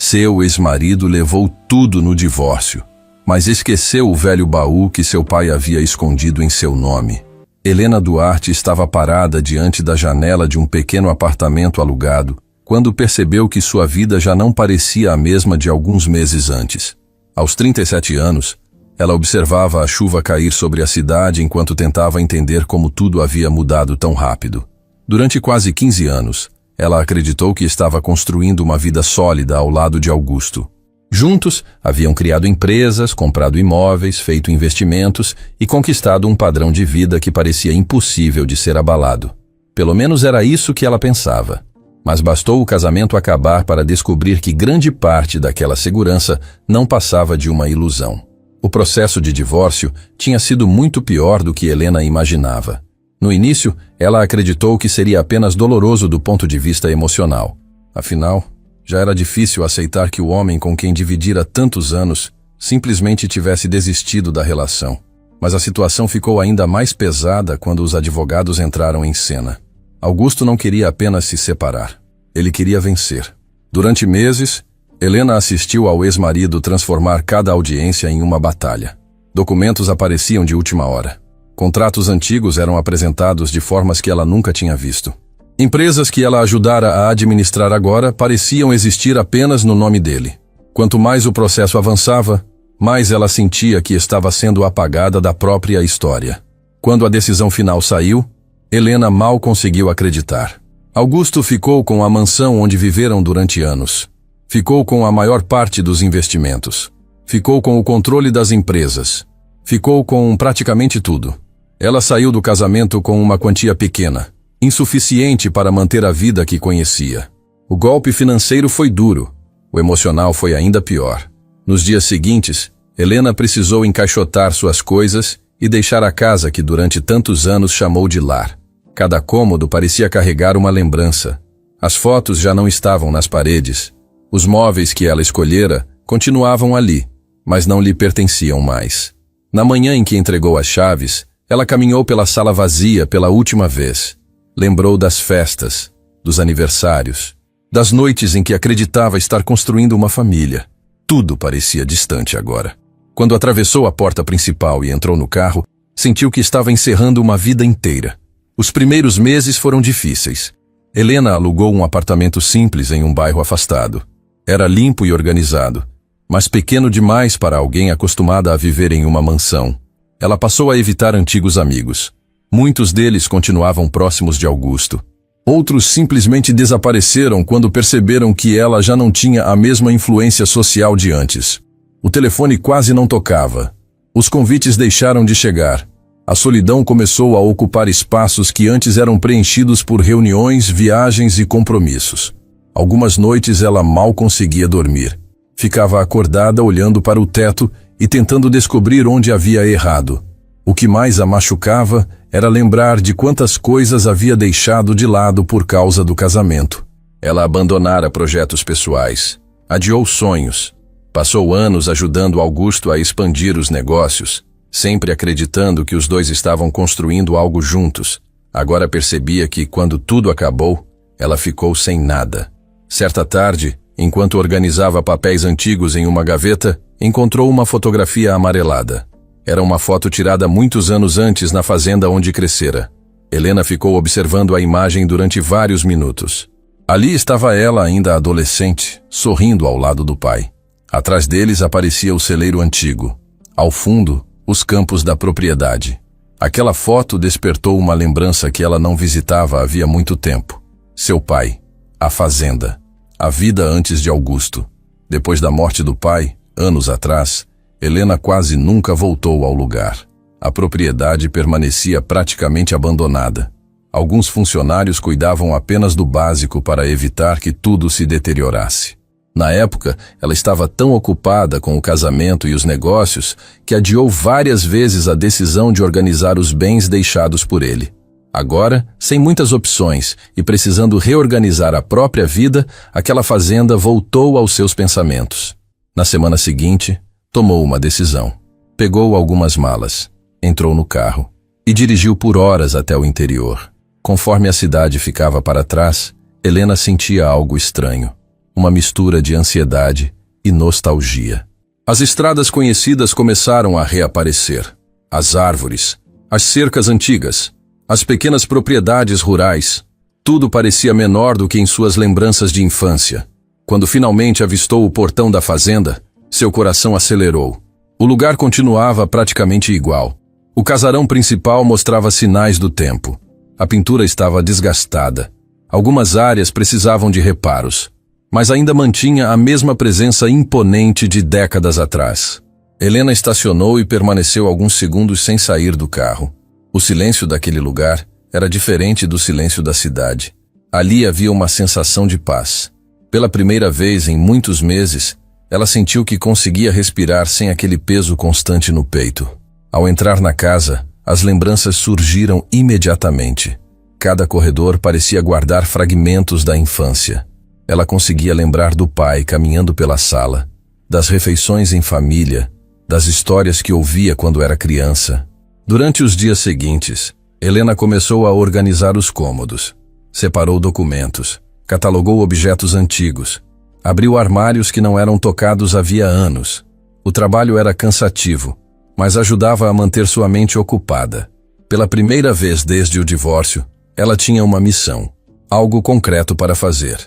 Seu ex-marido levou tudo no divórcio, mas esqueceu o velho baú que seu pai havia escondido em seu nome. Helena Duarte estava parada diante da janela de um pequeno apartamento alugado, quando percebeu que sua vida já não parecia a mesma de alguns meses antes. Aos 37 anos, ela observava a chuva cair sobre a cidade enquanto tentava entender como tudo havia mudado tão rápido. Durante quase 15 anos, ela acreditou que estava construindo uma vida sólida ao lado de Augusto. Juntos, haviam criado empresas, comprado imóveis, feito investimentos e conquistado um padrão de vida que parecia impossível de ser abalado. Pelo menos era isso que ela pensava. Mas bastou o casamento acabar para descobrir que grande parte daquela segurança não passava de uma ilusão. O processo de divórcio tinha sido muito pior do que Helena imaginava. No início, ela acreditou que seria apenas doloroso do ponto de vista emocional. Afinal, já era difícil aceitar que o homem com quem dividira tantos anos simplesmente tivesse desistido da relação. Mas a situação ficou ainda mais pesada quando os advogados entraram em cena. Augusto não queria apenas se separar. Ele queria vencer. Durante meses, Helena assistiu ao ex-marido transformar cada audiência em uma batalha. Documentos apareciam de última hora. Contratos antigos eram apresentados de formas que ela nunca tinha visto. Empresas que ela ajudara a administrar agora pareciam existir apenas no nome dele. Quanto mais o processo avançava, mais ela sentia que estava sendo apagada da própria história. Quando a decisão final saiu, Helena mal conseguiu acreditar. Augusto ficou com a mansão onde viveram durante anos. Ficou com a maior parte dos investimentos. Ficou com o controle das empresas. Ficou com praticamente tudo. Ela saiu do casamento com uma quantia pequena, insuficiente para manter a vida que conhecia. O golpe financeiro foi duro. O emocional foi ainda pior. Nos dias seguintes, Helena precisou encaixotar suas coisas e deixar a casa que durante tantos anos chamou de lar. Cada cômodo parecia carregar uma lembrança. As fotos já não estavam nas paredes. Os móveis que ela escolhera continuavam ali, mas não lhe pertenciam mais. Na manhã em que entregou as chaves, ela caminhou pela sala vazia pela última vez. Lembrou das festas, dos aniversários, das noites em que acreditava estar construindo uma família. Tudo parecia distante agora. Quando atravessou a porta principal e entrou no carro, sentiu que estava encerrando uma vida inteira. Os primeiros meses foram difíceis. Helena alugou um apartamento simples em um bairro afastado. Era limpo e organizado, mas pequeno demais para alguém acostumada a viver em uma mansão. Ela passou a evitar antigos amigos. Muitos deles continuavam próximos de Augusto. Outros simplesmente desapareceram quando perceberam que ela já não tinha a mesma influência social de antes. O telefone quase não tocava. Os convites deixaram de chegar. A solidão começou a ocupar espaços que antes eram preenchidos por reuniões, viagens e compromissos. Algumas noites ela mal conseguia dormir. Ficava acordada olhando para o teto e tentando descobrir onde havia errado. O que mais a machucava era lembrar de quantas coisas havia deixado de lado por causa do casamento. Ela abandonara projetos pessoais, adiou sonhos, passou anos ajudando Augusto a expandir os negócios, sempre acreditando que os dois estavam construindo algo juntos. Agora percebia que, quando tudo acabou, ela ficou sem nada. Certa tarde, enquanto organizava papéis antigos em uma gaveta, encontrou uma fotografia amarelada. Era uma foto tirada muitos anos antes na fazenda onde crescera. Helena ficou observando a imagem durante vários minutos. Ali estava ela ainda adolescente, sorrindo ao lado do pai. Atrás deles aparecia o celeiro antigo. Ao fundo, os campos da propriedade. Aquela foto despertou uma lembrança que ela não visitava havia muito tempo. Seu pai, a fazenda, a vida antes de Augusto. Depois da morte do pai, anos atrás, Helena quase nunca voltou ao lugar. A propriedade permanecia praticamente abandonada. Alguns funcionários cuidavam apenas do básico para evitar que tudo se deteriorasse. Na época, ela estava tão ocupada com o casamento e os negócios que adiou várias vezes a decisão de organizar os bens deixados por ele. Agora, sem muitas opções e precisando reorganizar a própria vida, aquela fazenda voltou aos seus pensamentos. Na semana seguinte, tomou uma decisão. Pegou algumas malas, entrou no carro e dirigiu por horas até o interior. Conforme a cidade ficava para trás, Helena sentia algo estranho. uma mistura de ansiedade e nostalgia. As estradas conhecidas começaram a reaparecer. As árvores, as cercas antigas, as pequenas propriedades rurais, tudo parecia menor do que em suas lembranças de infância. Quando finalmente avistou o portão da fazenda, seu coração acelerou. O lugar continuava praticamente igual. O casarão principal mostrava sinais do tempo. A pintura estava desgastada. Algumas áreas precisavam de reparos, mas ainda mantinha a mesma presença imponente de décadas atrás. Helena estacionou e permaneceu alguns segundos sem sair do carro. O silêncio daquele lugar era diferente do silêncio da cidade. Ali havia uma sensação de paz. Pela primeira vez em muitos meses, ela sentiu que conseguia respirar sem aquele peso constante no peito. Ao entrar na casa, as lembranças surgiram imediatamente. Cada corredor parecia guardar fragmentos da infância. Ela conseguia lembrar do pai caminhando pela sala, das refeições em família, das histórias que ouvia quando era criança. Durante os dias seguintes, Helena começou a organizar os cômodos. Separou documentos, catalogou objetos antigos, abriu armários que não eram tocados havia anos. O trabalho era cansativo, mas ajudava a manter sua mente ocupada. Pela primeira vez desde o divórcio, ela tinha uma missão, algo concreto para fazer.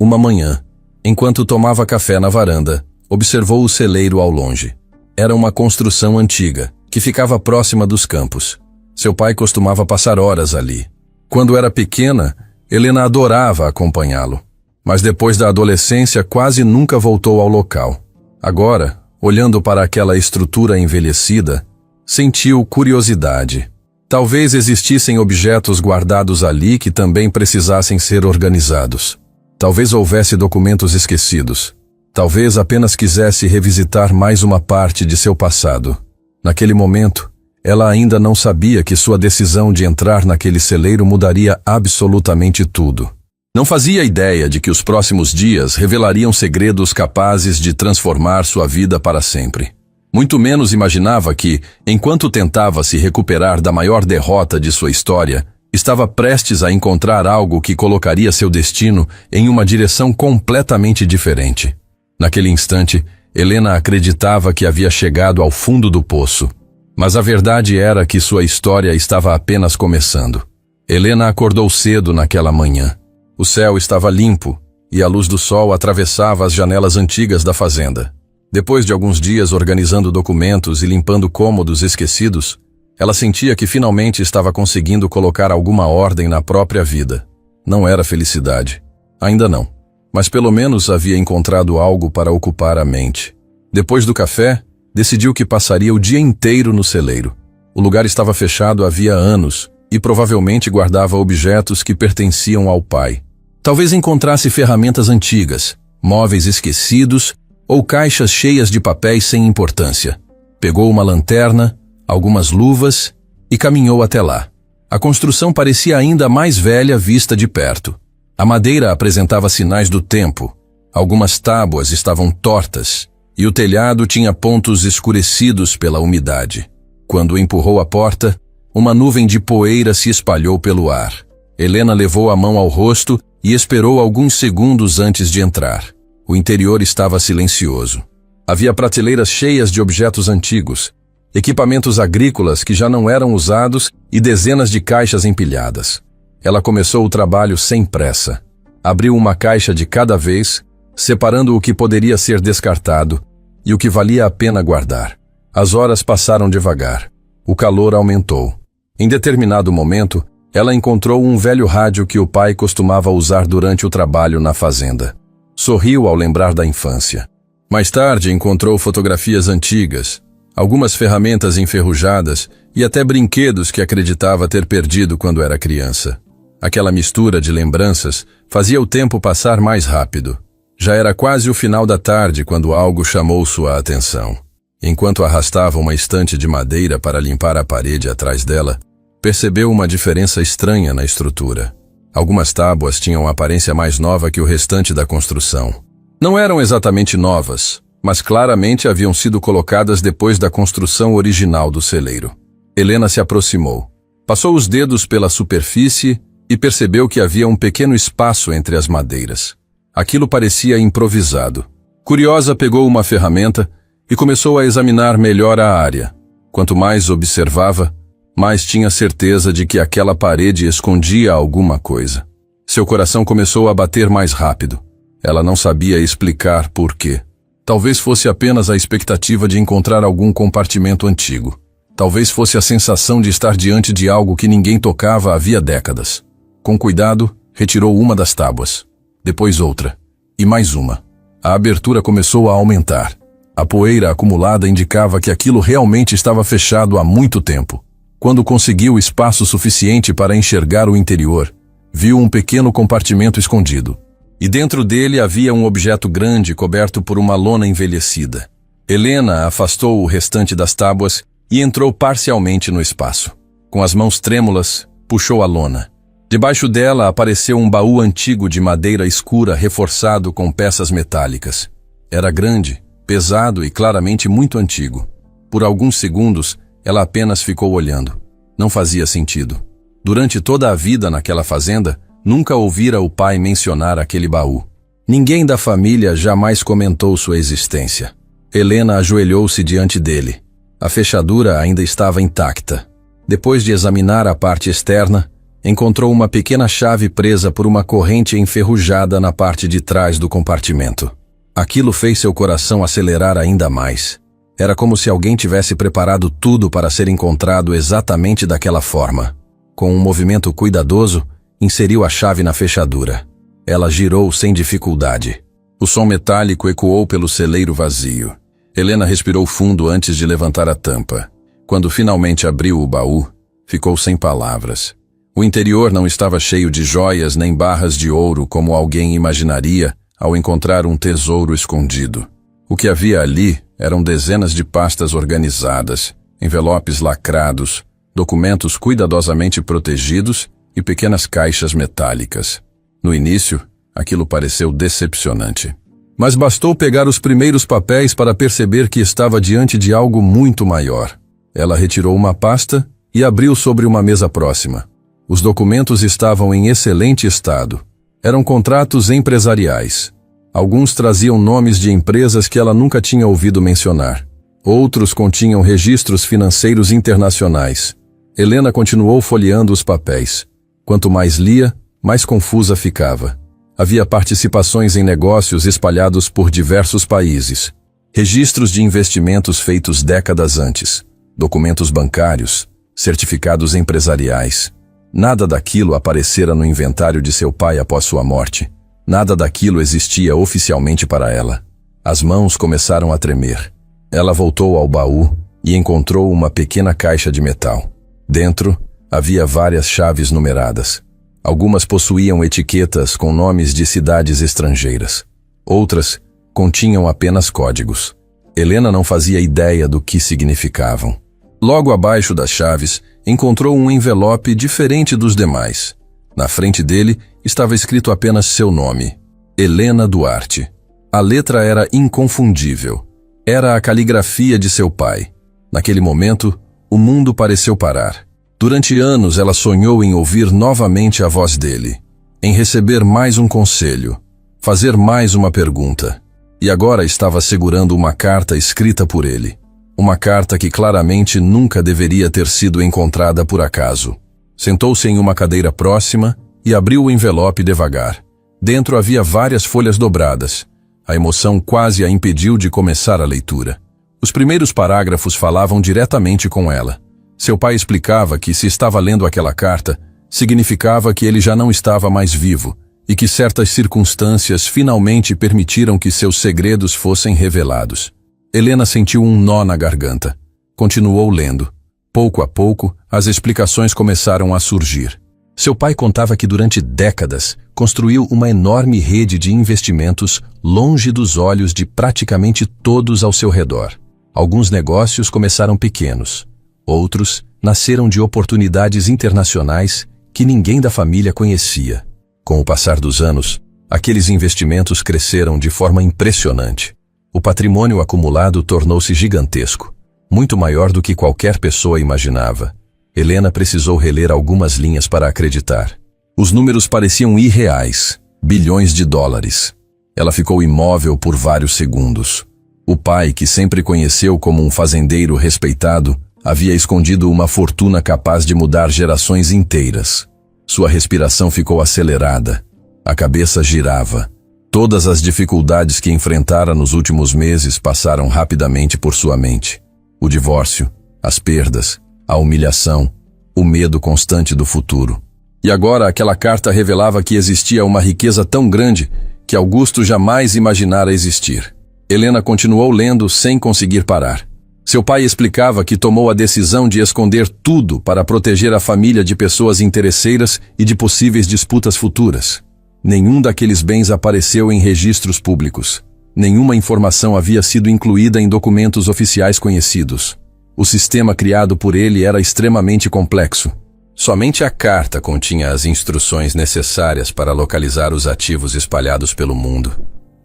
Uma manhã, enquanto tomava café na varanda, observou o celeiro ao longe. Era uma construção antiga, que ficava próxima dos campos. Seu pai costumava passar horas ali. Quando era pequena, Helena adorava acompanhá-lo. Mas depois da adolescência quase nunca voltou ao local. Agora, olhando para aquela estrutura envelhecida, sentiu curiosidade. Talvez existissem objetos guardados ali que também precisassem ser organizados. Talvez houvesse documentos esquecidos. Talvez apenas quisesse revisitar mais uma parte de seu passado. Naquele momento, ela ainda não sabia que sua decisão de entrar naquele celeiro mudaria absolutamente tudo. Não fazia ideia de que os próximos dias revelariam segredos capazes de transformar sua vida para sempre. Muito menos imaginava que, enquanto tentava se recuperar da maior derrota de sua história, estava prestes a encontrar algo que colocaria seu destino em uma direção completamente diferente. Naquele instante, Helena acreditava que havia chegado ao fundo do poço. Mas a verdade era que sua história estava apenas começando. Helena acordou cedo naquela manhã. O céu estava limpo e a luz do sol atravessava as janelas antigas da fazenda. Depois de alguns dias organizando documentos e limpando cômodos esquecidos, ela sentia que finalmente estava conseguindo colocar alguma ordem na própria vida. Não era felicidade. Ainda não. Mas pelo menos havia encontrado algo para ocupar a mente. Depois do café, decidiu que passaria o dia inteiro no celeiro. O lugar estava fechado havia anos e provavelmente guardava objetos que pertenciam ao pai. Talvez encontrasse ferramentas antigas, móveis esquecidos ou caixas cheias de papéis sem importância. Pegou uma lanterna, algumas luvas e caminhou até lá. A construção parecia ainda mais velha vista de perto. A madeira apresentava sinais do tempo. Algumas tábuas estavam tortas e o telhado tinha pontos escurecidos pela umidade. Quando empurrou a porta, uma nuvem de poeira se espalhou pelo ar. Helena levou a mão ao rosto e esperou alguns segundos antes de entrar. O interior estava silencioso. Havia prateleiras cheias de objetos antigos, equipamentos agrícolas que já não eram usados e dezenas de caixas empilhadas. Ela começou o trabalho sem pressa. Abriu uma caixa de cada vez, separando o que poderia ser descartado e o que valia a pena guardar. As horas passaram devagar. O calor aumentou. Em determinado momento, ela encontrou um velho rádio que o pai costumava usar durante o trabalho na fazenda. Sorriu ao lembrar da infância. Mais tarde encontrou fotografias antigas, algumas ferramentas enferrujadas e até brinquedos que acreditava ter perdido quando era criança. Aquela mistura de lembranças fazia o tempo passar mais rápido. Já era quase o final da tarde quando algo chamou sua atenção. Enquanto arrastava uma estante de madeira para limpar a parede atrás dela, percebeu uma diferença estranha na estrutura. Algumas tábuas tinham aparência mais nova que o restante da construção. Não eram exatamente novas, mas claramente haviam sido colocadas depois da construção original do celeiro. Helena se aproximou. Passou os dedos pela superfície e percebeu que havia um pequeno espaço entre as madeiras. Aquilo parecia improvisado. Curiosa, pegou uma ferramenta e começou a examinar melhor a área. Quanto mais observava, mais tinha certeza de que aquela parede escondia alguma coisa. Seu coração começou a bater mais rápido. Ela não sabia explicar por quê. Talvez fosse apenas a expectativa de encontrar algum compartimento antigo. Talvez fosse a sensação de estar diante de algo que ninguém tocava havia décadas. Com cuidado, retirou uma das tábuas. Depois outra. E mais uma. A abertura começou a aumentar. A poeira acumulada indicava que aquilo realmente estava fechado há muito tempo. Quando conseguiu espaço suficiente para enxergar o interior, viu um pequeno compartimento escondido. E dentro dele havia um objeto grande coberto por uma lona envelhecida. Helena afastou o restante das tábuas e entrou parcialmente no espaço. Com as mãos trêmulas, puxou a lona. Debaixo dela apareceu um baú antigo de madeira escura reforçado com peças metálicas. Era grande, pesado e claramente muito antigo. Por alguns segundos, ela apenas ficou olhando. Não fazia sentido. Durante toda a vida naquela fazenda, nunca ouvira o pai mencionar aquele baú. Ninguém da família jamais comentou sua existência. Helena ajoelhou-se diante dele. A fechadura ainda estava intacta. Depois de examinar a parte externa, encontrou uma pequena chave presa por uma corrente enferrujada na parte de trás do compartimento. Aquilo fez seu coração acelerar ainda mais. Era como se alguém tivesse preparado tudo para ser encontrado exatamente daquela forma. Com um movimento cuidadoso, inseriu a chave na fechadura. Ela girou sem dificuldade. O som metálico ecoou pelo celeiro vazio. Helena respirou fundo antes de levantar a tampa. Quando finalmente abriu o baú, ficou sem palavras. O interior não estava cheio de joias nem barras de ouro como alguém imaginaria ao encontrar um tesouro escondido. O que havia ali eram dezenas de pastas organizadas, envelopes lacrados, documentos cuidadosamente protegidos e pequenas caixas metálicas. No início, aquilo pareceu decepcionante. Mas bastou pegar os primeiros papéis para perceber que estava diante de algo muito maior. Ela retirou uma pasta e abriu sobre uma mesa próxima. Os documentos estavam em excelente estado. Eram contratos empresariais. Alguns traziam nomes de empresas que ela nunca tinha ouvido mencionar. Outros continham registros financeiros internacionais. Helena continuou folheando os papéis. Quanto mais lia, mais confusa ficava. Havia participações em negócios espalhados por diversos países. Registros de investimentos feitos décadas antes. Documentos bancários. Certificados empresariais. Nada daquilo aparecera no inventário de seu pai após sua morte. Nada daquilo existia oficialmente para ela. As mãos começaram a tremer. Ela voltou ao baú e encontrou uma pequena caixa de metal. Dentro, havia várias chaves numeradas. Algumas possuíam etiquetas com nomes de cidades estrangeiras. Outras continham apenas códigos. Helena não fazia ideia do que significavam. Logo abaixo das chaves, encontrou um envelope diferente dos demais. Na frente dele estava escrito apenas seu nome, Helena Duarte. A letra era inconfundível. Era a caligrafia de seu pai. Naquele momento, o mundo pareceu parar. Durante anos ela sonhou em ouvir novamente a voz dele, em receber mais um conselho, fazer mais uma pergunta. E agora estava segurando uma carta escrita por ele. Uma carta que claramente nunca deveria ter sido encontrada por acaso. Sentou-se em uma cadeira próxima e abriu o envelope devagar. Dentro havia várias folhas dobradas. A emoção quase a impediu de começar a leitura. Os primeiros parágrafos falavam diretamente com ela. Seu pai explicava que se estava lendo aquela carta, significava que ele já não estava mais vivo e que certas circunstâncias finalmente permitiram que seus segredos fossem revelados. Helena sentiu um nó na garganta. Continuou lendo. Pouco a pouco, as explicações começaram a surgir. Seu pai contava que durante décadas construiu uma enorme rede de investimentos longe dos olhos de praticamente todos ao seu redor. Alguns negócios começaram pequenos. Outros nasceram de oportunidades internacionais que ninguém da família conhecia. Com o passar dos anos, aqueles investimentos cresceram de forma impressionante. O patrimônio acumulado tornou-se gigantesco, muito maior do que qualquer pessoa imaginava. Helena precisou reler algumas linhas para acreditar. Os números pareciam irreais, bilhões de dólares. Ela ficou imóvel por vários segundos. O pai, que sempre conheceu como um fazendeiro respeitado, havia escondido uma fortuna capaz de mudar gerações inteiras. Sua respiração ficou acelerada. A cabeça girava. Todas as dificuldades que enfrentara nos últimos meses passaram rapidamente por sua mente. O divórcio, as perdas, a humilhação, o medo constante do futuro. E agora aquela carta revelava que existia uma riqueza tão grande que Augusto jamais imaginara existir. Helena continuou lendo sem conseguir parar. Seu pai explicava que tomou a decisão de esconder tudo para proteger a família de pessoas interesseiras e de possíveis disputas futuras. Nenhum daqueles bens apareceu em registros públicos. Nenhuma informação havia sido incluída em documentos oficiais conhecidos. O sistema criado por ele era extremamente complexo. Somente a carta continha as instruções necessárias para localizar os ativos espalhados pelo mundo.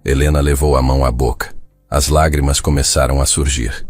Helena levou a mão à boca. As lágrimas começaram a surgir.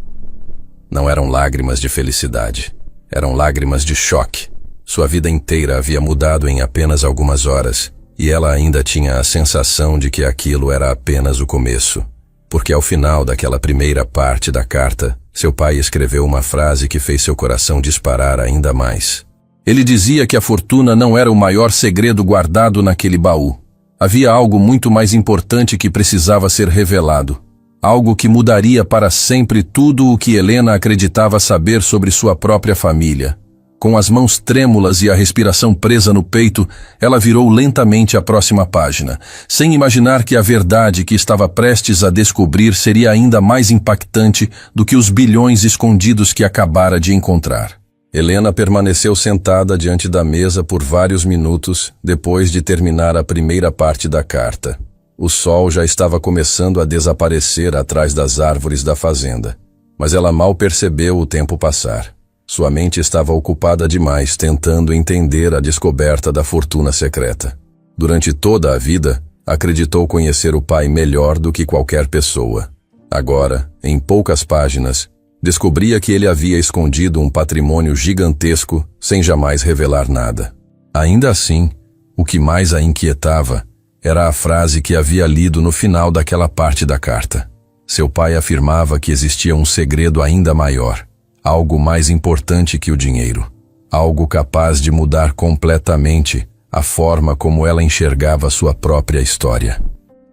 Não eram lágrimas de felicidade. Eram lágrimas de choque. Sua vida inteira havia mudado em apenas algumas horas, e ela ainda tinha a sensação de que aquilo era apenas o começo. Porque ao final daquela primeira parte da carta, seu pai escreveu uma frase que fez seu coração disparar ainda mais. Ele dizia que a fortuna não era o maior segredo guardado naquele baú. Havia algo muito mais importante que precisava ser revelado. Algo que mudaria para sempre tudo o que Helena acreditava saber sobre sua própria família. Com as mãos trêmulas e a respiração presa no peito, ela virou lentamente a próxima página, sem imaginar que a verdade que estava prestes a descobrir seria ainda mais impactante do que os bilhões escondidos que acabara de encontrar. Helena permaneceu sentada diante da mesa por vários minutos depois de terminar a primeira parte da carta. O sol já estava começando a desaparecer atrás das árvores da fazenda, mas ela mal percebeu o tempo passar. Sua mente estava ocupada demais tentando entender a descoberta da fortuna secreta. Durante toda a vida, acreditou conhecer o pai melhor do que qualquer pessoa. Agora, em poucas páginas, descobria que ele havia escondido um patrimônio gigantesco sem jamais revelar nada. Ainda assim, o que mais a inquietava era a frase que havia lido no final daquela parte da carta. Seu pai afirmava que existia um segredo ainda maior, algo mais importante que o dinheiro, algo capaz de mudar completamente a forma como ela enxergava sua própria história.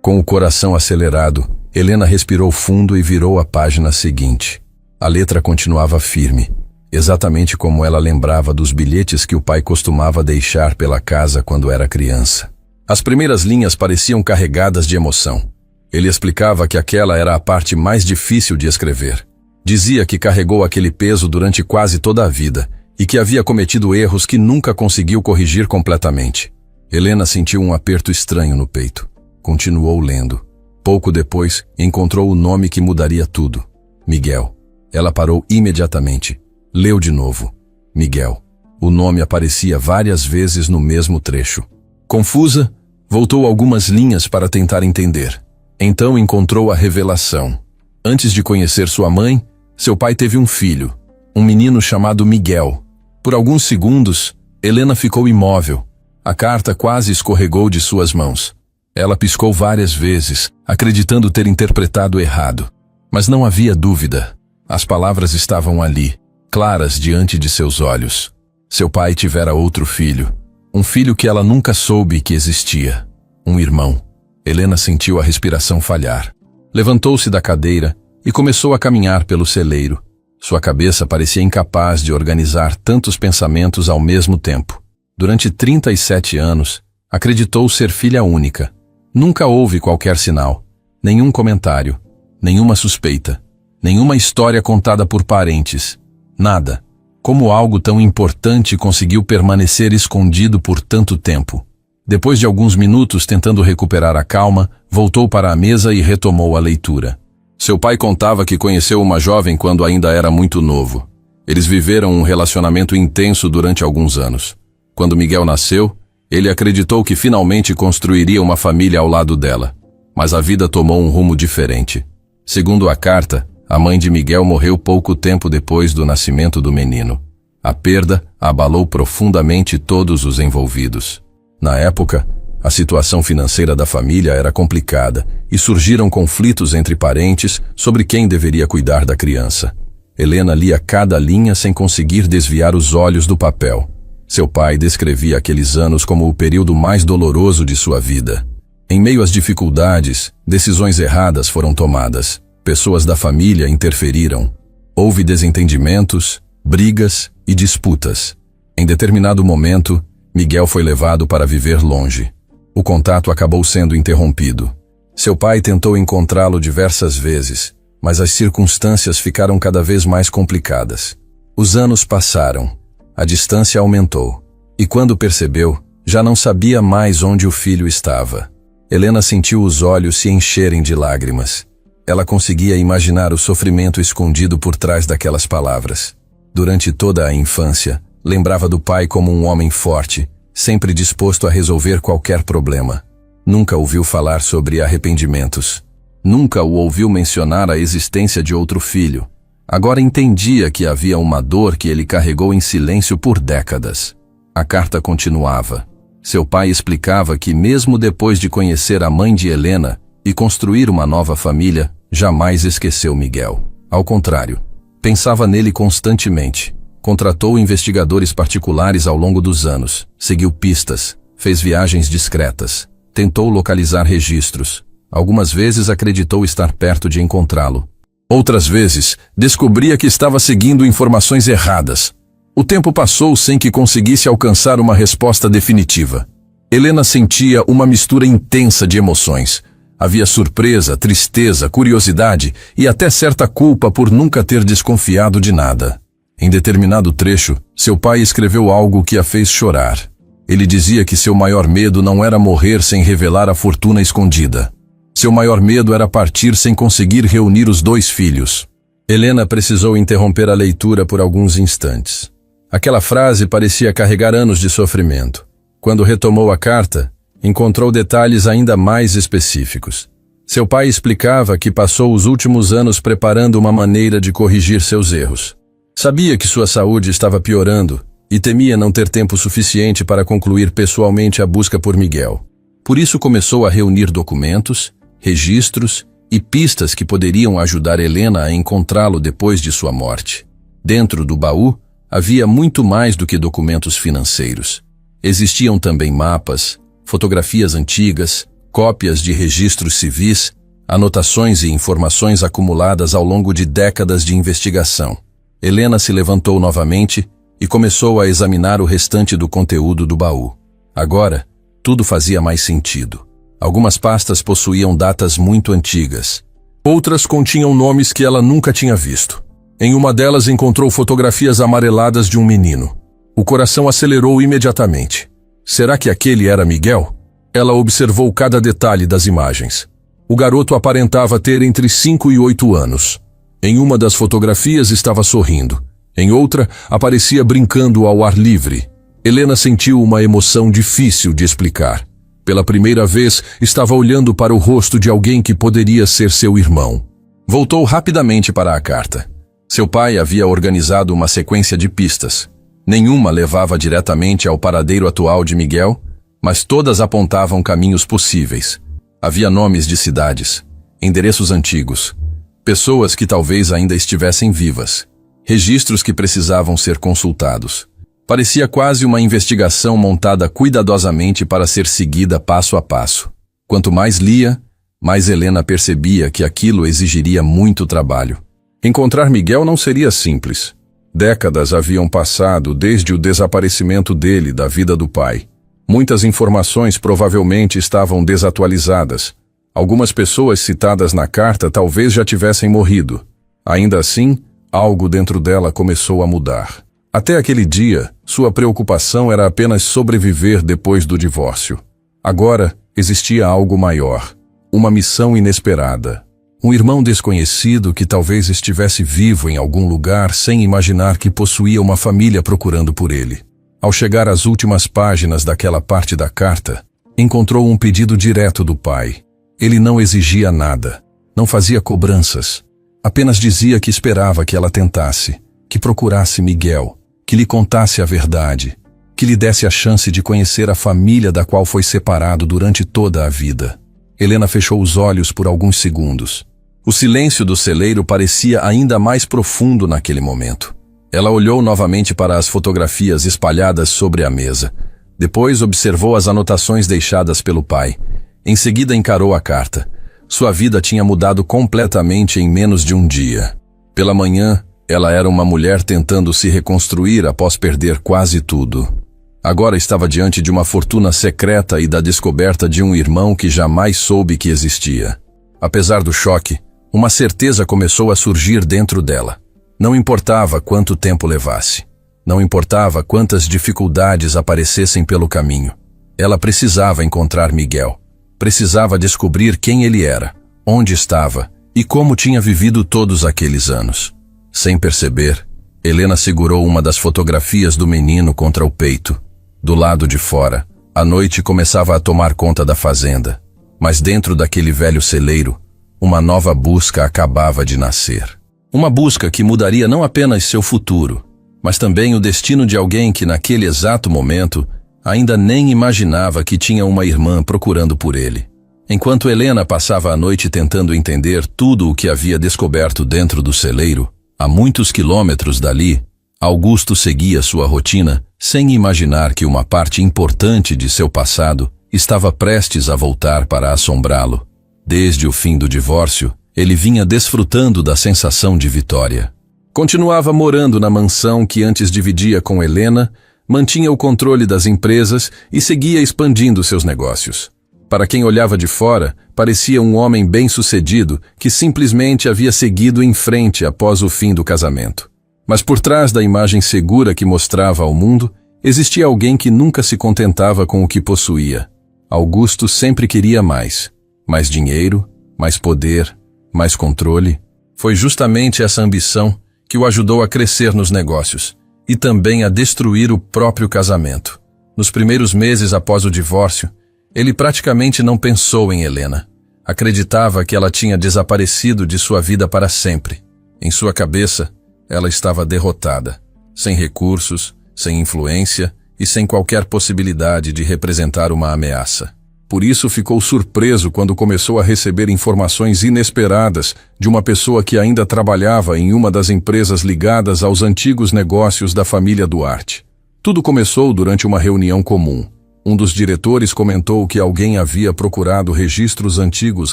Com o coração acelerado, Helena respirou fundo e virou a página seguinte. A letra continuava firme, exatamente como ela lembrava dos bilhetes que o pai costumava deixar pela casa quando era criança. As primeiras linhas pareciam carregadas de emoção. Ele explicava que aquela era a parte mais difícil de escrever. Dizia que carregou aquele peso durante quase toda a vida e que havia cometido erros que nunca conseguiu corrigir completamente. Helena sentiu um aperto estranho no peito. Continuou lendo. Pouco depois, encontrou o nome que mudaria tudo. Miguel. Ela parou imediatamente. Leu de novo. Miguel. O nome aparecia várias vezes no mesmo trecho. Confusa, voltou algumas linhas para tentar entender. Então encontrou a revelação. Antes de conhecer sua mãe, seu pai teve um filho, um menino chamado Miguel. Por alguns segundos, Helena ficou imóvel. A carta quase escorregou de suas mãos. Ela piscou várias vezes, acreditando ter interpretado errado. Mas não havia dúvida. As palavras estavam ali, claras diante de seus olhos. Seu pai tivera outro filho. Um filho que ela nunca soube que existia. Um irmão. Helena sentiu a respiração falhar. Levantou-se da cadeira e começou a caminhar pelo celeiro. Sua cabeça parecia incapaz de organizar tantos pensamentos ao mesmo tempo. Durante 37 anos, acreditou ser filha única. Nunca houve qualquer sinal, nenhum comentário, nenhuma suspeita, nenhuma história contada por parentes. Nada. Como algo tão importante conseguiu permanecer escondido por tanto tempo? Depois de alguns minutos tentando recuperar a calma, voltou para a mesa e retomou a leitura. Seu pai contava que conheceu uma jovem quando ainda era muito novo. Eles viveram um relacionamento intenso durante alguns anos. Quando Miguel nasceu, ele acreditou que finalmente construiria uma família ao lado dela. Mas a vida tomou um rumo diferente. Segundo a carta, a mãe de Miguel morreu pouco tempo depois do nascimento do menino. A perda abalou profundamente todos os envolvidos. Na época, A situação financeira da família era complicada e surgiram conflitos entre parentes sobre quem deveria cuidar da criança. Helena lia cada linha sem conseguir desviar os olhos do papel. Seu pai descrevia aqueles anos como o período mais doloroso de sua vida. Em meio às dificuldades, decisões erradas foram tomadas. Pessoas da família interferiram. Houve desentendimentos, brigas e disputas. Em determinado momento, Miguel foi levado para viver longe. O contato acabou sendo interrompido. Seu pai tentou encontrá-lo diversas vezes, mas as circunstâncias ficaram cada vez mais complicadas. Os anos passaram. A distância aumentou. E quando percebeu, já não sabia mais onde o filho estava. Helena sentiu os olhos se encherem de lágrimas. Ela conseguia imaginar o sofrimento escondido por trás daquelas palavras. Durante toda a infância, lembrava do pai como um homem forte, sempre disposto a resolver qualquer problema. Nunca ouviu falar sobre arrependimentos. Nunca o ouviu mencionar a existência de outro filho. Agora entendia que havia uma dor que ele carregou em silêncio por décadas. A carta continuava. Seu pai explicava que mesmo depois de conhecer a mãe de Helena e construir uma nova família, jamais esqueceu Miguel. Ao contrário, pensava nele constantemente. Contratou investigadores particulares ao longo dos anos, seguiu pistas, fez viagens discretas, tentou localizar registros. Algumas vezes acreditou estar perto de encontrá-lo. Outras vezes, descobria que estava seguindo informações erradas. O tempo passou sem que conseguisse alcançar uma resposta definitiva. Helena sentia uma mistura intensa de emoções. Havia surpresa, tristeza, curiosidade e até certa culpa por nunca ter desconfiado de nada. Em determinado trecho, seu pai escreveu algo que a fez chorar. Ele dizia que seu maior medo não era morrer sem revelar a fortuna escondida. Seu maior medo era partir sem conseguir reunir os 2 filhos. Helena precisou interromper a leitura por alguns instantes. Aquela frase parecia carregar anos de sofrimento. Quando retomou a carta, encontrou detalhes ainda mais específicos. Seu pai explicava que passou os últimos anos preparando uma maneira de corrigir seus erros. Sabia que sua saúde estava piorando e temia não ter tempo suficiente para concluir pessoalmente a busca por Miguel. Por isso começou a reunir documentos, registros e pistas que poderiam ajudar Helena a encontrá-lo depois de sua morte. Dentro do baú, havia muito mais do que documentos financeiros. Existiam também mapas, fotografias antigas, cópias de registros civis, anotações e informações acumuladas ao longo de décadas de investigação. Helena se levantou novamente e começou a examinar o restante do conteúdo do baú. Agora, tudo fazia mais sentido. Algumas pastas possuíam datas muito antigas. Outras continham nomes que ela nunca tinha visto. Em uma delas encontrou fotografias amareladas de um menino. O coração acelerou imediatamente. Será que aquele era Miguel? Ela observou cada detalhe das imagens. O garoto aparentava ter entre 5 e 8 anos. Em uma das fotografias estava sorrindo. Em outra, aparecia brincando ao ar livre. Helena sentiu uma emoção difícil de explicar. Pela primeira vez, estava olhando para o rosto de alguém que poderia ser seu irmão. Voltou rapidamente para a carta. Seu pai havia organizado uma sequência de pistas. Nenhuma levava diretamente ao paradeiro atual de Miguel, mas todas apontavam caminhos possíveis. Havia nomes de cidades, endereços antigos, pessoas que talvez ainda estivessem vivas, registros que precisavam ser consultados. Parecia quase uma investigação montada cuidadosamente para ser seguida passo a passo. Quanto mais lia, mais Helena percebia que aquilo exigiria muito trabalho. Encontrar Miguel não seria simples. Décadas haviam passado desde o desaparecimento dele da vida do pai. Muitas informações provavelmente estavam desatualizadas. Algumas pessoas citadas na carta talvez já tivessem morrido. Ainda assim, algo dentro dela começou a mudar. Até aquele dia, sua preocupação era apenas sobreviver depois do divórcio. Agora, existia algo maior. Uma missão inesperada. Um irmão desconhecido que talvez estivesse vivo em algum lugar sem imaginar que possuía uma família procurando por ele. Ao chegar às últimas páginas daquela parte da carta, encontrou um pedido direto do pai. Ele não exigia nada, não fazia cobranças. Apenas dizia que esperava que ela tentasse, que procurasse Miguel, que lhe contasse a verdade. que lhe desse a chance de conhecer a família da qual foi separado durante toda a vida. Helena fechou os olhos por alguns segundos. O silêncio do celeiro parecia ainda mais profundo naquele momento. Ela olhou novamente para as fotografias espalhadas sobre a mesa. Depois observou as anotações deixadas pelo pai. Em seguida encarou a carta. Sua vida tinha mudado completamente em menos de um dia. Pela manhã, ela era uma mulher tentando se reconstruir após perder quase tudo. Agora estava diante de uma fortuna secreta e da descoberta de um irmão que jamais soube que existia. Apesar do choque, uma certeza começou a surgir dentro dela. Não importava quanto tempo levasse. Não importava quantas dificuldades aparecessem pelo caminho. Ela precisava encontrar Miguel. Precisava descobrir quem ele era, onde estava e como tinha vivido todos aqueles anos. Sem perceber, Helena segurou uma das fotografias do menino contra o peito. Do lado de fora, a noite começava a tomar conta da fazenda. Mas dentro daquele velho celeiro, uma nova busca acabava de nascer. Uma busca que mudaria não apenas seu futuro, mas também o destino de alguém que naquele exato momento ainda nem imaginava que tinha uma irmã procurando por ele. Enquanto Helena passava a noite tentando entender tudo o que havia descoberto dentro do celeiro, a muitos quilômetros dali, Augusto seguia sua rotina sem imaginar que uma parte importante de seu passado estava prestes a voltar para assombrá-lo. Desde o fim do divórcio, ele vinha desfrutando da sensação de vitória. Continuava morando na mansão que antes dividia com Helena, mantinha o controle das empresas e seguia expandindo seus negócios. Para quem olhava de fora, parecia um homem bem-sucedido que simplesmente havia seguido em frente após o fim do casamento. Mas por trás da imagem segura que mostrava ao mundo, existia alguém que nunca se contentava com o que possuía. Augusto sempre queria mais. Mais dinheiro, mais poder, mais controle. Foi justamente essa ambição que o ajudou a crescer nos negócios e também a destruir o próprio casamento. Nos primeiros meses após o divórcio, ele praticamente não pensou em Helena. Acreditava que ela tinha desaparecido de sua vida para sempre. Em sua cabeça, ela estava derrotada, sem recursos, sem influência e sem qualquer possibilidade de representar uma ameaça. Por isso ficou surpreso quando começou a receber informações inesperadas de uma pessoa que ainda trabalhava em uma das empresas ligadas aos antigos negócios da família Duarte. Tudo começou durante uma reunião comum. Um dos diretores comentou que alguém havia procurado registros antigos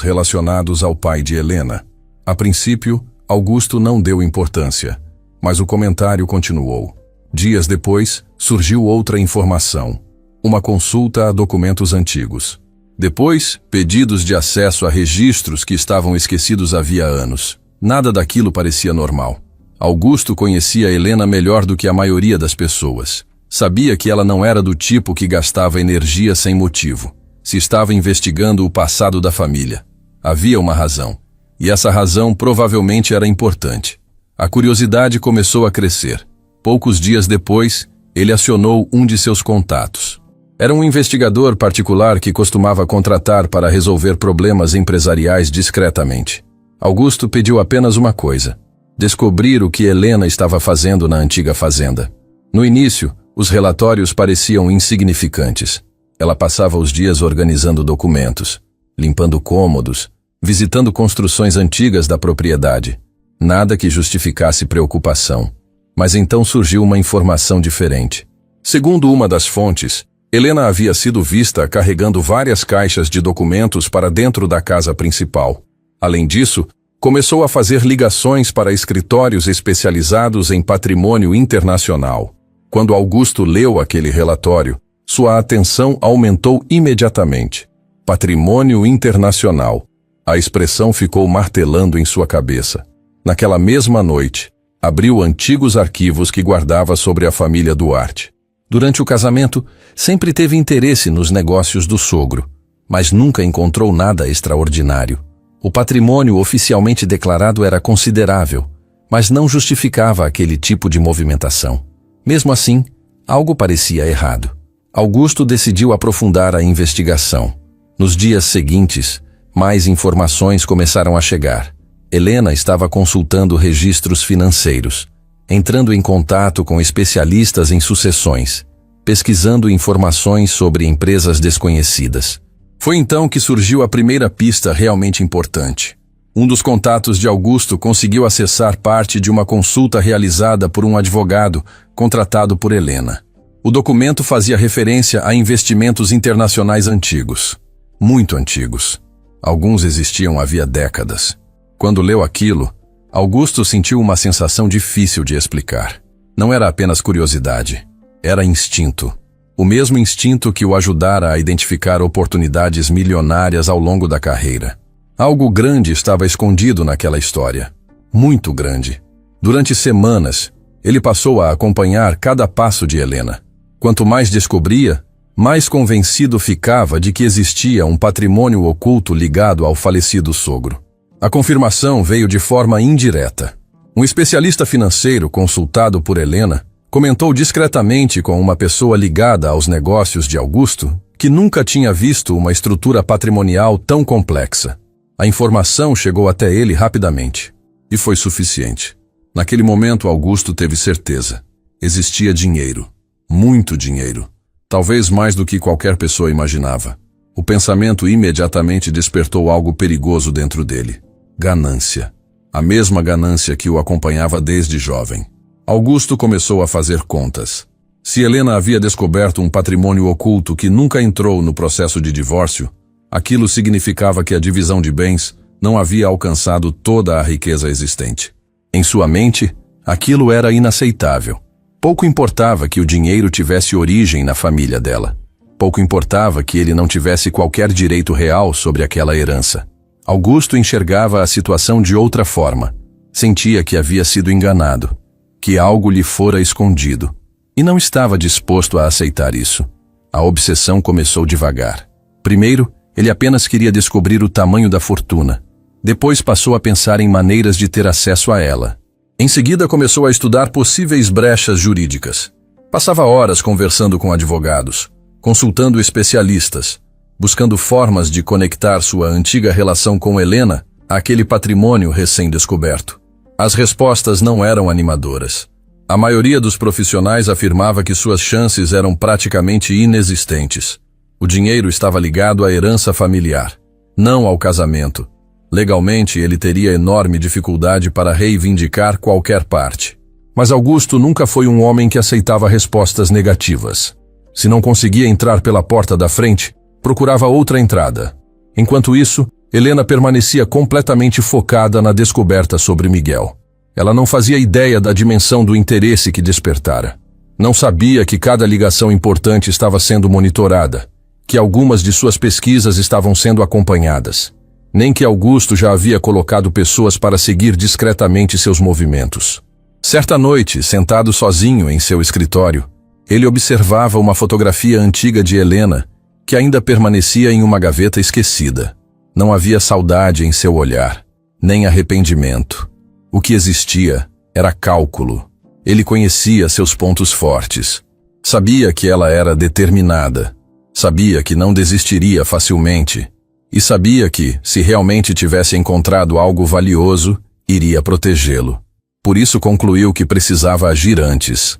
relacionados ao pai de Helena. A princípio, Augusto não deu importância, mas o comentário continuou. Dias depois, surgiu outra informação. Uma consulta a documentos antigos. Depois, pedidos de acesso a registros que estavam esquecidos havia anos. Nada daquilo parecia normal. Augusto conhecia Helena melhor do que a maioria das pessoas. Sabia que ela não era do tipo que gastava energia sem motivo. Se estava investigando o passado da família. Havia uma razão. E essa razão provavelmente era importante. A curiosidade começou a crescer. Poucos dias depois, ele acionou um de seus contatos. Era um investigador particular que costumava contratar para resolver problemas empresariais discretamente. Augusto pediu apenas uma coisa: descobrir o que Helena estava fazendo na antiga fazenda. No início, os relatórios pareciam insignificantes. Ela passava os dias organizando documentos, limpando cômodos, visitando construções antigas da propriedade. Nada que justificasse preocupação. Mas então surgiu uma informação diferente. Segundo uma das fontes, Helena havia sido vista carregando várias caixas de documentos para dentro da casa principal. Além disso, começou a fazer ligações para escritórios especializados em patrimônio internacional. Quando Augusto leu aquele relatório, sua atenção aumentou imediatamente. Patrimônio internacional. A expressão ficou martelando em sua cabeça. Naquela mesma noite, abriu antigos arquivos que guardava sobre a família Duarte. Durante o casamento, sempre teve interesse nos negócios do sogro, mas nunca encontrou nada extraordinário. O patrimônio oficialmente declarado era considerável, mas não justificava aquele tipo de movimentação. Mesmo assim, algo parecia errado. Augusto decidiu aprofundar a investigação. Nos dias seguintes, mais informações começaram a chegar. Helena estava consultando registros financeiros, entrando em contato com especialistas em sucessões. pesquisando informações sobre empresas desconhecidas. Foi então que surgiu a primeira pista realmente importante. Um dos contatos de Augusto conseguiu acessar parte de uma consulta realizada por um advogado contratado por Helena. O documento fazia referência a investimentos internacionais antigos. Muito antigos. Alguns existiam havia décadas. Quando leu aquilo, Augusto sentiu uma sensação difícil de explicar. Não era apenas curiosidade, era instinto. O mesmo instinto que o ajudara a identificar oportunidades milionárias ao longo da carreira. Algo grande estava escondido naquela história. Muito grande. Durante semanas, ele passou a acompanhar cada passo de Helena. Quanto mais descobria, mais convencido ficava de que existia um patrimônio oculto ligado ao falecido sogro. A confirmação veio de forma indireta. Um especialista financeiro consultado por Helena comentou discretamente com uma pessoa ligada aos negócios de Augusto que nunca tinha visto uma estrutura patrimonial tão complexa. A informação chegou até ele rapidamente. E foi suficiente. Naquele momento, Augusto teve certeza. Existia dinheiro. Muito dinheiro. Talvez mais do que qualquer pessoa imaginava. O pensamento imediatamente despertou algo perigoso dentro dele. Ganância. A mesma ganância que o acompanhava desde jovem. Augusto começou a fazer contas. Se Helena havia descoberto um patrimônio oculto que nunca entrou no processo de divórcio, aquilo significava que a divisão de bens não havia alcançado toda a riqueza existente. Em sua mente, aquilo era inaceitável. Pouco importava que o dinheiro tivesse origem na família dela. Pouco importava que ele não tivesse qualquer direito real sobre aquela herança. Augusto enxergava a situação de outra forma. Sentia que havia sido enganado, que algo lhe fora escondido, e não estava disposto a aceitar isso. A obsessão começou devagar. Primeiro, ele apenas queria descobrir o tamanho da fortuna. Depois passou a pensar em maneiras de ter acesso a ela. Em seguida, começou a estudar possíveis brechas jurídicas. Passava horas conversando com advogados, consultando especialistas, buscando formas de conectar sua antiga relação com Helena àquele patrimônio recém-descoberto. As respostas não eram animadoras. A maioria dos profissionais afirmava que suas chances eram praticamente inexistentes. O dinheiro estava ligado à herança familiar, não ao casamento. Legalmente, ele teria enorme dificuldade para reivindicar qualquer parte. Mas Augusto nunca foi um homem que aceitava respostas negativas. Se não conseguia entrar pela porta da frente, procurava outra entrada. Enquanto isso, Helena permanecia completamente focada na descoberta sobre Miguel. Ela não fazia ideia da dimensão do interesse que despertara. Não sabia que cada ligação importante estava sendo monitorada, que algumas de suas pesquisas estavam sendo acompanhadas. Nem que Augusto já havia colocado pessoas para seguir discretamente seus movimentos. Certa noite, sentado sozinho em seu escritório, ele observava uma fotografia antiga de Helena, que ainda permanecia em uma gaveta esquecida. Não havia saudade em seu olhar, nem arrependimento. O que existia era cálculo. Ele conhecia seus pontos fortes. Sabia que ela era determinada. Sabia que não desistiria facilmente. E sabia que, se realmente tivesse encontrado algo valioso, iria protegê-lo. Por isso concluiu que precisava agir antes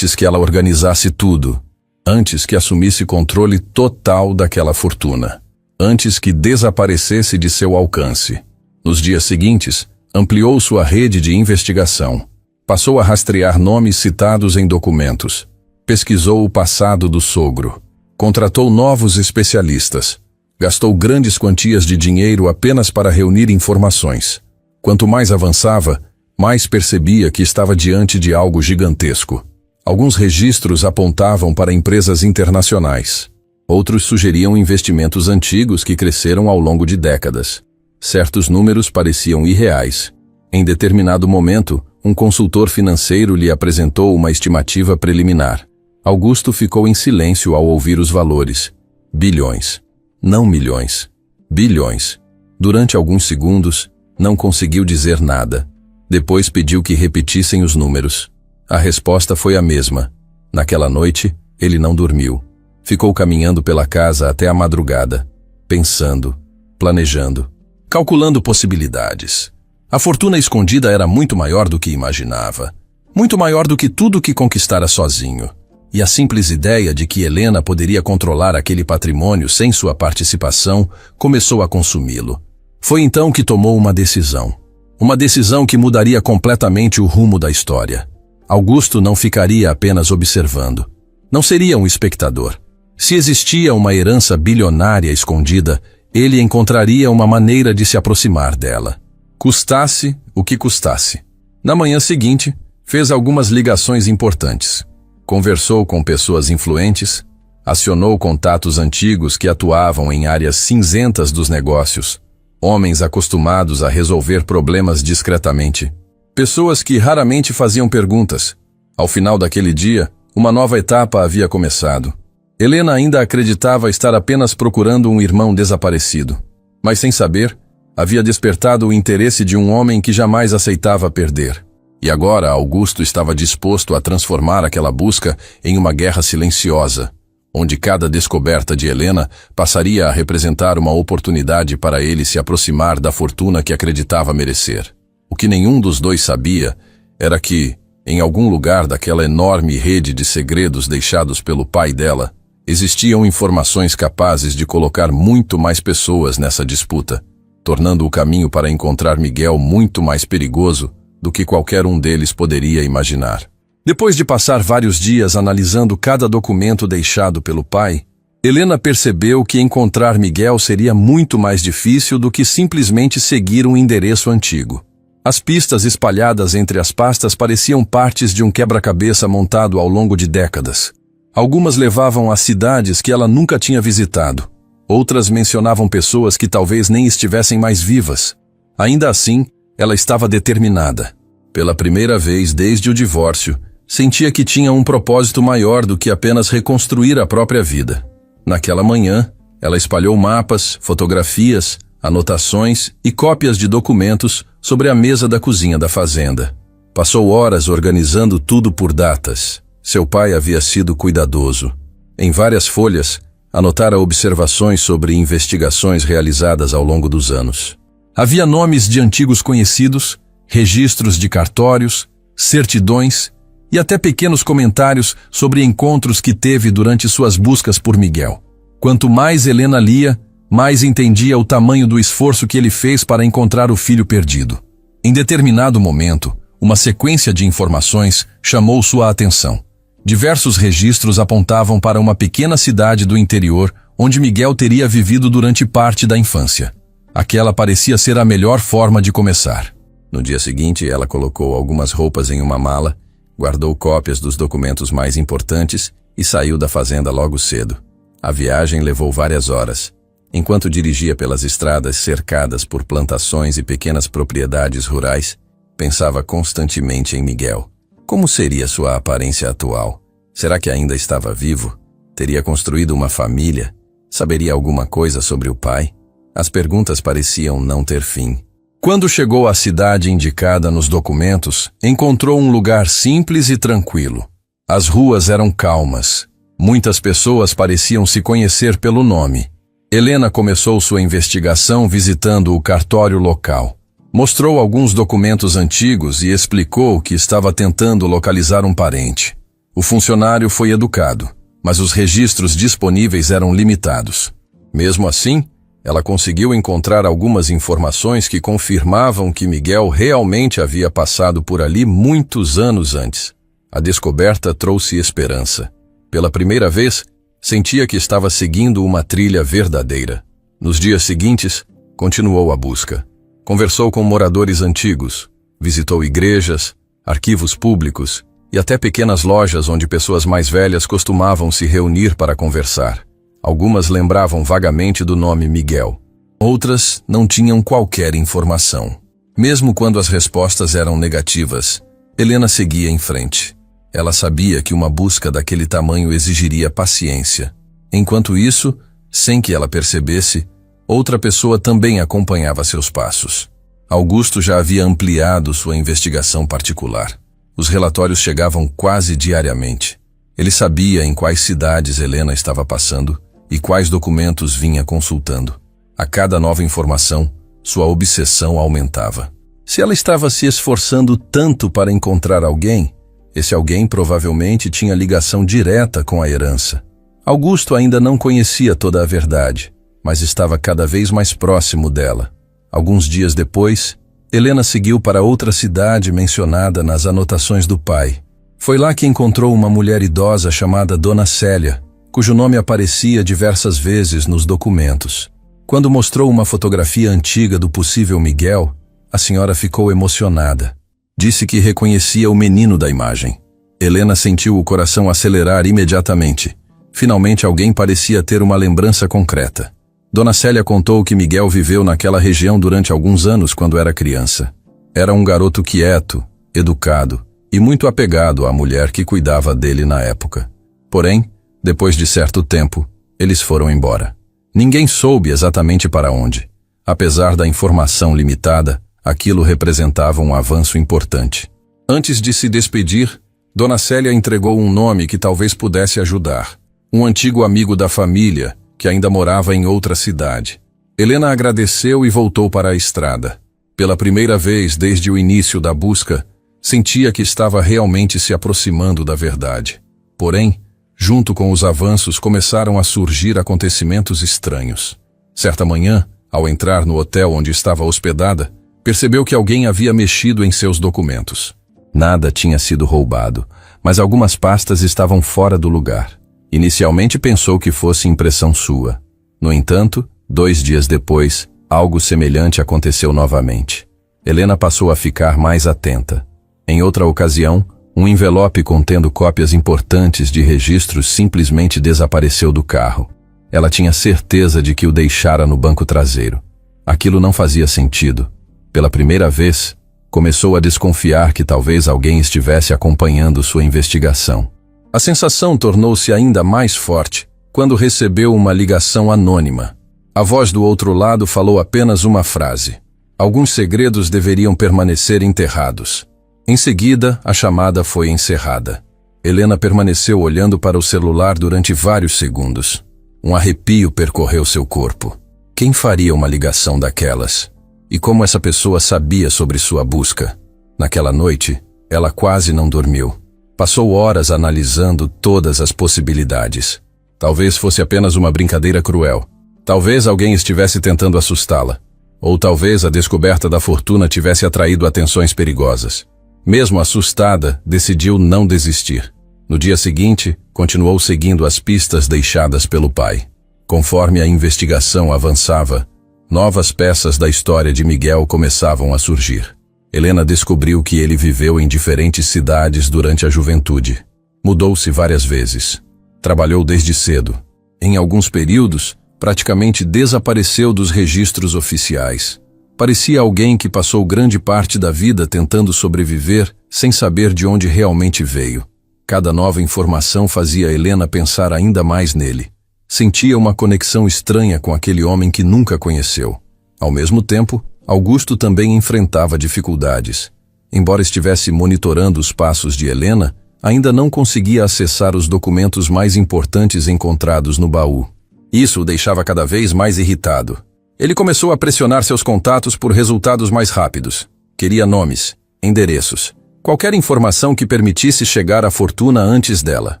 que ela organizasse tudo, antes que assumisse controle total daquela fortuna, antes que desaparecesse de seu alcance. Nos dias seguintes, ampliou sua rede de investigação. Passou a rastrear nomes citados em documentos. Pesquisou o passado do sogro. Contratou novos especialistas. Gastou grandes quantias de dinheiro apenas para reunir informações. Quanto mais avançava, mais percebia que estava diante de algo gigantesco. Alguns registros apontavam para empresas internacionais. Outros sugeriam investimentos antigos que cresceram ao longo de décadas. Certos números pareciam irreais. Em determinado momento, um consultor financeiro lhe apresentou uma estimativa preliminar. Augusto ficou em silêncio ao ouvir os valores. Bilhões. Não milhões. Bilhões. Durante alguns segundos, não conseguiu dizer nada. Depois pediu que repetissem os números. A resposta foi a mesma. Naquela noite, ele não dormiu. Ficou caminhando pela casa até a madrugada, pensando, planejando, calculando possibilidades. A fortuna escondida era muito maior do que imaginava. Muito maior do que tudo que conquistara sozinho. e a simples ideia de que Helena poderia controlar aquele patrimônio sem sua participação começou a consumi-lo. Foi então que tomou uma decisão. Uma decisão que mudaria completamente o rumo da história. Augusto não ficaria apenas observando. Não seria um espectador. Se existia uma herança bilionária escondida, ele encontraria uma maneira de se aproximar dela. Custasse o que custasse. Na manhã seguinte, fez algumas ligações importantes. Conversou com pessoas influentes, acionou contatos antigos que atuavam em áreas cinzentas dos negócios, homens acostumados a resolver problemas discretamente, pessoas que raramente faziam perguntas. Ao final daquele dia, uma nova etapa havia começado. Helena ainda acreditava estar apenas procurando um irmão desaparecido, mas sem saber, havia despertado o interesse de um homem que jamais aceitava perder. E agora Augusto estava disposto a transformar aquela busca em uma guerra silenciosa, onde cada descoberta de Helena passaria a representar uma oportunidade para ele se aproximar da fortuna que acreditava merecer. O que nenhum dos dois sabia era que, em algum lugar daquela enorme rede de segredos deixados pelo pai dela, existiam informações capazes de colocar muito mais pessoas nessa disputa, tornando o caminho para encontrar Miguel muito mais perigoso do que qualquer um deles poderia imaginar. Depois de passar vários dias analisando cada documento deixado pelo pai, Helena percebeu que encontrar Miguel seria muito mais difícil do que simplesmente seguir um endereço antigo. As pistas espalhadas entre as pastas pareciam partes de um quebra-cabeça montado ao longo de décadas. Algumas levavam a cidades que ela nunca tinha visitado. Outras mencionavam pessoas que talvez nem estivessem mais vivas. Ainda assim, ela estava determinada. Pela primeira vez desde o divórcio, sentia que tinha um propósito maior do que apenas reconstruir a própria vida. Naquela manhã, ela espalhou mapas, fotografias, anotações e cópias de documentos sobre a mesa da cozinha da fazenda. Passou horas organizando tudo por datas. Seu pai havia sido cuidadoso. Em várias folhas, anotara observações sobre investigações realizadas ao longo dos anos. Havia nomes de antigos conhecidos, registros de cartórios, certidões e até pequenos comentários sobre encontros que teve durante suas buscas por Miguel. Quanto mais Helena lia, mais entendia o tamanho do esforço que ele fez para encontrar o filho perdido. Em determinado momento, uma sequência de informações chamou sua atenção. Diversos registros apontavam para uma pequena cidade do interior onde Miguel teria vivido durante parte da infância. Aquela parecia ser a melhor forma de começar. No dia seguinte, ela colocou algumas roupas em uma mala, guardou cópias dos documentos mais importantes e saiu da fazenda logo cedo. A viagem levou várias horas. Enquanto dirigia pelas estradas cercadas por plantações e pequenas propriedades rurais, pensava constantemente em Miguel. Como seria sua aparência atual? Será que ainda estava vivo? Teria construído uma família? Saberia alguma coisa sobre o pai? As perguntas pareciam não ter fim. Quando chegou à cidade indicada nos documentos, encontrou um lugar simples e tranquilo. As ruas eram calmas. Muitas pessoas pareciam se conhecer pelo nome. Helena começou sua investigação visitando o cartório local. Mostrou alguns documentos antigos e explicou que estava tentando localizar um parente. O funcionário foi educado, mas os registros disponíveis eram limitados. Mesmo assim, ela conseguiu encontrar algumas informações que confirmavam que Miguel realmente havia passado por ali muitos anos antes. A descoberta trouxe esperança. Pela primeira vez, sentia que estava seguindo uma trilha verdadeira. Nos dias seguintes, continuou a busca. Conversou com moradores antigos, visitou igrejas, arquivos públicos e até pequenas lojas onde pessoas mais velhas costumavam se reunir para conversar. Algumas lembravam vagamente do nome Miguel. Outras não tinham qualquer informação. Mesmo quando as respostas eram negativas, Helena seguia em frente. Ela sabia que uma busca daquele tamanho exigiria paciência. Enquanto isso, sem que ela percebesse, outra pessoa também acompanhava seus passos. Augusto já havia ampliado sua investigação particular. Os relatórios chegavam quase diariamente. Ele sabia em quais cidades Helena estava passando e quais documentos vinha consultando. A cada nova informação, sua obsessão aumentava. Se ela estava se esforçando tanto para encontrar alguém, Esse alguém provavelmente tinha ligação direta com a herança. Augusto ainda não conhecia toda a verdade, mas estava cada vez mais próximo dela. Alguns dias depois, Helena seguiu para outra cidade mencionada nas anotações do pai. Foi lá que encontrou uma mulher idosa chamada Dona Célia, cujo nome aparecia diversas vezes nos documentos. Quando mostrou uma fotografia antiga do possível Miguel, a senhora ficou emocionada. Disse que reconhecia o menino da imagem. Helena sentiu o coração acelerar imediatamente. Finalmente alguém parecia ter uma lembrança concreta. Dona Célia contou que Miguel viveu naquela região durante alguns anos quando era criança. Era um garoto quieto, educado e muito apegado à mulher que cuidava dele na época. Porém, depois de certo tempo, eles foram embora. Ninguém soube exatamente para onde. Apesar da informação limitada, aquilo representava um avanço importante. Antes de se despedir, Dona Célia entregou um nome que talvez pudesse ajudar. Um antigo amigo da família, que ainda morava em outra cidade. Helena agradeceu e voltou para a estrada. Pela primeira vez desde o início da busca, sentia que estava realmente se aproximando da verdade. Porém, junto com os avanços começaram a surgir acontecimentos estranhos. Certa manhã, ao entrar no hotel onde estava hospedada, percebeu que alguém havia mexido em seus documentos. Nada tinha sido roubado, mas algumas pastas estavam fora do lugar. Inicialmente pensou que fosse impressão sua. No entanto, 2 dias depois, algo semelhante aconteceu novamente. Helena passou a ficar mais atenta. Em outra ocasião, um envelope contendo cópias importantes de registros simplesmente desapareceu do carro. Ela tinha certeza de que o deixara no banco traseiro. Aquilo não fazia sentido. Pela primeira vez, começou a desconfiar que talvez alguém estivesse acompanhando sua investigação. A sensação tornou-se ainda mais forte quando recebeu uma ligação anônima. A voz do outro lado falou apenas uma frase: "Alguns segredos deveriam permanecer enterrados." Em seguida, a chamada foi encerrada. Helena permaneceu olhando para o celular durante vários segundos. Um arrepio percorreu seu corpo. Quem faria uma ligação daquelas? E como essa pessoa sabia sobre sua busca? Naquela noite, ela quase não dormiu. Passou horas analisando todas as possibilidades. Talvez fosse apenas uma brincadeira cruel. Talvez alguém estivesse tentando assustá-la. Ou talvez a descoberta da fortuna tivesse atraído atenções perigosas. Mesmo assustada, decidiu não desistir. No dia seguinte, continuou seguindo as pistas deixadas pelo pai. Conforme a investigação avançava, novas peças da história de Miguel começavam a surgir. Helena descobriu que ele viveu em diferentes cidades durante a juventude. Mudou-se várias vezes. Trabalhou desde cedo. Em alguns períodos, praticamente desapareceu dos registros oficiais. Parecia alguém que passou grande parte da vida tentando sobreviver sem saber de onde realmente veio. Cada nova informação fazia Helena pensar ainda mais nele. Sentia uma conexão estranha com aquele homem que nunca conheceu. Ao mesmo tempo, Augusto também enfrentava dificuldades. Embora estivesse monitorando os passos de Helena, ainda não conseguia acessar os documentos mais importantes encontrados no baú. Isso o deixava cada vez mais irritado. Ele começou a pressionar seus contatos por resultados mais rápidos. Queria nomes, endereços, qualquer informação que permitisse chegar à fortuna antes dela.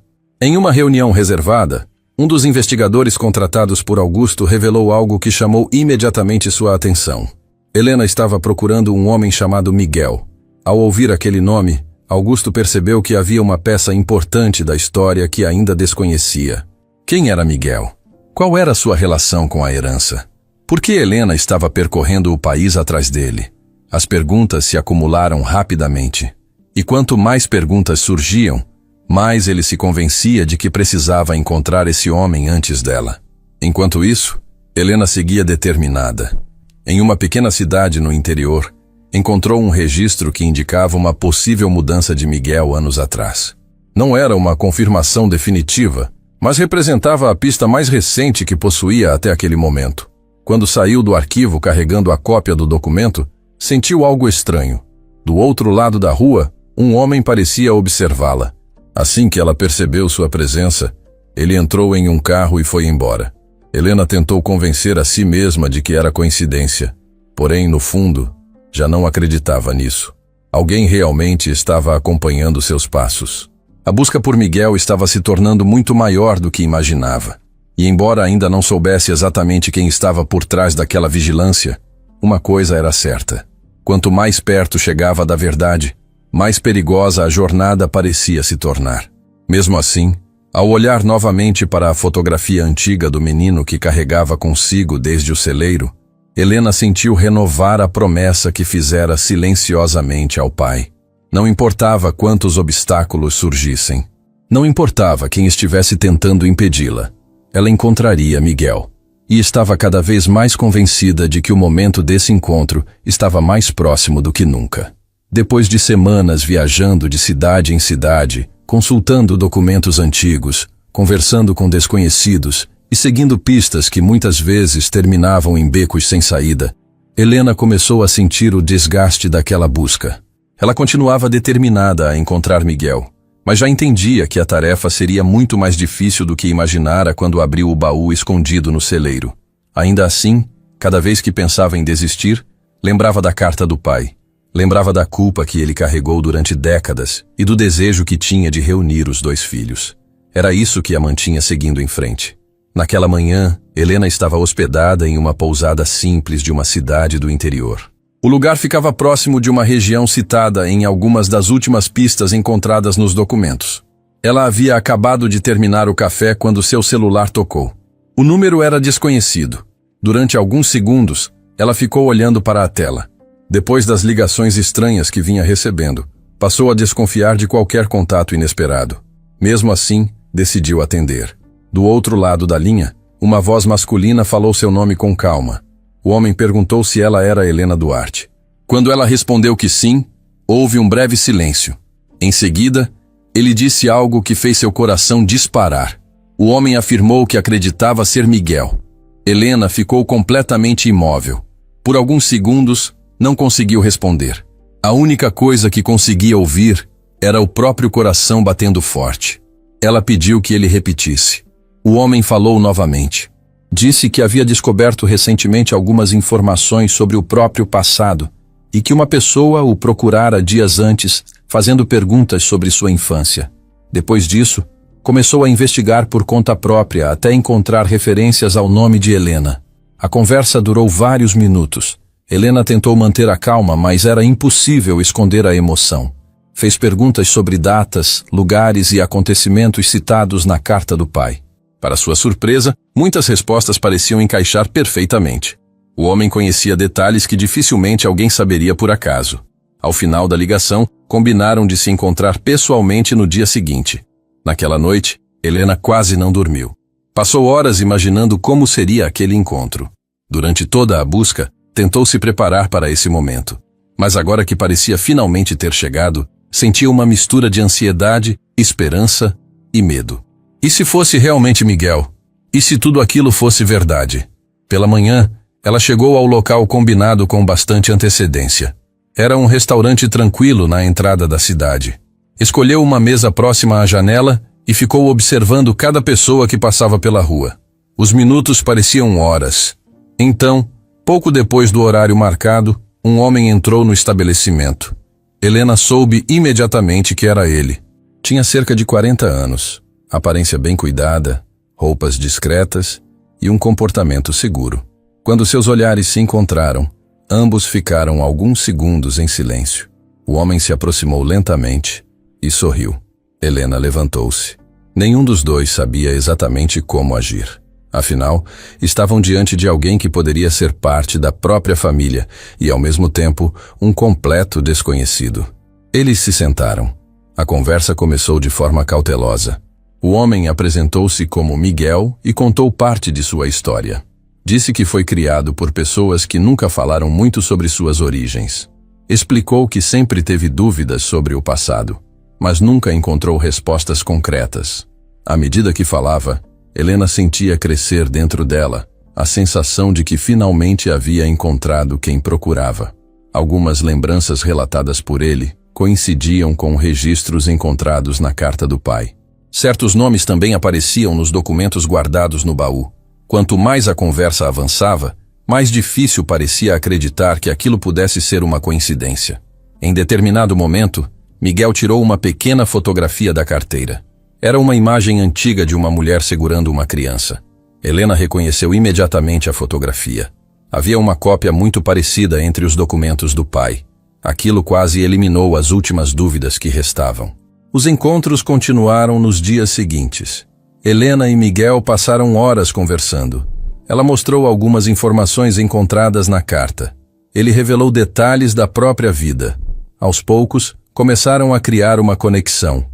Em uma reunião reservada, um dos investigadores contratados por Augusto revelou algo que chamou imediatamente sua atenção. Helena estava procurando um homem chamado Miguel. Ao ouvir aquele nome, Augusto percebeu que havia uma peça importante da história que ainda desconhecia. Quem era Miguel? Qual era sua relação com a herança? Por que Helena estava percorrendo o país atrás dele? As perguntas se acumularam rapidamente. E quanto mais perguntas surgiam, mais ele se convencia de que precisava encontrar esse homem antes dela. Enquanto isso, Helena seguia determinada. Em uma pequena cidade no interior, encontrou um registro que indicava uma possível mudança de Miguel anos atrás. Não era uma confirmação definitiva, mas representava a pista mais recente que possuía até aquele momento. Quando saiu do arquivo carregando a cópia do documento, sentiu algo estranho. Do outro lado da rua, um homem parecia observá-la. Assim que ela percebeu sua presença, ele entrou em um carro e foi embora. Helena tentou convencer a si mesma de que era coincidência. Porém, no fundo, já não acreditava nisso. Alguém realmente estava acompanhando seus passos. A busca por Miguel estava se tornando muito maior do que imaginava. E embora ainda não soubesse exatamente quem estava por trás daquela vigilância, uma coisa era certa. Quanto mais perto chegava da verdade, mais perigosa a jornada parecia se tornar. Mesmo assim, ao olhar novamente para a fotografia antiga do menino que carregava consigo desde o celeiro, Helena sentiu renovar a promessa que fizera silenciosamente ao pai. Não importava quantos obstáculos surgissem. Não importava quem estivesse tentando impedi-la. Ela encontraria Miguel. E estava cada vez mais convencida de que o momento desse encontro estava mais próximo do que nunca. Depois de semanas viajando de cidade em cidade, consultando documentos antigos, conversando com desconhecidos e seguindo pistas que muitas vezes terminavam em becos sem saída, Helena começou a sentir o desgaste daquela busca. Ela continuava determinada a encontrar Miguel, mas já entendia que a tarefa seria muito mais difícil do que imaginara quando abriu o baú escondido no celeiro. Ainda assim, cada vez que pensava em desistir, lembrava da carta do pai. Lembrava da culpa que ele carregou durante décadas e do desejo que tinha de reunir os dois filhos. Era isso que a mantinha seguindo em frente. Naquela manhã, Helena estava hospedada em uma pousada simples de uma cidade do interior. O lugar ficava próximo de uma região citada em algumas das últimas pistas encontradas nos documentos. Ela havia acabado de terminar o café quando seu celular tocou. O número era desconhecido. Durante alguns segundos, ela ficou olhando para a tela. Depois das ligações estranhas que vinha recebendo, passou a desconfiar de qualquer contato inesperado. Mesmo assim, decidiu atender. Do outro lado da linha, uma voz masculina falou seu nome com calma. O homem perguntou se ela era Helena Duarte. Quando ela respondeu que sim, houve um breve silêncio. Em seguida, ele disse algo que fez seu coração disparar. O homem afirmou que acreditava ser Miguel. Helena ficou completamente imóvel. Por alguns segundos, não conseguiu responder. A única coisa que conseguia ouvir era o próprio coração batendo forte. Ela pediu que ele repetisse. O homem falou novamente. Disse que havia descoberto recentemente algumas informações sobre o próprio passado e que uma pessoa o procurara dias antes, fazendo perguntas sobre sua infância. Depois disso, começou a investigar por conta própria até encontrar referências ao nome de Helena. A conversa durou vários minutos. Helena tentou manter a calma, mas era impossível esconder a emoção. Fez perguntas sobre datas, lugares e acontecimentos citados na carta do pai. Para sua surpresa, muitas respostas pareciam encaixar perfeitamente. O homem conhecia detalhes que dificilmente alguém saberia por acaso. Ao final da ligação, combinaram de se encontrar pessoalmente no dia seguinte. Naquela noite, Helena quase não dormiu. Passou horas imaginando como seria aquele encontro. Durante toda a busca, tentou se preparar para esse momento. Mas agora que parecia finalmente ter chegado, sentia uma mistura de ansiedade, esperança e medo. E se fosse realmente Miguel? E se tudo aquilo fosse verdade? Pela manhã, ela chegou ao local combinado com bastante antecedência. Era um restaurante tranquilo na entrada da cidade. Escolheu uma mesa próxima à janela e ficou observando cada pessoa que passava pela rua. Os minutos pareciam horas. Então, pouco depois do horário marcado, um homem entrou no estabelecimento. Helena soube imediatamente que era ele. Tinha cerca de 40 anos. Aparência bem cuidada, roupas discretas e um comportamento seguro. Quando seus olhares se encontraram, ambos ficaram alguns segundos em silêncio. O homem se aproximou lentamente e sorriu. Helena levantou-se. Nenhum dos dois sabia exatamente como agir. Afinal, estavam diante de alguém que poderia ser parte da própria família e, ao mesmo tempo, um completo desconhecido. Eles se sentaram. A conversa começou de forma cautelosa. O homem apresentou-se como Miguel e contou parte de sua história. Disse que foi criado por pessoas que nunca falaram muito sobre suas origens. Explicou que sempre teve dúvidas sobre o passado, mas nunca encontrou respostas concretas. À medida que falava, Helena sentia crescer dentro dela a sensação de que finalmente havia encontrado quem procurava. Algumas lembranças relatadas por ele coincidiam com registros encontrados na carta do pai. Certos nomes também apareciam nos documentos guardados no baú. Quanto mais a conversa avançava, mais difícil parecia acreditar que aquilo pudesse ser uma coincidência. Em determinado momento, Miguel tirou uma pequena fotografia da carteira. Era uma imagem antiga de uma mulher segurando uma criança. Helena reconheceu imediatamente a fotografia. Havia uma cópia muito parecida entre os documentos do pai. Aquilo quase eliminou as últimas dúvidas que restavam. Os encontros continuaram nos dias seguintes. Helena e Miguel passaram horas conversando. Ela mostrou algumas informações encontradas na carta. Ele revelou detalhes da própria vida. Aos poucos, começaram a criar uma conexão.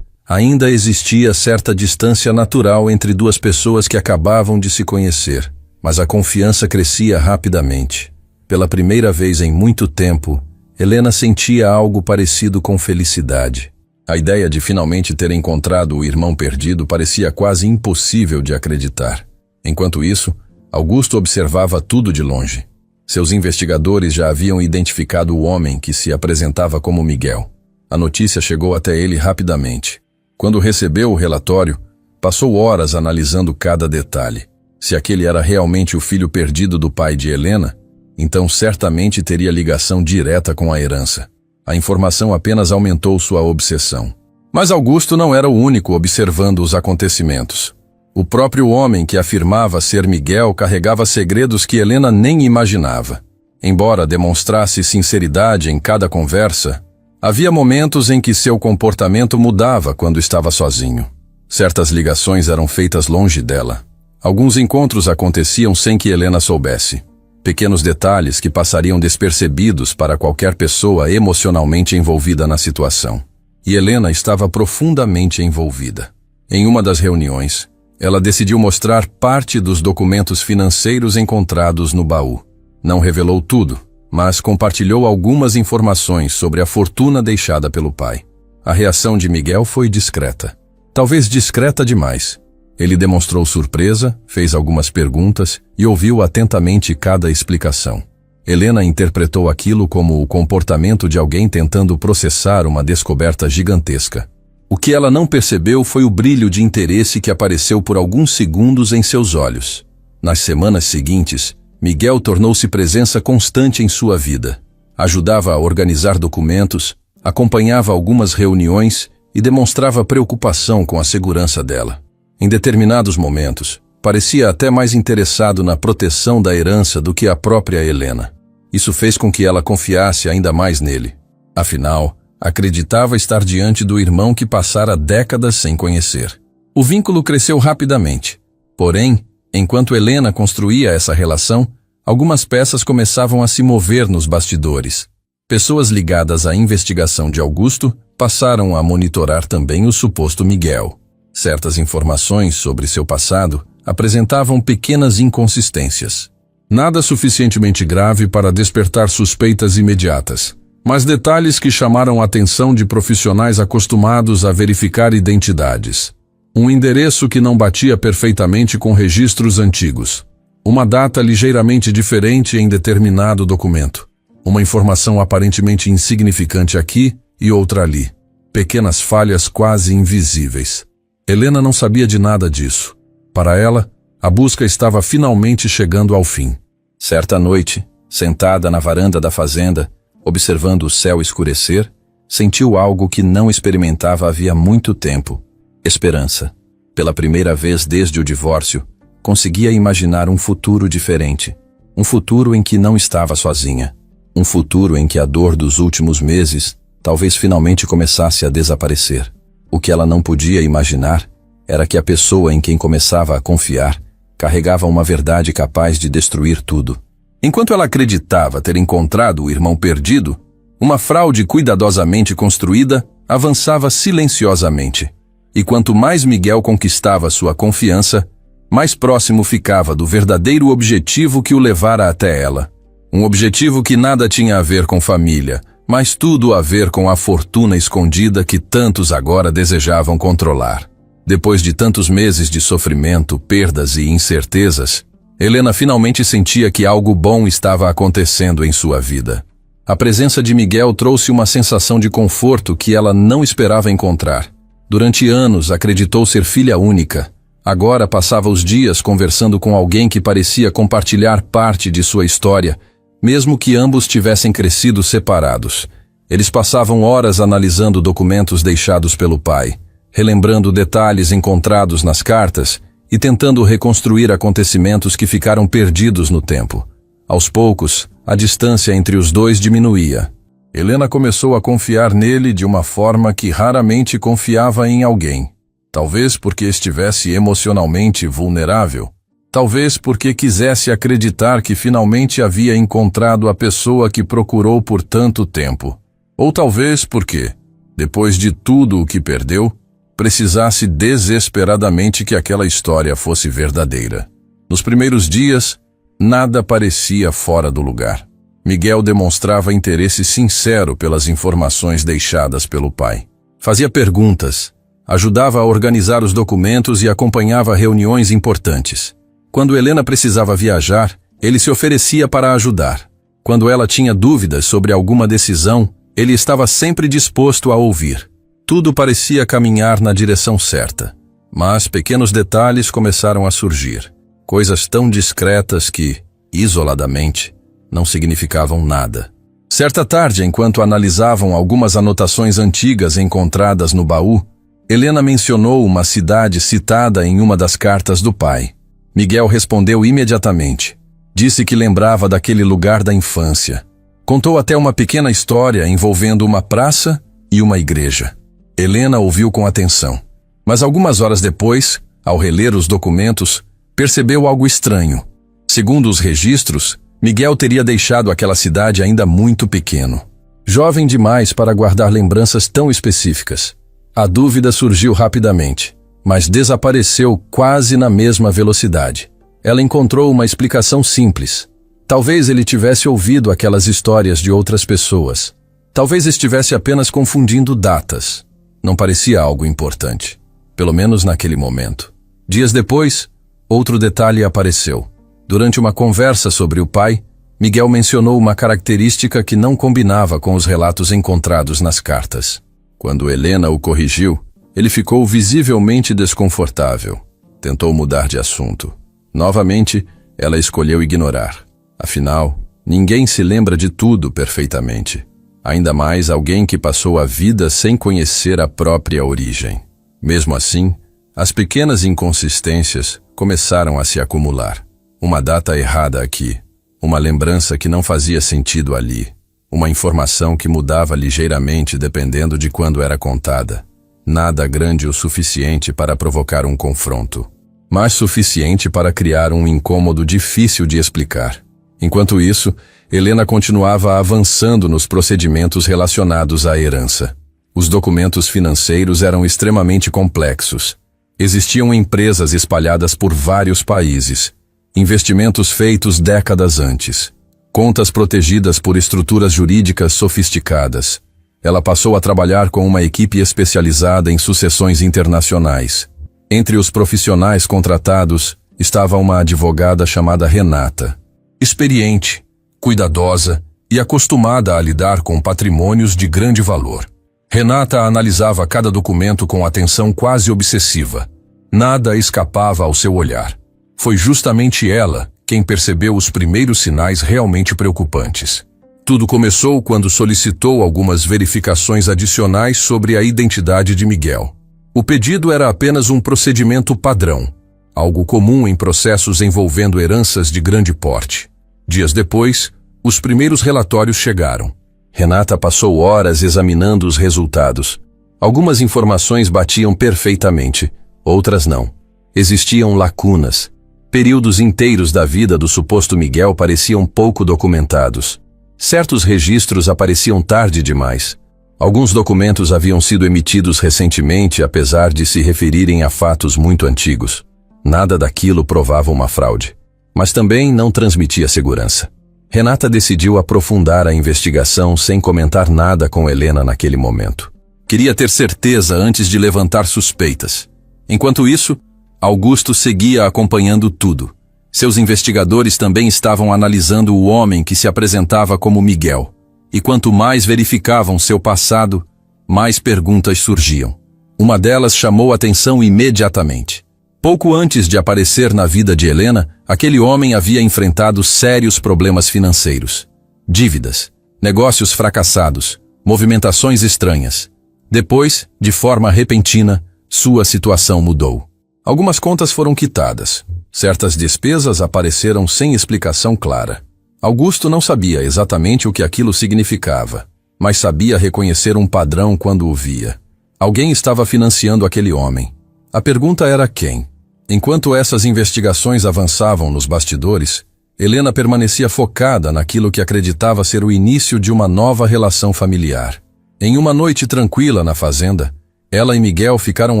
Ainda existia certa distância natural entre duas pessoas que acabavam de se conhecer, mas a confiança crescia rapidamente. Pela primeira vez em muito tempo, Helena sentia algo parecido com felicidade. A ideia de finalmente ter encontrado o irmão perdido parecia quase impossível de acreditar. Enquanto isso, Augusto observava tudo de longe. Seus investigadores já haviam identificado o homem que se apresentava como Miguel. A notícia chegou até ele rapidamente. Quando recebeu o relatório, passou horas analisando cada detalhe. Se aquele era realmente o filho perdido do pai de Helena, então certamente teria ligação direta com a herança. A informação apenas aumentou sua obsessão. Mas Augusto não era o único observando os acontecimentos. O próprio homem que afirmava ser Miguel carregava segredos que Helena nem imaginava. Embora demonstrasse sinceridade em cada conversa, havia momentos em que seu comportamento mudava quando estava sozinho. Certas ligações eram feitas longe dela. Alguns encontros aconteciam sem que Helena soubesse. Pequenos detalhes que passariam despercebidos para qualquer pessoa emocionalmente envolvida na situação. E Helena estava profundamente envolvida. Em uma das reuniões, ela decidiu mostrar parte dos documentos financeiros encontrados no baú. Não revelou tudo, mas compartilhou algumas informações sobre a fortuna deixada pelo pai. A reação de Miguel foi discreta. Talvez discreta demais. Ele demonstrou surpresa, fez algumas perguntas e ouviu atentamente cada explicação. Helena interpretou aquilo como o comportamento de alguém tentando processar uma descoberta gigantesca. O que ela não percebeu foi o brilho de interesse que apareceu por alguns segundos em seus olhos. Nas semanas seguintes, Miguel tornou-se presença constante em sua vida. Ajudava a organizar documentos, acompanhava algumas reuniões e demonstrava preocupação com a segurança dela. Em determinados momentos, parecia até mais interessado na proteção da herança do que a própria Helena. Isso fez com que ela confiasse ainda mais nele. Afinal, acreditava estar diante do irmão que passara décadas sem conhecer. O vínculo cresceu rapidamente. Porém, enquanto Helena construía essa relação, algumas peças começavam a se mover nos bastidores. Pessoas ligadas à investigação de Augusto passaram a monitorar também o suposto Miguel. Certas informações sobre seu passado apresentavam pequenas inconsistências. Nada suficientemente grave para despertar suspeitas imediatas, mas detalhes que chamaram a atenção de profissionais acostumados a verificar identidades. Um endereço que não batia perfeitamente com registros antigos. Uma data ligeiramente diferente em determinado documento. Uma informação aparentemente insignificante aqui e outra ali. Pequenas falhas quase invisíveis. Helena não sabia de nada disso. Para ela, a busca estava finalmente chegando ao fim. Certa noite, sentada na varanda da fazenda, observando o céu escurecer, sentiu algo que não experimentava havia muito tempo. Esperança. Pela primeira vez desde o divórcio, conseguia imaginar um futuro diferente. Um futuro em que não estava sozinha. Um futuro em que a dor dos últimos meses talvez finalmente começasse a desaparecer. O que ela não podia imaginar era que a pessoa em quem começava a confiar carregava uma verdade capaz de destruir tudo. Enquanto ela acreditava ter encontrado o irmão perdido, uma fraude cuidadosamente construída avançava silenciosamente. E quanto mais Miguel conquistava sua confiança, mais próximo ficava do verdadeiro objetivo que o levara até ela. Um objetivo que nada tinha a ver com família, mas tudo a ver com a fortuna escondida que tantos agora desejavam controlar. Depois de tantos meses de sofrimento, perdas e incertezas, Helena finalmente sentia que algo bom estava acontecendo em sua vida. A presença de Miguel trouxe uma sensação de conforto que ela não esperava encontrar. Durante anos acreditou ser filha única. Agora passava os dias conversando com alguém que parecia compartilhar parte de sua história, mesmo que ambos tivessem crescido separados. Eles passavam horas analisando documentos deixados pelo pai, relembrando detalhes encontrados nas cartas e tentando reconstruir acontecimentos que ficaram perdidos no tempo. Aos poucos, a distância entre os dois diminuía. Helena começou a confiar nele de uma forma que raramente confiava em alguém. Talvez porque estivesse emocionalmente vulnerável. Talvez porque quisesse acreditar que finalmente havia encontrado a pessoa que procurou por tanto tempo. Ou talvez porque, depois de tudo o que perdeu, precisasse desesperadamente que aquela história fosse verdadeira. Nos primeiros dias, nada parecia fora do lugar. Miguel demonstrava interesse sincero pelas informações deixadas pelo pai. Fazia perguntas, ajudava a organizar os documentos e acompanhava reuniões importantes. Quando Helena precisava viajar, ele se oferecia para ajudar. Quando ela tinha dúvidas sobre alguma decisão, ele estava sempre disposto a ouvir. Tudo parecia caminhar na direção certa. Mas pequenos detalhes começaram a surgir. Coisas tão discretas que, isoladamente, não significavam nada. Certa tarde, enquanto analisavam algumas anotações antigas encontradas no baú, Helena mencionou uma cidade citada em uma das cartas do pai. Miguel respondeu imediatamente. Disse que lembrava daquele lugar da infância. Contou até uma pequena história envolvendo uma praça e uma igreja. Helena ouviu com atenção. Mas algumas horas depois, ao reler os documentos, percebeu algo estranho. Segundo os registros, Miguel teria deixado aquela cidade ainda muito pequeno. Jovem demais para guardar lembranças tão específicas. A dúvida surgiu rapidamente, mas desapareceu quase na mesma velocidade. Ela encontrou uma explicação simples. Talvez ele tivesse ouvido aquelas histórias de outras pessoas. Talvez estivesse apenas confundindo datas. Não parecia algo importante, pelo menos naquele momento. Dias depois, outro detalhe apareceu. Durante uma conversa sobre o pai, Miguel mencionou uma característica que não combinava com os relatos encontrados nas cartas. Quando Helena o corrigiu, ele ficou visivelmente desconfortável. Tentou mudar de assunto. Novamente, ela escolheu ignorar. Afinal, ninguém se lembra de tudo perfeitamente. Ainda mais alguém que passou a vida sem conhecer a própria origem. Mesmo assim, as pequenas inconsistências começaram a se acumular. Uma data errada aqui, uma lembrança que não fazia sentido ali, uma informação que mudava ligeiramente dependendo de quando era contada. Nada grande o suficiente para provocar um confronto, mas suficiente para criar um incômodo difícil de explicar. Enquanto isso, Helena continuava avançando nos procedimentos relacionados à herança. Os documentos financeiros eram extremamente complexos. Existiam empresas espalhadas por vários países, investimentos feitos décadas antes, contas protegidas por estruturas jurídicas sofisticadas. Ela passou a trabalhar com uma equipe especializada em sucessões internacionais. Entre os profissionais contratados estava uma advogada chamada Renata. Experiente, cuidadosa e acostumada a lidar com patrimônios de grande valor. Renata analisava cada documento com atenção quase obsessiva. Nada escapava ao seu olhar. Foi justamente ela quem percebeu os primeiros sinais realmente preocupantes. Tudo começou quando solicitou algumas verificações adicionais sobre a identidade de Miguel. O pedido era apenas um procedimento padrão, algo comum em processos envolvendo heranças de grande porte. Dias depois, os primeiros relatórios chegaram. Renata passou horas examinando os resultados. Algumas informações batiam perfeitamente, outras não. Existiam lacunas. Períodos inteiros da vida do suposto Miguel pareciam pouco documentados. Certos registros apareciam tarde demais. Alguns documentos haviam sido emitidos recentemente, apesar de se referirem a fatos muito antigos. Nada daquilo provava uma fraude, mas também não transmitia segurança. Renata decidiu aprofundar a investigação sem comentar nada com Helena naquele momento. Queria ter certeza antes de levantar suspeitas. Enquanto isso, Augusto seguia acompanhando tudo. Seus investigadores também estavam analisando o homem que se apresentava como Miguel. E quanto mais verificavam seu passado, mais perguntas surgiam. Uma delas chamou atenção imediatamente. Pouco antes de aparecer na vida de Helena, aquele homem havia enfrentado sérios problemas financeiros. Dívidas, negócios fracassados, movimentações estranhas. Depois, de forma repentina, sua situação mudou. Algumas contas foram quitadas. Certas despesas apareceram sem explicação clara. Augusto não sabia exatamente o que aquilo significava, mas sabia reconhecer um padrão quando o via. Alguém estava financiando aquele homem. A pergunta era quem? Enquanto essas investigações avançavam nos bastidores, Helena permanecia focada naquilo que acreditava ser o início de uma nova relação familiar. Em uma noite tranquila na fazenda, ela e Miguel ficaram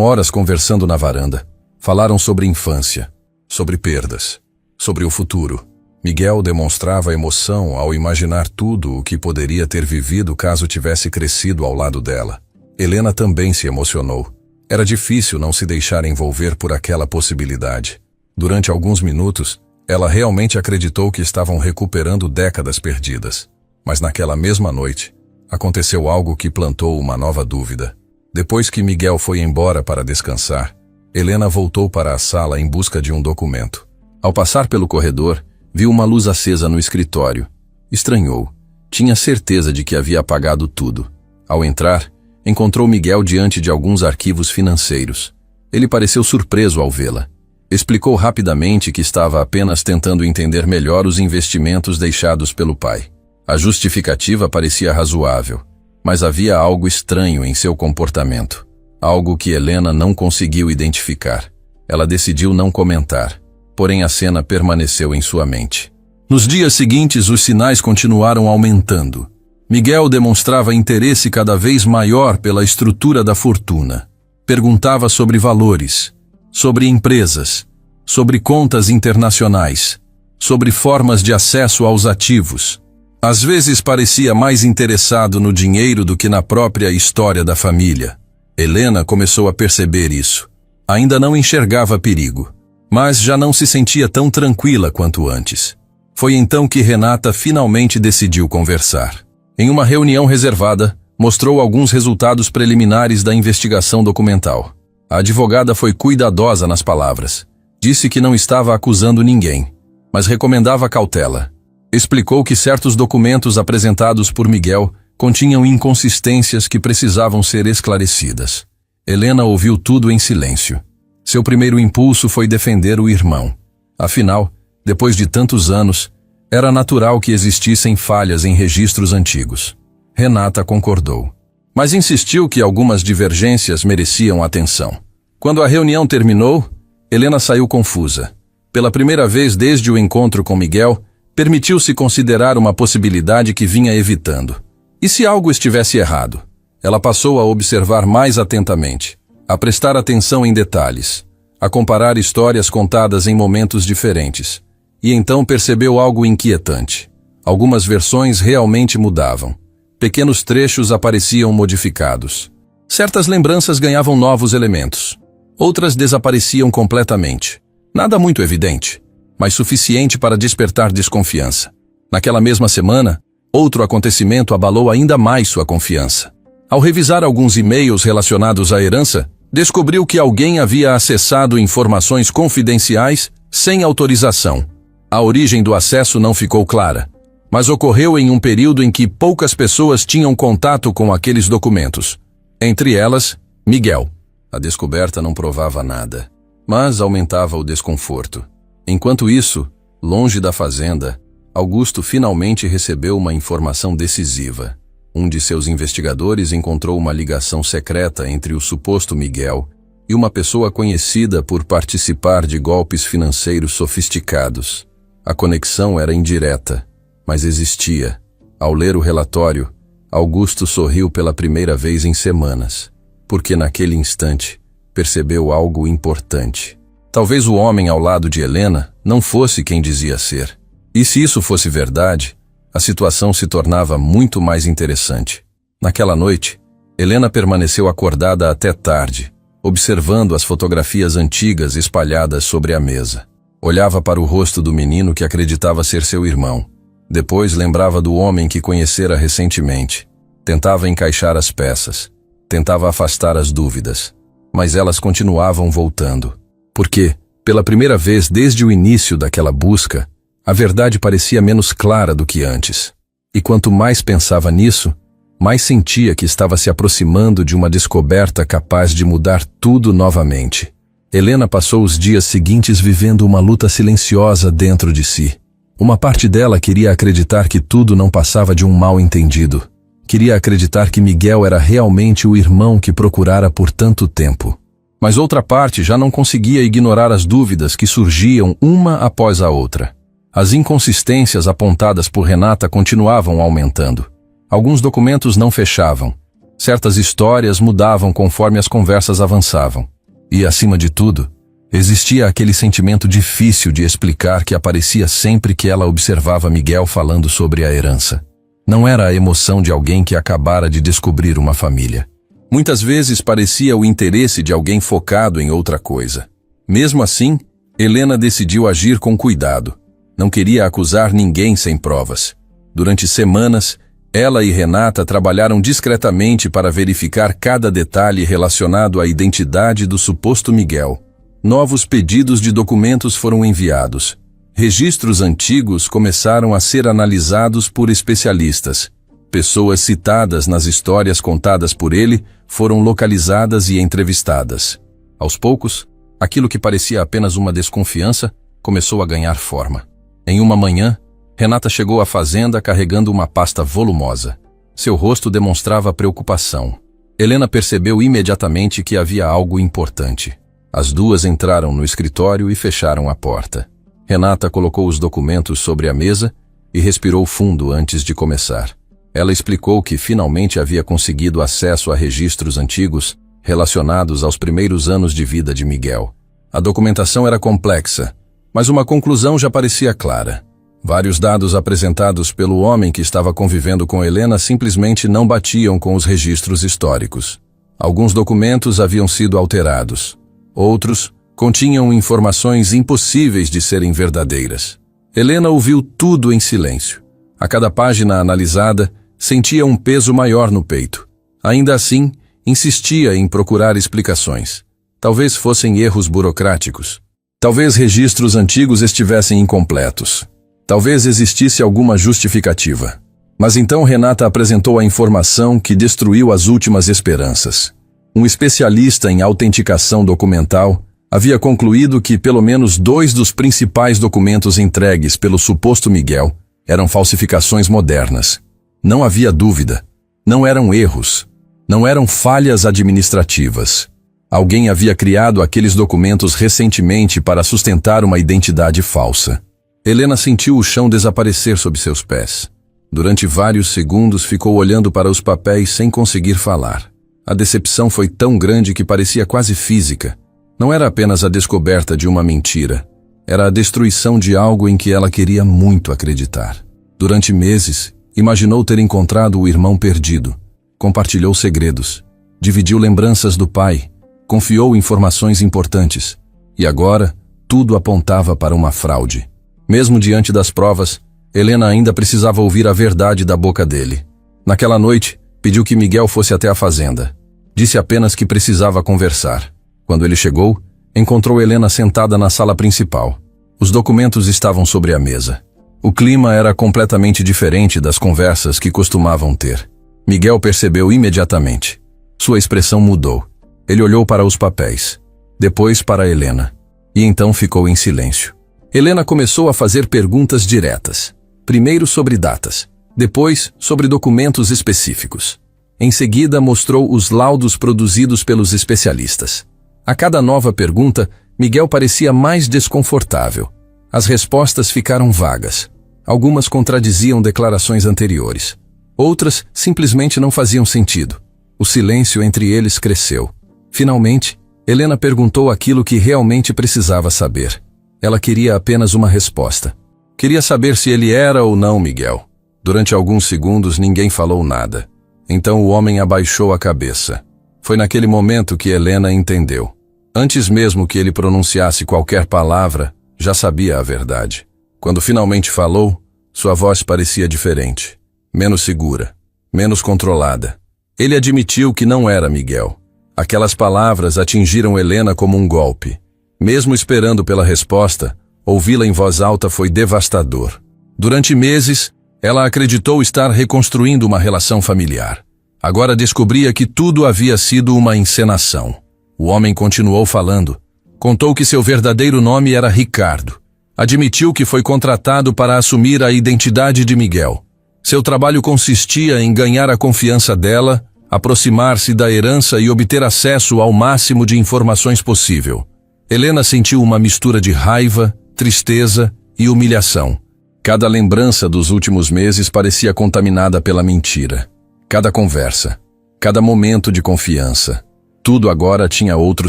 horas conversando na varanda. Falaram sobre infância, sobre perdas, sobre o futuro. Miguel demonstrava emoção ao imaginar tudo o que poderia ter vivido caso tivesse crescido ao lado dela. Helena também se emocionou. Era difícil não se deixar envolver por aquela possibilidade. Durante alguns minutos, ela realmente acreditou que estavam recuperando décadas perdidas. Mas naquela mesma noite, aconteceu algo que plantou uma nova dúvida. Depois que Miguel foi embora para descansar, Helena voltou para a sala em busca de um documento. Ao passar pelo corredor, viu uma luz acesa no escritório. Estranhou. Tinha certeza de que havia apagado tudo. Ao entrar, encontrou Miguel diante de alguns arquivos financeiros. Ele pareceu surpreso ao vê-la. Explicou rapidamente que estava apenas tentando entender melhor os investimentos deixados pelo pai. A justificativa parecia razoável, mas havia algo estranho em seu comportamento. Algo que Helena não conseguiu identificar. Ela decidiu não comentar, porém a cena permaneceu em sua mente. Nos dias seguintes, os sinais continuaram aumentando. Miguel demonstrava interesse cada vez maior pela estrutura da fortuna. Perguntava sobre valores, sobre empresas, sobre contas internacionais, sobre formas de acesso aos ativos. Às vezes parecia mais interessado no dinheiro do que na própria história da família. Helena começou a perceber isso. Ainda não enxergava perigo, mas já não se sentia tão tranquila quanto antes. Foi então que Renata finalmente decidiu conversar. Em uma reunião reservada, mostrou alguns resultados preliminares da investigação documental. A advogada foi cuidadosa nas palavras. Disse que não estava acusando ninguém, mas recomendava cautela. Explicou que certos documentos apresentados por Miguel continham inconsistências que precisavam ser esclarecidas. Helena ouviu tudo em silêncio. Seu primeiro impulso foi defender o irmão. Afinal, depois de tantos anos, era natural que existissem falhas em registros antigos. Renata concordou, mas insistiu que algumas divergências mereciam atenção. Quando a reunião terminou, Helena saiu confusa. Pela primeira vez desde o encontro com Miguel, permitiu-se considerar uma possibilidade que vinha evitando. E se algo estivesse errado? Ela passou a observar mais atentamente, a prestar atenção em detalhes, a comparar histórias contadas em momentos diferentes. E então percebeu algo inquietante. Algumas versões realmente mudavam. Pequenos trechos apareciam modificados. Certas lembranças ganhavam novos elementos. Outras desapareciam completamente. Nada muito evidente, mas suficiente para despertar desconfiança. Naquela mesma semana, outro acontecimento abalou ainda mais sua confiança. Ao revisar alguns e-mails relacionados à herança, descobriu que alguém havia acessado informações confidenciais sem autorização. A origem do acesso não ficou clara, mas ocorreu em um período em que poucas pessoas tinham contato com aqueles documentos. Entre elas, Miguel. A descoberta não provava nada, mas aumentava o desconforto. Enquanto isso, longe da fazenda, Augusto finalmente recebeu uma informação decisiva. Um de seus investigadores encontrou uma ligação secreta entre o suposto Miguel e uma pessoa conhecida por participar de golpes financeiros sofisticados. A conexão era indireta, mas existia. Ao ler o relatório, Augusto sorriu pela primeira vez em semanas, porque naquele instante percebeu algo importante. Talvez o homem ao lado de Helena não fosse quem dizia ser. E se isso fosse verdade, a situação se tornava muito mais interessante. Naquela noite, Helena permaneceu acordada até tarde, observando as fotografias antigas espalhadas sobre a mesa. Olhava para o rosto do menino que acreditava ser seu irmão. Depois lembrava do homem que conhecera recentemente. Tentava encaixar as peças. Tentava afastar as dúvidas. Mas elas continuavam voltando. Porque, pela primeira vez desde o início daquela busca, a verdade parecia menos clara do que antes. E quanto mais pensava nisso, mais sentia que estava se aproximando de uma descoberta capaz de mudar tudo novamente. Helena passou os dias seguintes vivendo uma luta silenciosa dentro de si. Uma parte dela queria acreditar que tudo não passava de um mal-entendido. Queria acreditar que Miguel era realmente o irmão que procurara por tanto tempo. Mas outra parte já não conseguia ignorar as dúvidas que surgiam uma após a outra. As inconsistências apontadas por Renata continuavam aumentando. Alguns documentos não fechavam. Certas histórias mudavam conforme as conversas avançavam. E, acima de tudo, existia aquele sentimento difícil de explicar que aparecia sempre que ela observava Miguel falando sobre a herança. Não era a emoção de alguém que acabara de descobrir uma família. Muitas vezes parecia o interesse de alguém focado em outra coisa. Mesmo assim, Helena decidiu agir com cuidado. Não queria acusar ninguém sem provas. Durante semanas, ela e Renata trabalharam discretamente para verificar cada detalhe relacionado à identidade do suposto Miguel. Novos pedidos de documentos foram enviados. Registros antigos começaram a ser analisados por especialistas. Pessoas citadas nas histórias contadas por ele foram localizadas e entrevistadas. Aos poucos, aquilo que parecia apenas uma desconfiança começou a ganhar forma. Em uma manhã, Renata chegou à fazenda carregando uma pasta volumosa. Seu rosto demonstrava preocupação. Helena percebeu imediatamente que havia algo importante. As duas entraram no escritório e fecharam a porta. Renata colocou os documentos sobre a mesa e respirou fundo antes de começar. Ela explicou que finalmente havia conseguido acesso a registros antigos relacionados aos primeiros anos de vida de Miguel. A documentação era complexa, mas uma conclusão já parecia clara. Vários dados apresentados pelo homem que estava convivendo com Helena simplesmente não batiam com os registros históricos. Alguns documentos haviam sido alterados. Outros continham informações impossíveis de serem verdadeiras. Helena ouviu tudo em silêncio. A cada página analisada, sentia um peso maior no peito. Ainda assim, insistia em procurar explicações. Talvez fossem erros burocráticos. Talvez registros antigos estivessem incompletos. Talvez existisse alguma justificativa. Mas então Renata apresentou a informação que destruiu as últimas esperanças. Um especialista em autenticação documental havia concluído que pelo menos 2 dos principais documentos entregues pelo suposto Miguel eram falsificações modernas. Não havia dúvida. Não eram erros. Não eram falhas administrativas. Alguém havia criado aqueles documentos recentemente para sustentar uma identidade falsa. Helena sentiu o chão desaparecer sob seus pés. Durante vários segundos ficou olhando para os papéis sem conseguir falar. A decepção foi tão grande que parecia quase física. Não era apenas a descoberta de uma mentira. Era a destruição de algo em que ela queria muito acreditar. Durante meses, imaginou ter encontrado o irmão perdido. Compartilhou segredos. Dividiu lembranças do pai. Confiou informações importantes. E agora, tudo apontava para uma fraude. Mesmo diante das provas, Helena ainda precisava ouvir a verdade da boca dele. Naquela noite, pediu que Miguel fosse até a fazenda. Disse apenas que precisava conversar. Quando ele chegou, encontrou Helena sentada na sala principal. Os documentos estavam sobre a mesa. O clima era completamente diferente das conversas que costumavam ter. Miguel percebeu imediatamente. Sua expressão mudou. Ele olhou para os papéis, depois para Helena, e então ficou em silêncio. Helena começou a fazer perguntas diretas. Primeiro sobre datas, depois sobre documentos específicos. Em seguida mostrou os laudos produzidos pelos especialistas. A cada nova pergunta, Miguel parecia mais desconfortável. As respostas ficaram vagas. Algumas contradiziam declarações anteriores. Outras simplesmente não faziam sentido. O silêncio entre eles cresceu. Finalmente, Helena perguntou aquilo que realmente precisava saber. Ela queria apenas uma resposta. Queria saber se ele era ou não Miguel. Durante alguns segundos ninguém falou nada. Então o homem abaixou a cabeça. Foi naquele momento que Helena entendeu. Antes mesmo que ele pronunciasse qualquer palavra, já sabia a verdade. Quando finalmente falou, sua voz parecia diferente. Menos segura, menos controlada. Ele admitiu que não era Miguel. Aquelas palavras atingiram Helena como um golpe. Mesmo esperando pela resposta, ouvi-la em voz alta foi devastador. Durante meses, ela acreditou estar reconstruindo uma relação familiar. Agora descobria que tudo havia sido uma encenação. O homem continuou falando. Contou que seu verdadeiro nome era Ricardo. Admitiu que foi contratado para assumir a identidade de Miguel. Seu trabalho consistia em ganhar a confiança dela, aproximar-se da herança e obter acesso ao máximo de informações possível. Helena sentiu uma mistura de raiva, tristeza e humilhação. Cada lembrança dos últimos meses parecia contaminada pela mentira. Cada conversa, cada momento de confiança, tudo agora tinha outro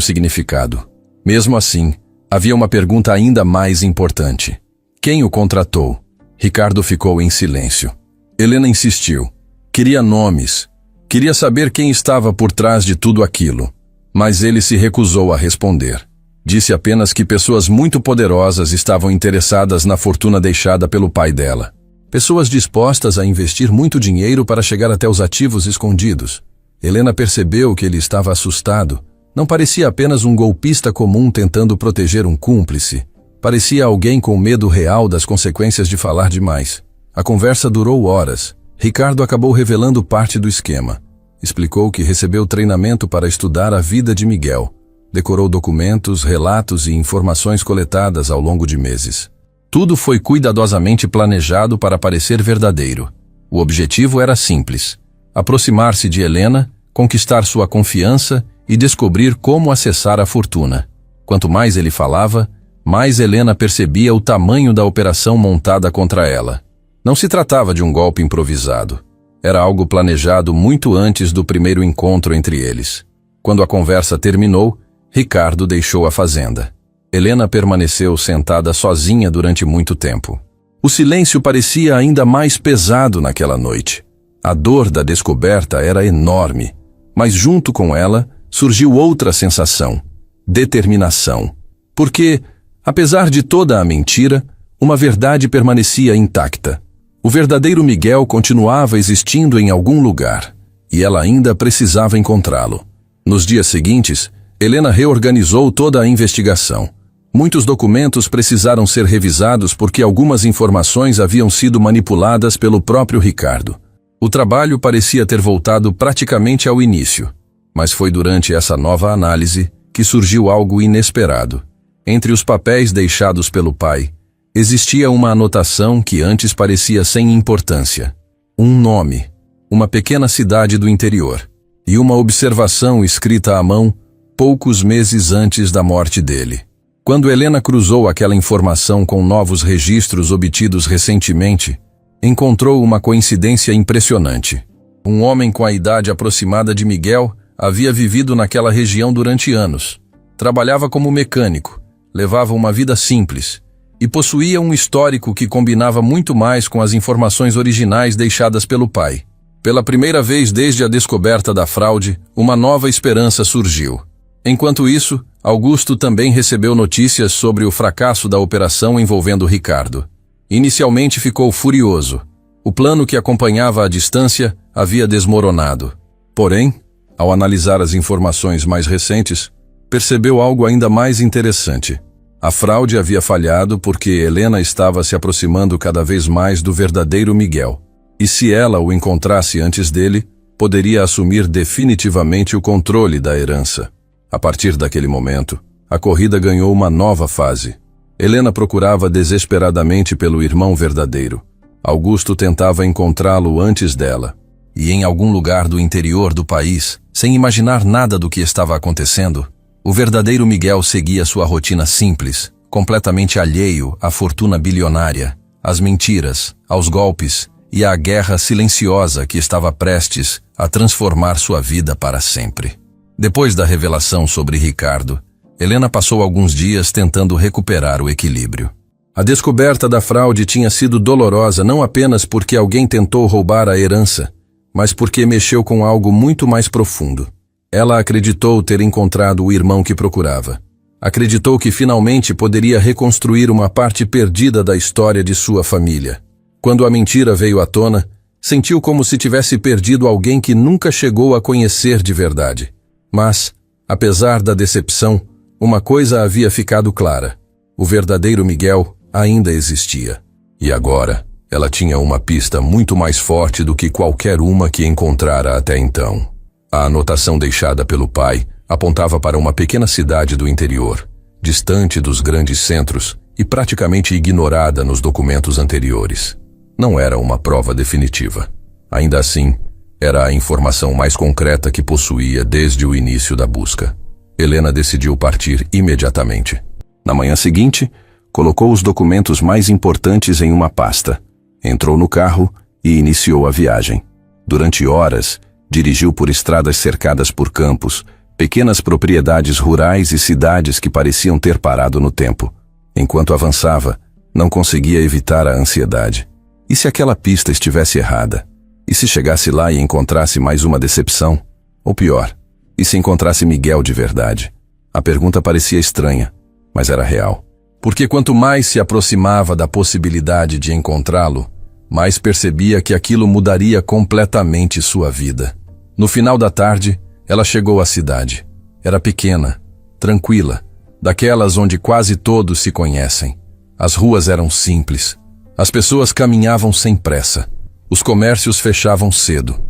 significado. Mesmo assim, havia uma pergunta ainda mais importante. Quem o contratou? Ricardo ficou em silêncio. Helena insistiu. Queria nomes. Queria saber quem estava por trás de tudo aquilo. Mas ele se recusou a responder. Disse apenas que pessoas muito poderosas estavam interessadas na fortuna deixada pelo pai dela. Pessoas dispostas a investir muito dinheiro para chegar até os ativos escondidos. Helena percebeu que ele estava assustado. Não parecia apenas um golpista comum tentando proteger um cúmplice. Parecia alguém com medo real das consequências de falar demais. A conversa durou horas. Ricardo acabou revelando parte do esquema. Explicou que recebeu treinamento para estudar a vida de Miguel. Decorou documentos, relatos e informações coletadas ao longo de meses. Tudo foi cuidadosamente planejado para parecer verdadeiro. O objetivo era simples: aproximar-se de Helena, conquistar sua confiança e descobrir como acessar a fortuna. Quanto mais ele falava, mais Helena percebia o tamanho da operação montada contra ela. Não se tratava de um golpe improvisado. Era algo planejado muito antes do primeiro encontro entre eles. Quando a conversa terminou, Ricardo deixou a fazenda. Helena permaneceu sentada sozinha durante muito tempo. O silêncio parecia ainda mais pesado naquela noite. A dor da descoberta era enorme, mas junto com ela surgiu outra sensação: determinação. Porque, apesar de toda a mentira, uma verdade permanecia intacta. O verdadeiro Miguel continuava existindo em algum lugar, e ela ainda precisava encontrá-lo. Nos dias seguintes, Helena reorganizou toda a investigação. Muitos documentos precisaram ser revisados porque algumas informações haviam sido manipuladas pelo próprio Ricardo. O trabalho parecia ter voltado praticamente ao início, mas foi durante essa nova análise que surgiu algo inesperado. Entre os papéis deixados pelo pai, existia uma anotação que antes parecia sem importância. Um nome, uma pequena cidade do interior, e uma observação escrita à mão poucos meses antes da morte dele. Quando Helena cruzou aquela informação com novos registros obtidos recentemente, encontrou uma coincidência impressionante. Um homem com a idade aproximada de Miguel havia vivido naquela região durante anos. Trabalhava como mecânico, levava uma vida simples e possuía um histórico que combinava muito mais com as informações originais deixadas pelo pai. Pela primeira vez desde a descoberta da fraude, uma nova esperança surgiu. Enquanto isso, Augusto também recebeu notícias sobre o fracasso da operação envolvendo Ricardo. Inicialmente ficou furioso. O plano que acompanhava à distância havia desmoronado. Porém, ao analisar as informações mais recentes, percebeu algo ainda mais interessante. A fraude havia falhado porque Helena estava se aproximando cada vez mais do verdadeiro Miguel. E se ela o encontrasse antes dele, poderia assumir definitivamente o controle da herança. A partir daquele momento, a corrida ganhou uma nova fase. Helena procurava desesperadamente pelo irmão verdadeiro. Augusto tentava encontrá-lo antes dela. E em algum lugar do interior do país, sem imaginar nada do que estava acontecendo, o verdadeiro Miguel seguia sua rotina simples, completamente alheio à fortuna bilionária, às mentiras, aos golpes e à guerra silenciosa que estava prestes a transformar sua vida para sempre. Depois da revelação sobre Ricardo, Helena passou alguns dias tentando recuperar o equilíbrio. A descoberta da fraude tinha sido dolorosa não apenas porque alguém tentou roubar a herança, mas porque mexeu com algo muito mais profundo. Ela acreditou ter encontrado o irmão que procurava. Acreditou que finalmente poderia reconstruir uma parte perdida da história de sua família. Quando a mentira veio à tona, sentiu como se tivesse perdido alguém que nunca chegou a conhecer de verdade. Mas, apesar da decepção, uma coisa havia ficado clara: o verdadeiro Miguel ainda existia. E agora, Ela tinha uma pista muito mais forte do que qualquer uma que encontrara até então. A anotação deixada pelo pai apontava para uma pequena cidade do interior, distante dos grandes centros e praticamente ignorada nos documentos anteriores. Não era uma prova definitiva. Ainda assim, era a informação mais concreta que possuía desde o início da busca. Helena decidiu partir imediatamente. Na manhã seguinte, colocou os documentos mais importantes em uma pasta, entrou no carro e iniciou a viagem. Durante horas, dirigiu por estradas cercadas por campos, pequenas propriedades rurais e cidades que pareciam ter parado no tempo. Enquanto avançava, não conseguia evitar a ansiedade. E se aquela pista estivesse errada? E se chegasse lá e encontrasse mais uma decepção? Ou pior, e se encontrasse Miguel de verdade? A pergunta parecia estranha, mas era real. Porque quanto mais se aproximava da possibilidade de encontrá-lo, mais percebia que aquilo mudaria completamente sua vida. No final da tarde, ela chegou à cidade. Era pequena, tranquila, daquelas onde quase todos se conhecem. As ruas eram simples. As pessoas caminhavam sem pressa. Os comércios fechavam cedo.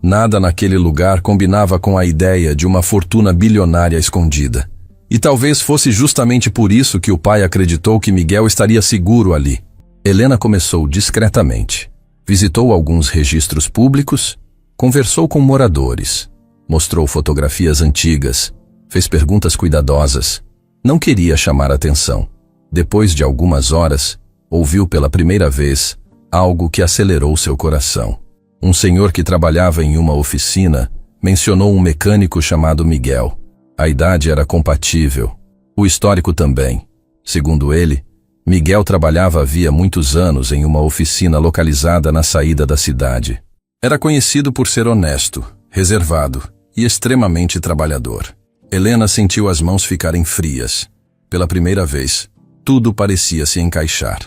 Nada naquele lugar combinava com a ideia de uma fortuna bilionária escondida. E talvez fosse justamente por isso que o pai acreditou que Miguel estaria seguro ali. Helena começou discretamente. Visitou alguns registros públicos, conversou com moradores, mostrou fotografias antigas, fez perguntas cuidadosas. Não queria chamar atenção. Depois de algumas horas, ouviu pela primeira vez algo que acelerou seu coração. Um senhor que trabalhava em uma oficina mencionou um mecânico chamado Miguel. A idade era compatível. O histórico também. Segundo ele, Miguel trabalhava havia muitos anos em uma oficina localizada na saída da cidade. Era conhecido por ser honesto, reservado e extremamente trabalhador. Helena sentiu as mãos ficarem frias. Pela primeira vez, tudo parecia se encaixar.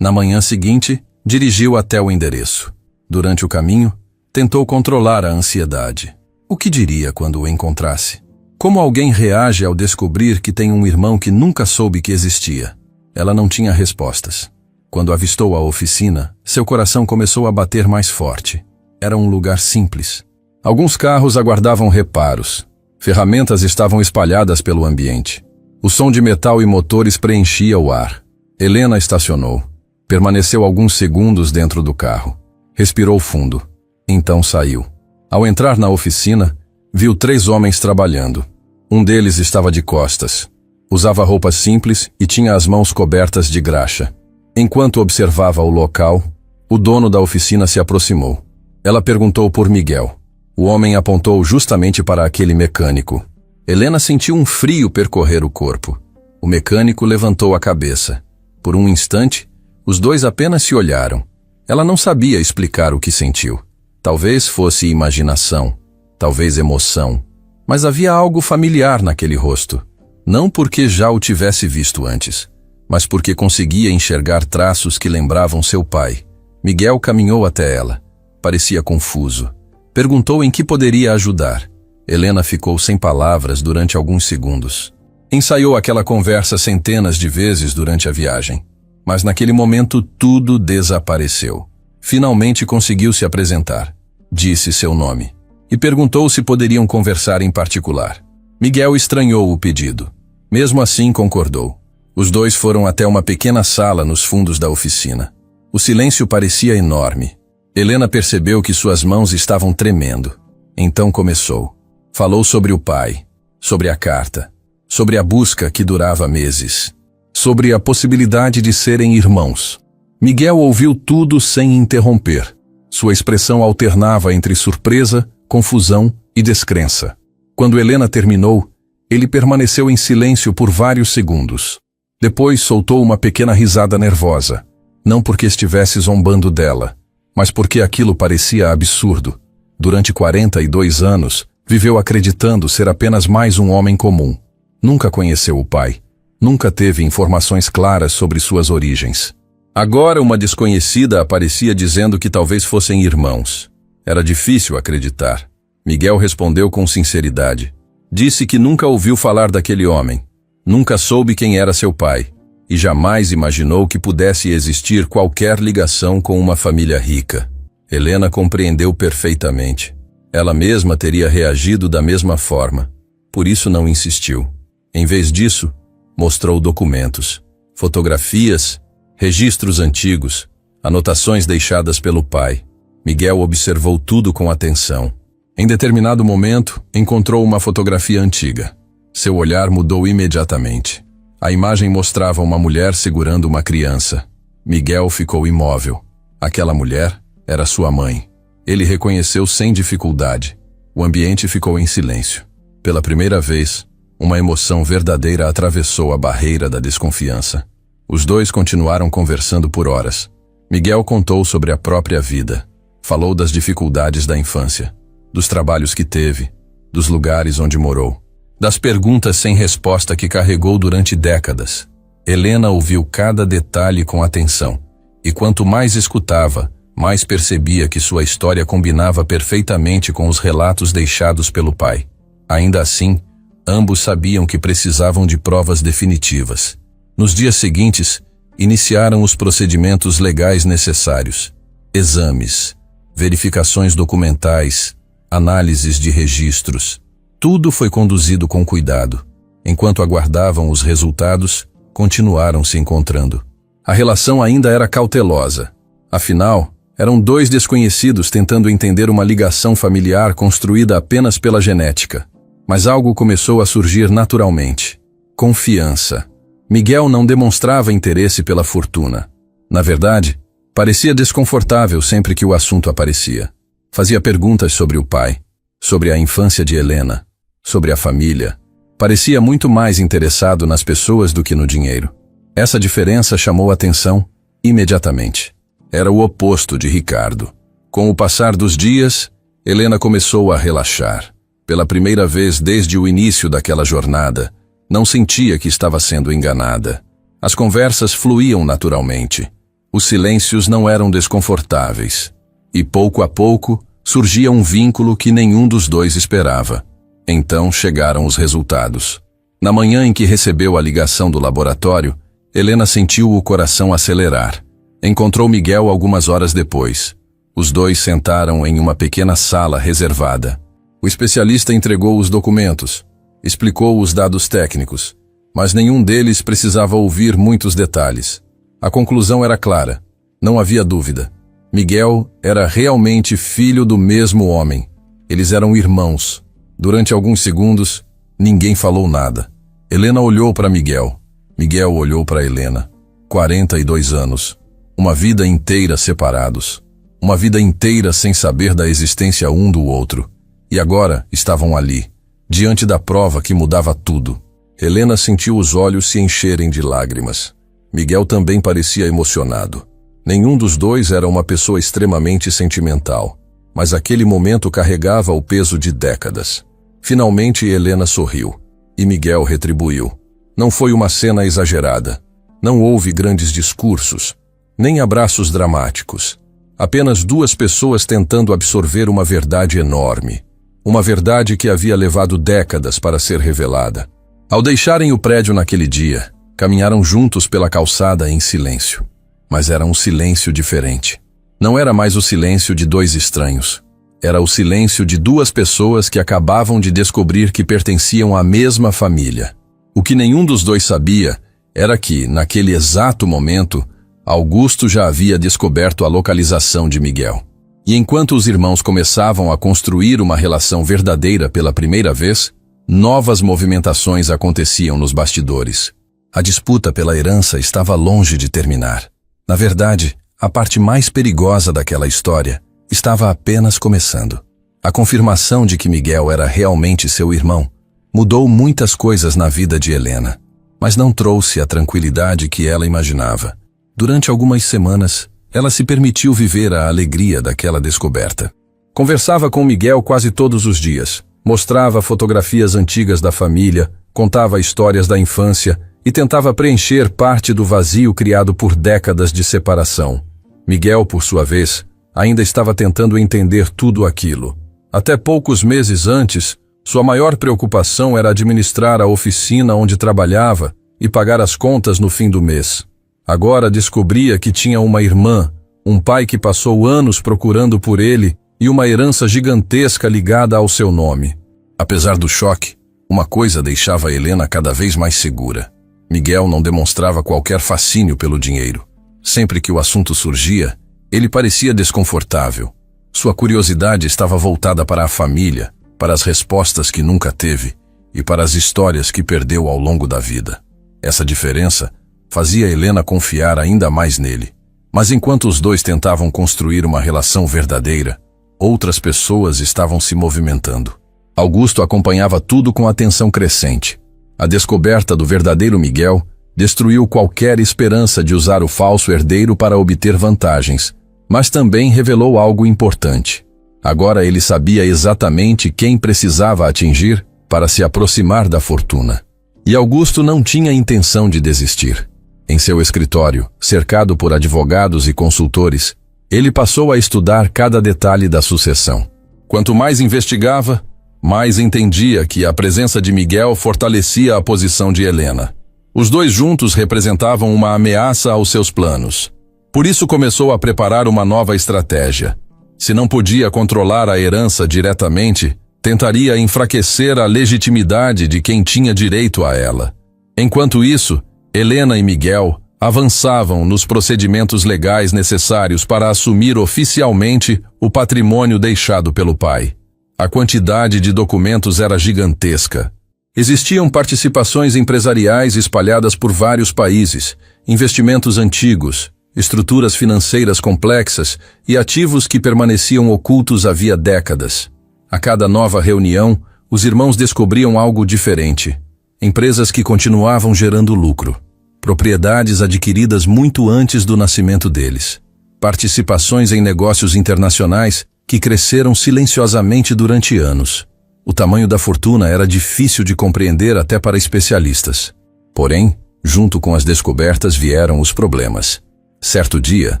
Na manhã seguinte, dirigiu até o endereço. Durante o caminho, tentou controlar a ansiedade. O que diria quando o encontrasse? Como alguém reage ao descobrir que tem um irmão que nunca soube que existia? Ela não tinha respostas. Quando avistou a oficina, seu coração começou a bater mais forte. Era um lugar simples. Alguns carros aguardavam reparos. Ferramentas estavam espalhadas pelo ambiente. O som de metal e motores preenchia o ar. Helena estacionou. Permaneceu alguns segundos dentro do carro. Respirou fundo. Então saiu. Ao entrar na oficina, viu 3 homens trabalhando. Um deles estava de costas. Usava roupas simples e tinha as mãos cobertas de graxa. Enquanto observava o local, o dono da oficina se aproximou. Ela perguntou por Miguel. O homem apontou justamente para aquele mecânico. Helena sentiu um frio percorrer o corpo. O mecânico levantou a cabeça. Por um instante, os dois apenas se olharam. Ela não sabia explicar o que sentiu. Talvez fosse imaginação, talvez emoção, mas havia algo familiar naquele rosto. Não porque já o tivesse visto antes, mas porque conseguia enxergar traços que lembravam seu pai. Miguel caminhou até ela. Parecia confuso. Perguntou em que poderia ajudar. Helena ficou sem palavras durante alguns segundos. Ensaiou aquela conversa centenas de vezes durante a viagem. Mas naquele momento tudo desapareceu. Finalmente conseguiu se apresentar. Disse seu nome. E perguntou se poderiam conversar em particular. Miguel estranhou o pedido. Mesmo assim concordou. Os dois foram até uma pequena sala nos fundos da oficina. O silêncio parecia enorme. Helena percebeu que suas mãos estavam tremendo. Então começou. Falou sobre o pai, sobre a carta, sobre a busca que durava meses, sobre a possibilidade de serem irmãos. Miguel ouviu tudo sem interromper. Sua expressão alternava entre surpresa, confusão e descrença. Quando Helena terminou, ele permaneceu em silêncio por vários segundos. Depois soltou uma pequena risada nervosa. Não porque estivesse zombando dela, mas porque aquilo parecia absurdo. Durante 42 anos, viveu acreditando ser apenas mais um homem comum. Nunca conheceu o pai. Nunca teve informações claras sobre suas origens. Agora uma desconhecida aparecia dizendo que talvez fossem irmãos. Era difícil acreditar. Miguel respondeu com sinceridade. Disse que nunca ouviu falar daquele homem. Nunca soube quem era seu pai. e jamais imaginou que pudesse existir qualquer ligação com uma família rica. Helena compreendeu perfeitamente. Ela mesma teria reagido da mesma forma. Por isso não insistiu. Em vez disso, mostrou documentos, fotografias, registros antigos, anotações deixadas pelo pai. Miguel observou tudo com atenção. Em determinado momento, encontrou uma fotografia antiga. Seu olhar mudou imediatamente. A imagem mostrava uma mulher segurando uma criança. Miguel ficou imóvel. Aquela mulher era sua mãe. Ele reconheceu sem dificuldade. O ambiente ficou em silêncio. Pela primeira vez, uma emoção verdadeira atravessou a barreira da desconfiança. Os dois continuaram conversando por horas. Miguel contou sobre a própria vida. Falou das dificuldades da infância, dos trabalhos que teve, dos lugares onde morou, das perguntas sem resposta que carregou durante décadas. Helena ouviu cada detalhe com atenção, e quanto mais escutava, mais percebia que sua história combinava perfeitamente com os relatos deixados pelo pai. Ainda assim, ambos sabiam que precisavam de provas definitivas. Nos dias seguintes, iniciaram os procedimentos legais necessários: exames, verificações documentais, análises de registros. Tudo foi conduzido com cuidado. Enquanto aguardavam os resultados, continuaram se encontrando. A relação ainda era cautelosa. Afinal, eram dois desconhecidos tentando entender uma ligação familiar construída apenas pela genética. Mas algo começou a surgir naturalmente: confiança. Miguel não demonstrava interesse pela fortuna. Na verdade, parecia desconfortável sempre que o assunto aparecia. Fazia perguntas sobre o pai, sobre a infância de Helena, sobre a família. Parecia muito mais interessado nas pessoas do que no dinheiro. Essa diferença chamou atenção imediatamente. Era o oposto de Ricardo. Com o passar dos dias, Helena começou a relaxar. Pela primeira vez desde o início daquela jornada, não sentia que estava sendo enganada. As conversas fluíam naturalmente. Os silêncios não eram desconfortáveis. E pouco a pouco, surgia um vínculo que nenhum dos dois esperava. Então chegaram os resultados. Na manhã em que recebeu a ligação do laboratório, Helena sentiu o coração acelerar. Encontrou Miguel algumas horas depois. Os dois sentaram em uma pequena sala reservada. O especialista entregou os documentos, explicou os dados técnicos, mas nenhum deles precisava ouvir muitos detalhes. A conclusão era clara. Não havia dúvida. Miguel era realmente filho do mesmo homem. Eles eram irmãos. Durante alguns segundos, ninguém falou nada. Helena olhou para Miguel. Miguel olhou para Helena. 42 anos. Uma vida inteira separados. Uma vida inteira sem saber da existência um do outro. E agora estavam ali, diante da prova que mudava tudo. Helena sentiu os olhos se encherem de lágrimas. Miguel também parecia emocionado. Nenhum dos dois era uma pessoa extremamente sentimental, mas aquele momento carregava o peso de décadas. Finalmente Helena sorriu, e Miguel retribuiu. Não foi uma cena exagerada. Não houve grandes discursos, nem abraços dramáticos. Apenas duas pessoas tentando absorver uma verdade enorme. Uma verdade que havia levado décadas para ser revelada. Ao deixarem o prédio naquele dia, caminharam juntos pela calçada em silêncio. Mas era um silêncio diferente. Não era mais o silêncio de dois estranhos. Era o silêncio de duas pessoas que acabavam de descobrir que pertenciam à mesma família. O que nenhum dos dois sabia era que, naquele exato momento, Augusto já havia descoberto a localização de Miguel. E enquanto os irmãos começavam a construir uma relação verdadeira pela primeira vez, novas movimentações aconteciam nos bastidores. A disputa pela herança estava longe de terminar. Na verdade, a parte mais perigosa daquela história estava apenas começando. A confirmação de que Miguel era realmente seu irmão mudou muitas coisas na vida de Helena, mas não trouxe a tranquilidade que ela imaginava. Durante algumas semanas, ela se permitiu viver a alegria daquela descoberta. Conversava com Miguel quase todos os dias, mostrava fotografias antigas da família, contava histórias da infância e tentava preencher parte do vazio criado por décadas de separação. Miguel, por sua vez, ainda estava tentando entender tudo aquilo. Até poucos meses antes, sua maior preocupação era administrar a oficina onde trabalhava e pagar as contas no fim do mês. Agora descobria que tinha uma irmã, um pai que passou anos procurando por ele e uma herança gigantesca ligada ao seu nome. Apesar do choque, uma coisa deixava Helena cada vez mais segura. Miguel não demonstrava qualquer fascínio pelo dinheiro. Sempre que o assunto surgia, ele parecia desconfortável. Sua curiosidade estava voltada para a família, para as respostas que nunca teve e para as histórias que perdeu ao longo da vida. Essa diferença fazia Helena confiar ainda mais nele. Mas enquanto os dois tentavam construir uma relação verdadeira, outras pessoas estavam se movimentando. Augusto acompanhava tudo com atenção crescente. A descoberta do verdadeiro Miguel destruiu qualquer esperança de usar o falso herdeiro para obter vantagens, mas também revelou algo importante. Agora ele sabia exatamente quem precisava atingir para se aproximar da fortuna. E Augusto não tinha intenção de desistir. Em seu escritório, cercado por advogados e consultores, ele passou a estudar cada detalhe da sucessão. Quanto mais investigava, mais entendia que a presença de Miguel fortalecia a posição de Helena. Os dois juntos representavam uma ameaça aos seus planos. Por isso começou a preparar uma nova estratégia. Se não podia controlar a herança diretamente, tentaria enfraquecer a legitimidade de quem tinha direito a ela. Enquanto isso, Helena e Miguel avançavam nos procedimentos legais necessários para assumir oficialmente o patrimônio deixado pelo pai. A quantidade de documentos era gigantesca. Existiam participações empresariais espalhadas por vários países, investimentos antigos, estruturas financeiras complexas e ativos que permaneciam ocultos havia décadas. A cada nova reunião, os irmãos descobriam algo diferente. Empresas que continuavam gerando lucro. Propriedades adquiridas muito antes do nascimento deles. Participações em negócios internacionais que cresceram silenciosamente durante anos. O tamanho da fortuna era difícil de compreender até para especialistas. Porém, junto com as descobertas vieram os problemas. Certo dia,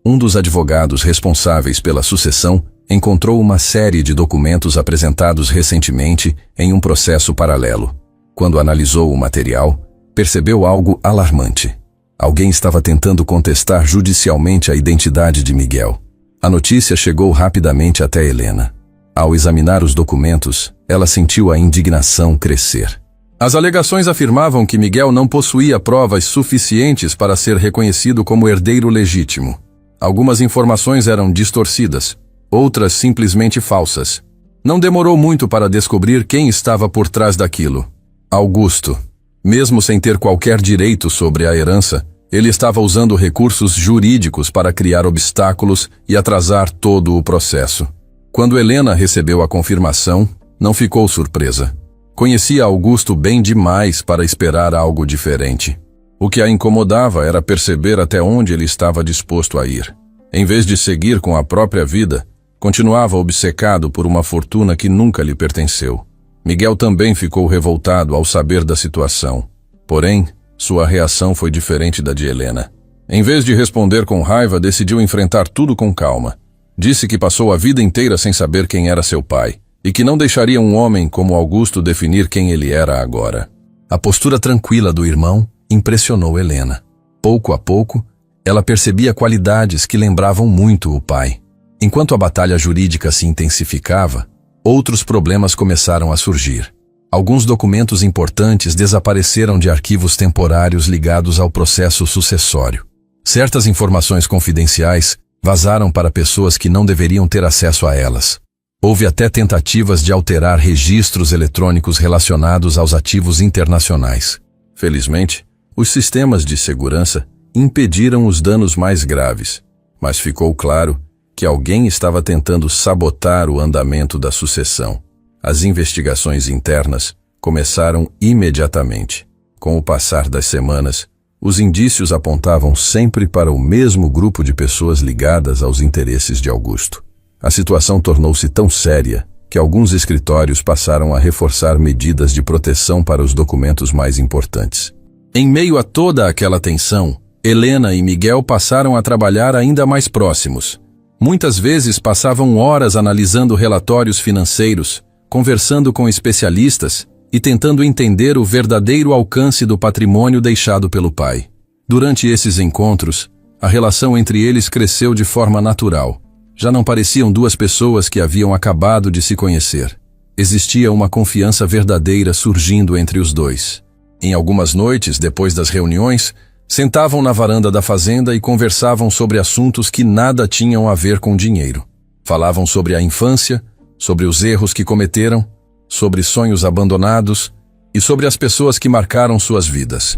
um dos advogados responsáveis pela sucessão encontrou uma série de documentos apresentados recentemente em um processo paralelo. Quando analisou o material, percebeu algo alarmante. Alguém estava tentando contestar judicialmente a identidade de Miguel. A notícia chegou rapidamente até Helena. Ao examinar os documentos, ela sentiu a indignação crescer. As alegações afirmavam que Miguel não possuía provas suficientes para ser reconhecido como herdeiro legítimo. Algumas informações eram distorcidas, outras simplesmente falsas. Não demorou muito para descobrir quem estava por trás daquilo. Augusto. Mesmo sem ter qualquer direito sobre a herança, ele estava usando recursos jurídicos para criar obstáculos e atrasar todo o processo. Quando Helena recebeu a confirmação, não ficou surpresa. Conhecia Augusto bem demais para esperar algo diferente. O que a incomodava era perceber até onde ele estava disposto a ir. Em vez de seguir com a própria vida, continuava obcecado por uma fortuna que nunca lhe pertenceu. Miguel também ficou revoltado ao saber da situação. Porém, sua reação foi diferente da de Helena. Em vez de responder com raiva, decidiu enfrentar tudo com calma. Disse que passou a vida inteira sem saber quem era seu pai, e que não deixaria um homem como Augusto definir quem ele era agora. A postura tranquila do irmão impressionou Helena. Pouco a pouco, ela percebia qualidades que lembravam muito o pai. Enquanto a batalha jurídica se intensificava, outros problemas começaram a surgir. Alguns documentos importantes desapareceram de arquivos temporários ligados ao processo sucessório. Certas informações confidenciais vazaram para pessoas que não deveriam ter acesso a elas. Houve até tentativas de alterar registros eletrônicos relacionados aos ativos internacionais. Felizmente, os sistemas de segurança impediram os danos mais graves, mas ficou claro que alguém estava tentando sabotar o andamento da sucessão. As investigações internas começaram imediatamente. Com o passar das semanas, os indícios apontavam sempre para o mesmo grupo de pessoas ligadas aos interesses de Augusto. A situação tornou-se tão séria que alguns escritórios passaram a reforçar medidas de proteção para os documentos mais importantes. Em meio a toda aquela tensão, Helena e Miguel passaram a trabalhar ainda mais próximos. Muitas vezes passavam horas analisando relatórios financeiros, conversando com especialistas e tentando entender o verdadeiro alcance do patrimônio deixado pelo pai. Durante esses encontros, a relação entre eles cresceu de forma natural. Já não pareciam duas pessoas que haviam acabado de se conhecer. Existia uma confiança verdadeira surgindo entre os dois. Em algumas noites, depois das reuniões, sentavam na varanda da fazenda e conversavam sobre assuntos que nada tinham a ver com dinheiro. Falavam sobre a infância, sobre os erros que cometeram, sobre sonhos abandonados e sobre as pessoas que marcaram suas vidas.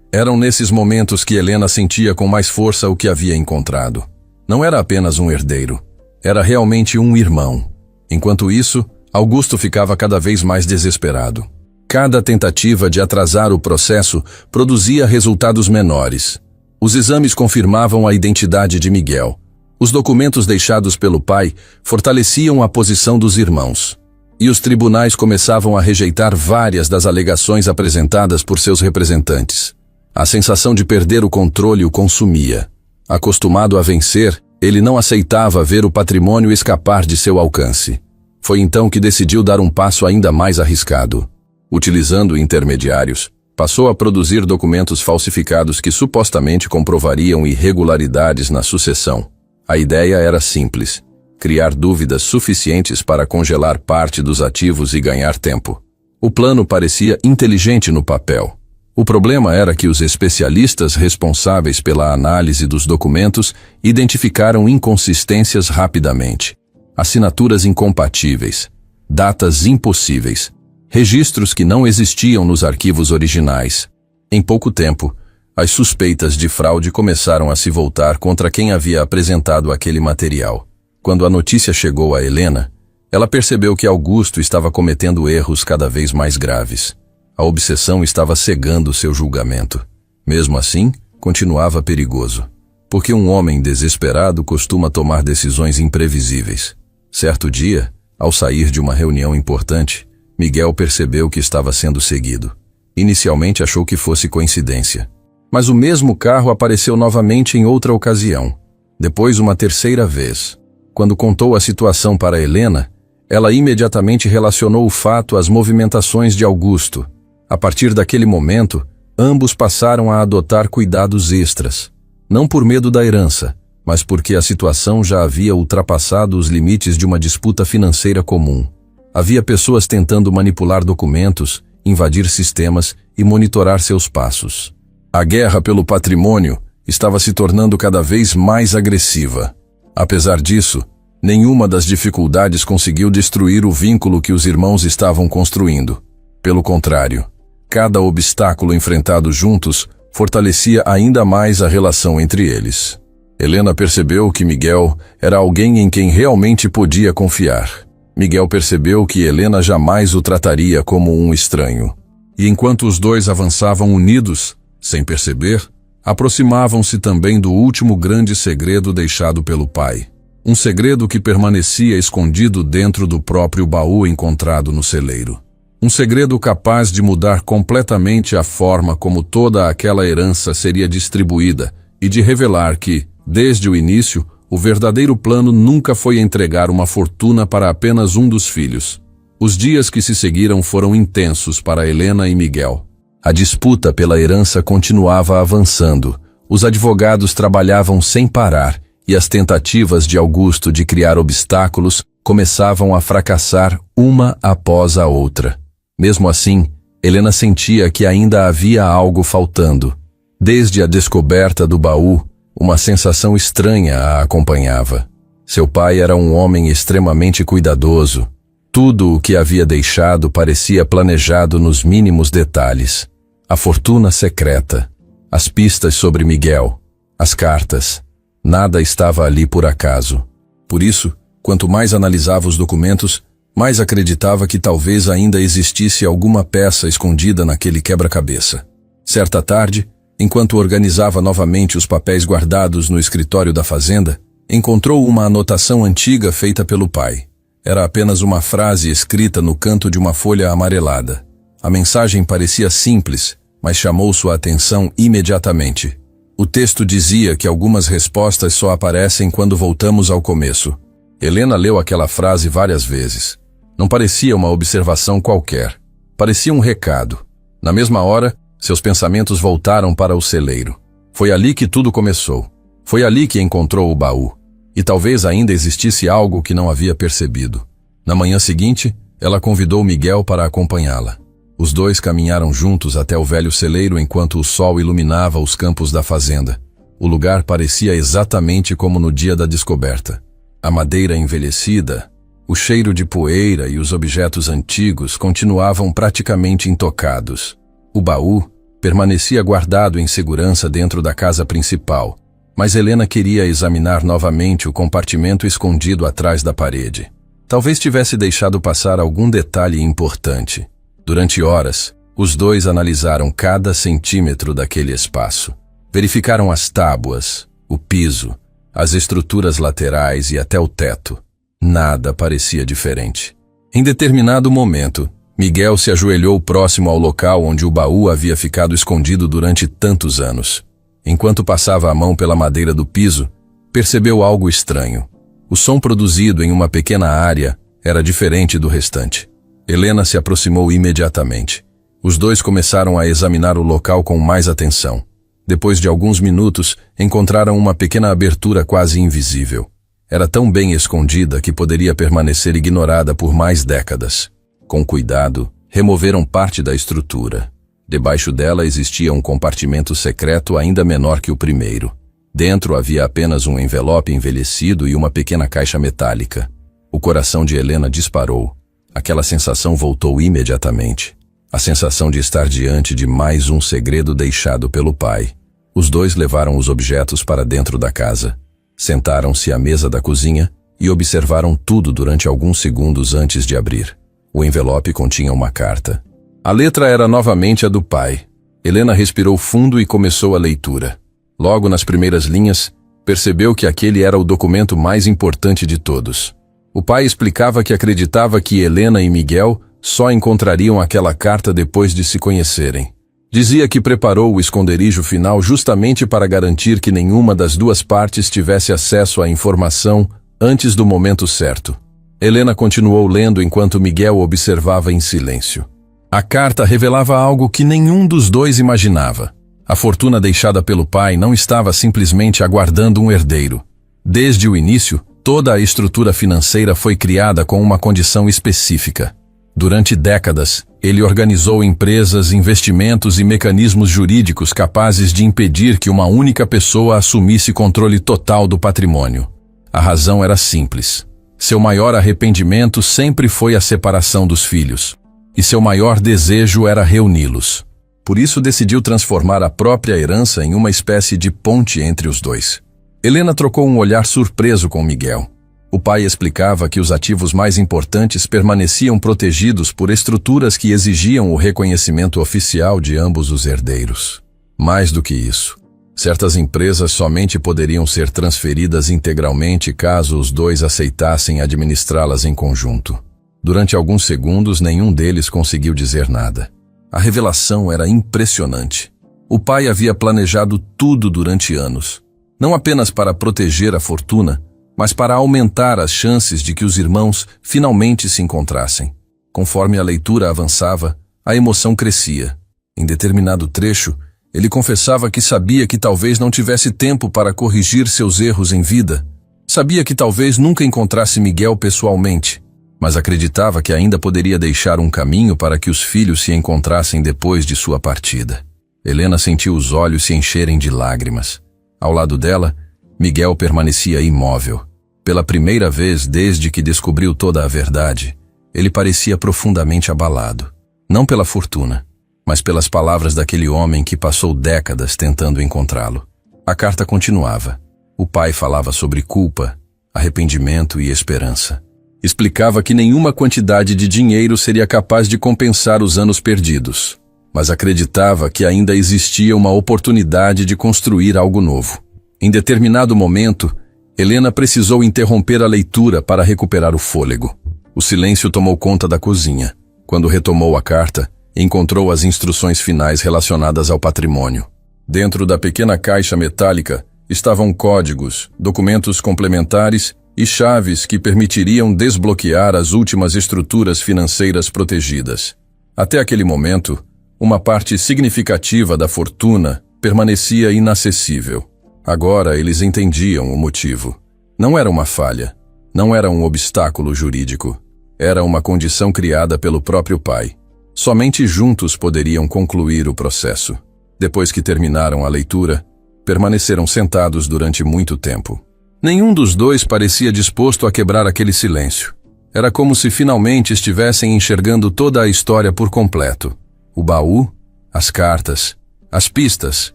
Eram nesses momentos que Helena sentia com mais força o que havia encontrado. Não era apenas um herdeiro, era realmente um irmão. Enquanto isso, Augusto ficava cada vez mais desesperado. Cada tentativa de atrasar o processo produzia resultados menores. Os exames confirmavam a identidade de Miguel. Os documentos deixados pelo pai fortaleciam a posição dos irmãos. E os tribunais começavam a rejeitar várias das alegações apresentadas por seus representantes. A sensação de perder o controle o consumia. Acostumado a vencer, ele não aceitava ver o patrimônio escapar de seu alcance. Foi então que decidiu dar um passo ainda mais arriscado. Utilizando intermediários, passou a produzir documentos falsificados que supostamente comprovariam irregularidades na sucessão. A ideia era simples: criar dúvidas suficientes para congelar parte dos ativos e ganhar tempo. O plano parecia inteligente no papel. O problema era que os especialistas responsáveis pela análise dos documentos identificaram inconsistências rapidamente. Assinaturas incompatíveis, datas impossíveis, registros que não existiam nos arquivos originais. Em pouco tempo, as suspeitas de fraude começaram a se voltar contra quem havia apresentado aquele material. Quando a notícia chegou a Helena, ela percebeu que Augusto estava cometendo erros cada vez mais graves. A obsessão estava cegando seu julgamento. Mesmo assim, continuava perigoso, porque um homem desesperado costuma tomar decisões imprevisíveis. Certo dia, ao sair de uma reunião importante, Miguel percebeu que estava sendo seguido. Inicialmente achou que fosse coincidência. Mas o mesmo carro apareceu novamente em outra ocasião. Depois, uma terceira vez. Quando contou a situação para Helena, ela imediatamente relacionou o fato às movimentações de Augusto. A partir daquele momento, ambos passaram a adotar cuidados extras. Não por medo da herança, mas porque a situação já havia ultrapassado os limites de uma disputa financeira comum. Havia pessoas tentando manipular documentos, invadir sistemas e monitorar seus passos. A guerra pelo patrimônio estava se tornando cada vez mais agressiva. Apesar disso, nenhuma das dificuldades conseguiu destruir o vínculo que os irmãos estavam construindo. Pelo contrário, cada obstáculo enfrentado juntos fortalecia ainda mais a relação entre eles. Helena percebeu que Miguel era alguém em quem realmente podia confiar. Miguel percebeu que Helena jamais o trataria como um estranho. E enquanto os dois avançavam unidos, sem perceber, aproximavam-se também do último grande segredo deixado pelo pai. Um segredo que permanecia escondido dentro do próprio baú encontrado no celeiro. Um segredo capaz de mudar completamente a forma como toda aquela herança seria distribuída e de revelar que, desde o início, o verdadeiro plano nunca foi entregar uma fortuna para apenas um dos filhos. Os dias que se seguiram foram intensos para Helena e Miguel. A disputa pela herança continuava avançando. Os advogados trabalhavam sem parar e as tentativas de Augusto de criar obstáculos começavam a fracassar uma após a outra. Mesmo assim, Helena sentia que ainda havia algo faltando. Desde a descoberta do baú, uma sensação estranha a acompanhava. Seu pai era um homem extremamente cuidadoso. Tudo o que havia deixado parecia planejado nos mínimos detalhes. A fortuna secreta, as pistas sobre Miguel, as cartas. Nada estava ali por acaso. Por isso, quanto mais analisava os documentos, mais acreditava que talvez ainda existisse alguma peça escondida naquele quebra-cabeça. Certa tarde, enquanto organizava novamente os papéis guardados no escritório da fazenda, encontrou uma anotação antiga feita pelo pai. Era apenas uma frase escrita no canto de uma folha amarelada. A mensagem parecia simples, mas chamou sua atenção imediatamente. O texto dizia que algumas respostas só aparecem quando voltamos ao começo. Helena leu aquela frase várias vezes. Não parecia uma observação qualquer. Parecia um recado. Na mesma hora, seus pensamentos voltaram para o celeiro. Foi ali que tudo começou. Foi ali que encontrou o baú. E talvez ainda existisse algo que não havia percebido. Na manhã seguinte, ela convidou Miguel para acompanhá-la. Os dois caminharam juntos até o velho celeiro enquanto o sol iluminava os campos da fazenda. O lugar parecia exatamente como no dia da descoberta. A madeira envelhecida, o cheiro de poeira e os objetos antigos continuavam praticamente intocados. O baú permanecia guardado em segurança dentro da casa principal, mas Helena queria examinar novamente o compartimento escondido atrás da parede. Talvez tivesse deixado passar algum detalhe importante. Durante horas, os dois analisaram cada centímetro daquele espaço. Verificaram as tábuas, o piso, as estruturas laterais e até o teto. Nada parecia diferente. Em determinado momento, Miguel se ajoelhou próximo ao local onde o baú havia ficado escondido durante tantos anos. Enquanto passava a mão pela madeira do piso, percebeu algo estranho. O som produzido em uma pequena área era diferente do restante. Helena se aproximou imediatamente. Os dois começaram a examinar o local com mais atenção. Depois de alguns minutos, encontraram uma pequena abertura quase invisível. Era tão bem escondida que poderia permanecer ignorada por mais décadas. Com cuidado, removeram parte da estrutura. Debaixo dela existia um compartimento secreto ainda menor que o primeiro. Dentro havia apenas um envelope envelhecido e uma pequena caixa metálica. O coração de Helena disparou. Aquela sensação voltou imediatamente. A sensação de estar diante de mais um segredo deixado pelo pai. Os dois levaram os objetos para dentro da casa. Sentaram-se à mesa da cozinha e observaram tudo durante alguns segundos antes de abrir. O envelope continha uma carta. A letra era novamente a do pai. Helena respirou fundo e começou a leitura. Logo nas primeiras linhas, percebeu que aquele era o documento mais importante de todos. O pai explicava que acreditava que Helena e Miguel só encontrariam aquela carta depois de se conhecerem. Dizia que preparou o esconderijo final justamente para garantir que nenhuma das duas partes tivesse acesso à informação antes do momento certo. Helena continuou lendo enquanto Miguel observava em silêncio. A carta revelava algo que nenhum dos dois imaginava. A fortuna deixada pelo pai não estava simplesmente aguardando um herdeiro. Desde o início, toda a estrutura financeira foi criada com uma condição específica. Durante décadas, ele organizou empresas, investimentos e mecanismos jurídicos capazes de impedir que uma única pessoa assumisse controle total do patrimônio. A razão era simples. Seu maior arrependimento sempre foi a separação dos filhos, e seu maior desejo era reuni-los. Por isso decidiu transformar a própria herança em uma espécie de ponte entre os dois. Helena trocou um olhar surpreso com Miguel. O pai explicava que os ativos mais importantes permaneciam protegidos por estruturas que exigiam o reconhecimento oficial de ambos os herdeiros. Mais do que isso, certas empresas somente poderiam ser transferidas integralmente caso os dois aceitassem administrá-las em conjunto. Durante alguns segundos, nenhum deles conseguiu dizer nada. A revelação era impressionante. O pai havia planejado tudo durante anos. Não apenas para proteger a fortuna, mas para aumentar as chances de que os irmãos finalmente se encontrassem. Conforme a leitura avançava, a emoção crescia. Em determinado trecho, ele confessava que sabia que talvez não tivesse tempo para corrigir seus erros em vida. Sabia que talvez nunca encontrasse Miguel pessoalmente, mas acreditava que ainda poderia deixar um caminho para que os filhos se encontrassem depois de sua partida. Helena sentiu os olhos se encherem de lágrimas. Ao lado dela, Miguel permanecia imóvel. Pela primeira vez desde que descobriu toda a verdade, ele parecia profundamente abalado. Não pela fortuna, mas pelas palavras daquele homem que passou décadas tentando encontrá-lo. A carta continuava. O pai falava sobre culpa, arrependimento e esperança. Explicava que nenhuma quantidade de dinheiro seria capaz de compensar os anos perdidos, mas acreditava que ainda existia uma oportunidade de construir algo novo. Em determinado momento, Helena precisou interromper a leitura para recuperar o fôlego. O silêncio tomou conta da cozinha. Quando retomou a carta, encontrou as instruções finais relacionadas ao patrimônio. Dentro da pequena caixa metálica estavam códigos, documentos complementares e chaves que permitiriam desbloquear as últimas estruturas financeiras protegidas. Até aquele momento, uma parte significativa da fortuna permanecia inacessível. Agora eles entendiam o motivo. Não era uma falha, não era um obstáculo jurídico. Era uma condição criada pelo próprio pai. Somente juntos poderiam concluir o processo. Depois que terminaram a leitura, permaneceram sentados durante muito tempo. Nenhum dos dois parecia disposto a quebrar aquele silêncio. Era como se finalmente estivessem enxergando toda a história por completo. O baú, as cartas, as pistas,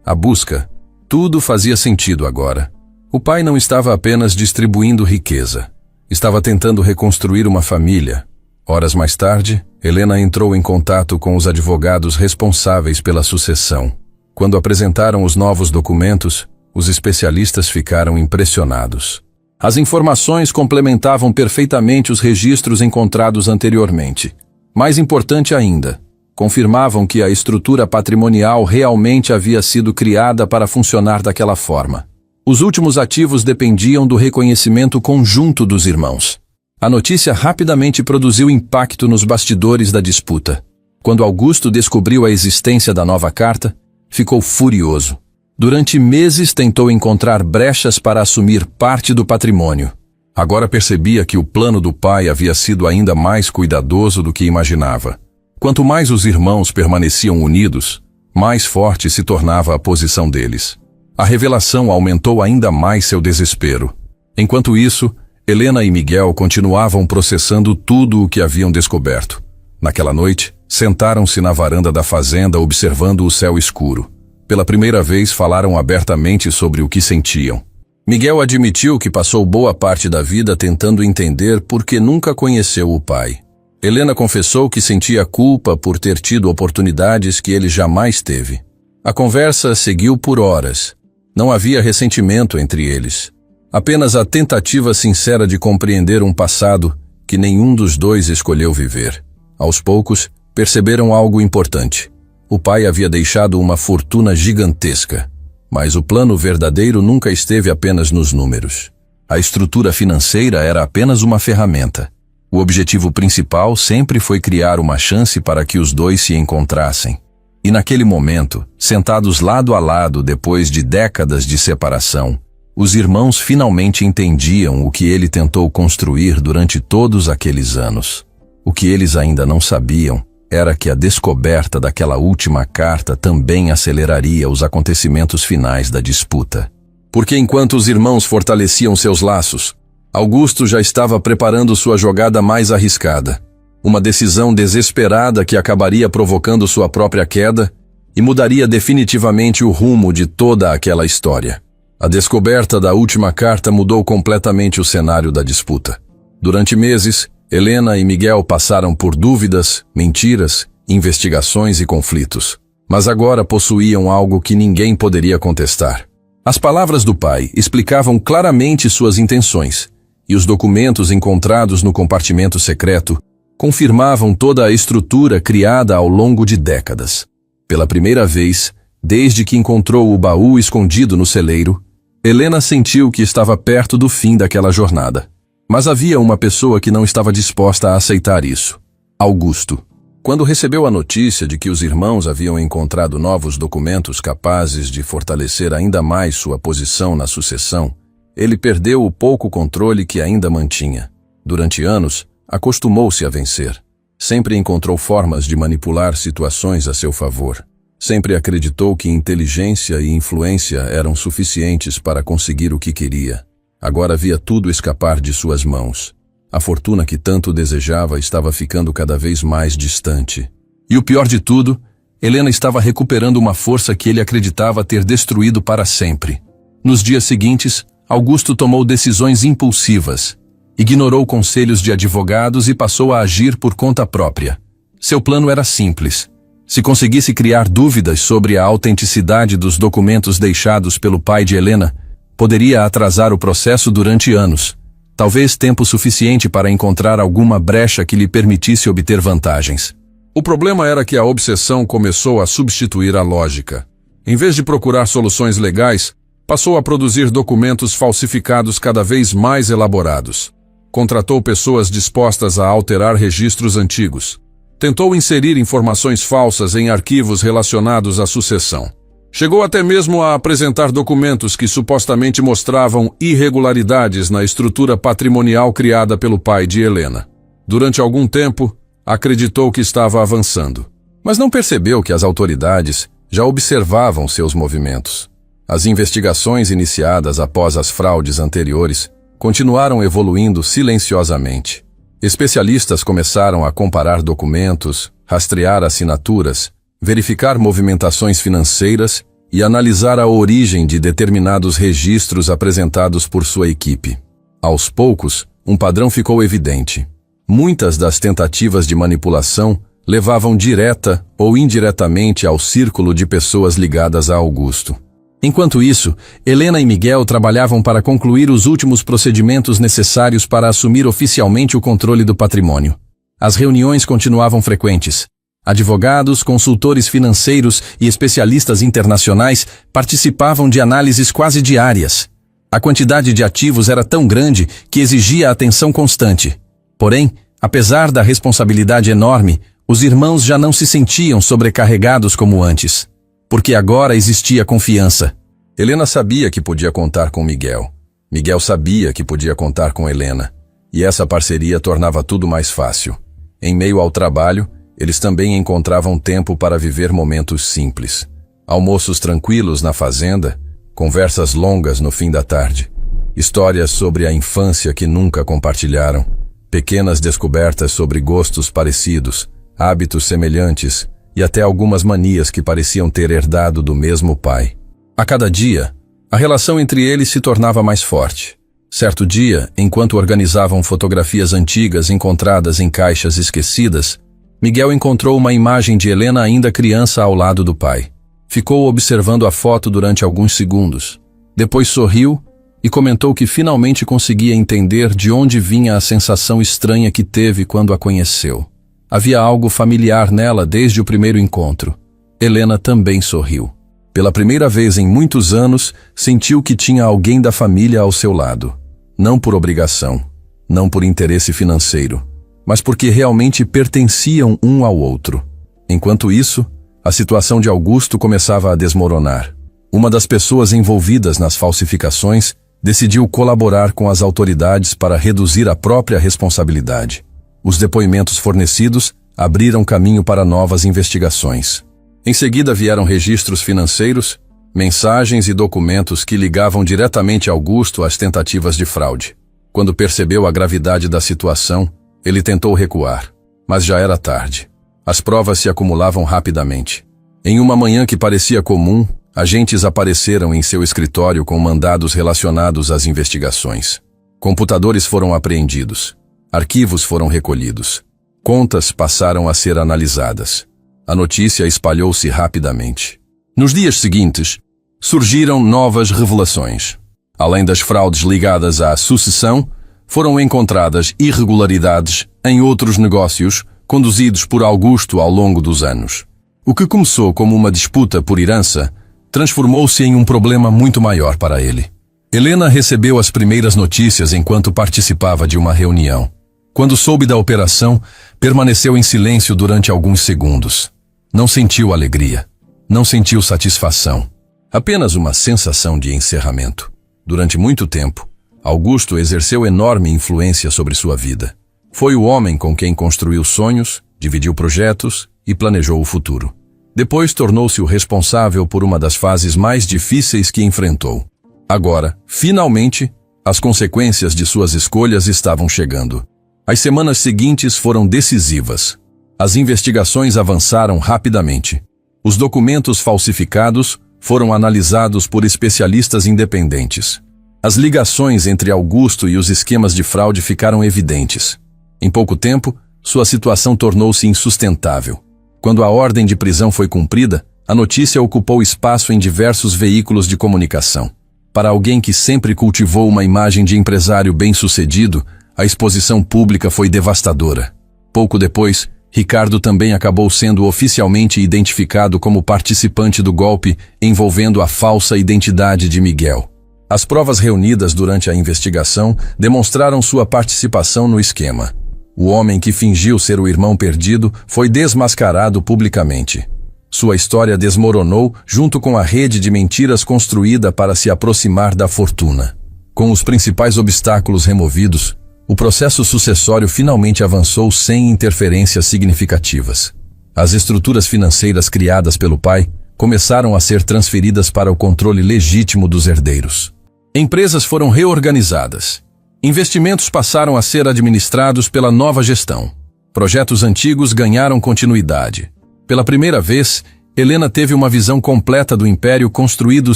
a busca, tudo fazia sentido agora. O pai não estava apenas distribuindo riqueza. Estava tentando reconstruir uma família. Horas mais tarde, Helena entrou em contato com os advogados responsáveis pela sucessão. Quando apresentaram os novos documentos, os especialistas ficaram impressionados. As informações complementavam perfeitamente os registros encontrados anteriormente. Mais importante ainda, confirmavam que a estrutura patrimonial realmente havia sido criada para funcionar daquela forma. Os últimos ativos dependiam do reconhecimento conjunto dos irmãos. A notícia rapidamente produziu impacto nos bastidores da disputa. Quando Augusto descobriu a existência da nova carta, ficou furioso. Durante meses tentou encontrar brechas para assumir parte do patrimônio. Agora percebia que o plano do pai havia sido ainda mais cuidadoso do que imaginava. Quanto mais os irmãos permaneciam unidos, mais forte se tornava a posição deles. A revelação aumentou ainda mais seu desespero. Enquanto isso, Helena e Miguel continuavam processando tudo o que haviam descoberto. Naquela noite, sentaram-se na varanda da fazenda observando o céu escuro. Pela primeira vez falaram abertamente sobre o que sentiam. Miguel admitiu que passou boa parte da vida tentando entender por que nunca conheceu o pai. Helena confessou que sentia culpa por ter tido oportunidades que ele jamais teve. A conversa seguiu por horas. Não havia ressentimento entre eles. Apenas a tentativa sincera de compreender um passado que nenhum dos dois escolheu viver. Aos poucos, perceberam algo importante. O pai havia deixado uma fortuna gigantesca, mas o plano verdadeiro nunca esteve apenas nos números. A estrutura financeira era apenas uma ferramenta. O objetivo principal sempre foi criar uma chance para que os dois se encontrassem. E naquele momento, sentados lado a lado depois de décadas de separação, os irmãos finalmente entendiam o que ele tentou construir durante todos aqueles anos. O que eles ainda não sabiam era que a descoberta daquela última carta também aceleraria os acontecimentos finais da disputa. Porque enquanto os irmãos fortaleciam seus laços, Augusto já estava preparando sua jogada mais arriscada. Uma decisão desesperada que acabaria provocando sua própria queda e mudaria definitivamente o rumo de toda aquela história. A descoberta da última carta mudou completamente o cenário da disputa. Durante meses, Helena e Miguel passaram por dúvidas, mentiras, investigações e conflitos. Mas agora possuíam algo que ninguém poderia contestar. As palavras do pai explicavam claramente suas intenções, e os documentos encontrados no compartimento secreto confirmavam toda a estrutura criada ao longo de décadas. Pela primeira vez, desde que encontrou o baú escondido no celeiro, Helena sentiu que estava perto do fim daquela jornada. Mas havia uma pessoa que não estava disposta a aceitar isso: Augusto. Quando recebeu a notícia de que os irmãos haviam encontrado novos documentos capazes de fortalecer ainda mais sua posição na sucessão, ele perdeu o pouco controle que ainda mantinha. Durante anos, acostumou-se a vencer. Sempre encontrou formas de manipular situações a seu favor. Sempre acreditou que inteligência e influência eram suficientes para conseguir o que queria. Agora via tudo escapar de suas mãos. A fortuna que tanto desejava estava ficando cada vez mais distante. E o pior de tudo, Helena estava recuperando uma força que ele acreditava ter destruído para sempre. Nos dias seguintes, Augusto tomou decisões impulsivas. Ignorou conselhos de advogados e passou a agir por conta própria. Seu plano era simples. Se conseguisse criar dúvidas sobre a autenticidade dos documentos deixados pelo pai de Helena, poderia atrasar o processo durante anos, talvez tempo suficiente para encontrar alguma brecha que lhe permitisse obter vantagens. O problema era que a obsessão começou a substituir a lógica. Em vez de procurar soluções legais, passou a produzir documentos falsificados cada vez mais elaborados. Contratou pessoas dispostas a alterar registros antigos. Tentou inserir informações falsas em arquivos relacionados à sucessão. Chegou até mesmo a apresentar documentos que supostamente mostravam irregularidades na estrutura patrimonial criada pelo pai de Helena. Durante algum tempo, acreditou que estava avançando, mas não percebeu que as autoridades já observavam seus movimentos. As investigações iniciadas após as fraudes anteriores continuaram evoluindo silenciosamente. Especialistas começaram a comparar documentos, rastrear assinaturas, verificar movimentações financeiras e analisar a origem de determinados registros apresentados por sua equipe. Aos poucos, um padrão ficou evidente. Muitas das tentativas de manipulação levavam direta ou indiretamente ao círculo de pessoas ligadas a Augusto. Enquanto isso, Helena e Miguel trabalhavam para concluir os últimos procedimentos necessários para assumir oficialmente o controle do patrimônio. As reuniões continuavam frequentes. Advogados, consultores financeiros e especialistas internacionais participavam de análises quase diárias. A quantidade de ativos era tão grande que exigia atenção constante. Porém, apesar da responsabilidade enorme, os irmãos já não se sentiam sobrecarregados como antes, porque agora existia confiança. Helena sabia que podia contar com Miguel. Miguel sabia que podia contar com Helena, e essa parceria tornava tudo mais fácil. Em meio ao trabalho, eles também encontravam tempo para viver momentos simples. Almoços tranquilos na fazenda, conversas longas no fim da tarde, histórias sobre a infância que nunca compartilharam, pequenas descobertas sobre gostos parecidos, hábitos semelhantes e até algumas manias que pareciam ter herdado do mesmo pai. A cada dia, a relação entre eles se tornava mais forte. Certo dia, enquanto organizavam fotografias antigas encontradas em caixas esquecidas, Miguel encontrou uma imagem de Helena ainda criança ao lado do pai. Ficou observando a foto durante alguns segundos. Depois sorriu e comentou que finalmente conseguia entender de onde vinha a sensação estranha que teve quando a conheceu. Havia algo familiar nela desde o primeiro encontro. Helena também sorriu. Pela primeira vez em muitos anos, sentiu que tinha alguém da família ao seu lado. Não por obrigação, não por interesse financeiro, mas porque realmente pertenciam um ao outro. Enquanto isso, a situação de Augusto começava a desmoronar. Uma das pessoas envolvidas nas falsificações decidiu colaborar com as autoridades para reduzir a própria responsabilidade. Os depoimentos fornecidos abriram caminho para novas investigações. Em seguida vieram registros financeiros, mensagens e documentos que ligavam diretamente Augusto às tentativas de fraude. Quando percebeu a gravidade da situação, ele tentou recuar, mas já era tarde. As provas se acumulavam rapidamente. Em uma manhã que parecia comum, agentes apareceram em seu escritório com mandados relacionados às investigações. Computadores foram apreendidos. Arquivos foram recolhidos. Contas passaram a ser analisadas. A notícia espalhou-se rapidamente. Nos dias seguintes, surgiram novas revelações. Além das fraudes ligadas à sucessão, foram encontradas irregularidades em outros negócios conduzidos por Augusto ao longo dos anos. O que começou como uma disputa por herança transformou-se em um problema muito maior para ele. Helena recebeu as primeiras notícias enquanto participava de uma reunião. Quando soube da operação, permaneceu em silêncio durante alguns segundos. Não sentiu alegria. Não sentiu satisfação. Apenas uma sensação de encerramento. Durante muito tempo, Augusto exerceu enorme influência sobre sua vida. Foi o homem com quem construiu sonhos, dividiu projetos e planejou o futuro. Depois tornou-se o responsável por uma das fases mais difíceis que enfrentou. Agora, finalmente, as consequências de suas escolhas estavam chegando. As semanas seguintes foram decisivas. As investigações avançaram rapidamente. Os documentos falsificados foram analisados por especialistas independentes. As ligações entre Augusto e os esquemas de fraude ficaram evidentes. Em pouco tempo, sua situação tornou-se insustentável. Quando a ordem de prisão foi cumprida, a notícia ocupou espaço em diversos veículos de comunicação. Para alguém que sempre cultivou uma imagem de empresário bem-sucedido, a exposição pública foi devastadora. Pouco depois, Ricardo também acabou sendo oficialmente identificado como participante do golpe envolvendo a falsa identidade de Miguel. As provas reunidas durante a investigação demonstraram sua participação no esquema. O homem que fingiu ser o irmão perdido foi desmascarado publicamente. Sua história desmoronou junto com a rede de mentiras construída para se aproximar da fortuna. Com os principais obstáculos removidos, o processo sucessório finalmente avançou sem interferências significativas. As estruturas financeiras criadas pelo pai começaram a ser transferidas para o controle legítimo dos herdeiros. Empresas foram reorganizadas. Investimentos passaram a ser administrados pela nova gestão. Projetos antigos ganharam continuidade. Pela primeira vez, Helena teve uma visão completa do império construído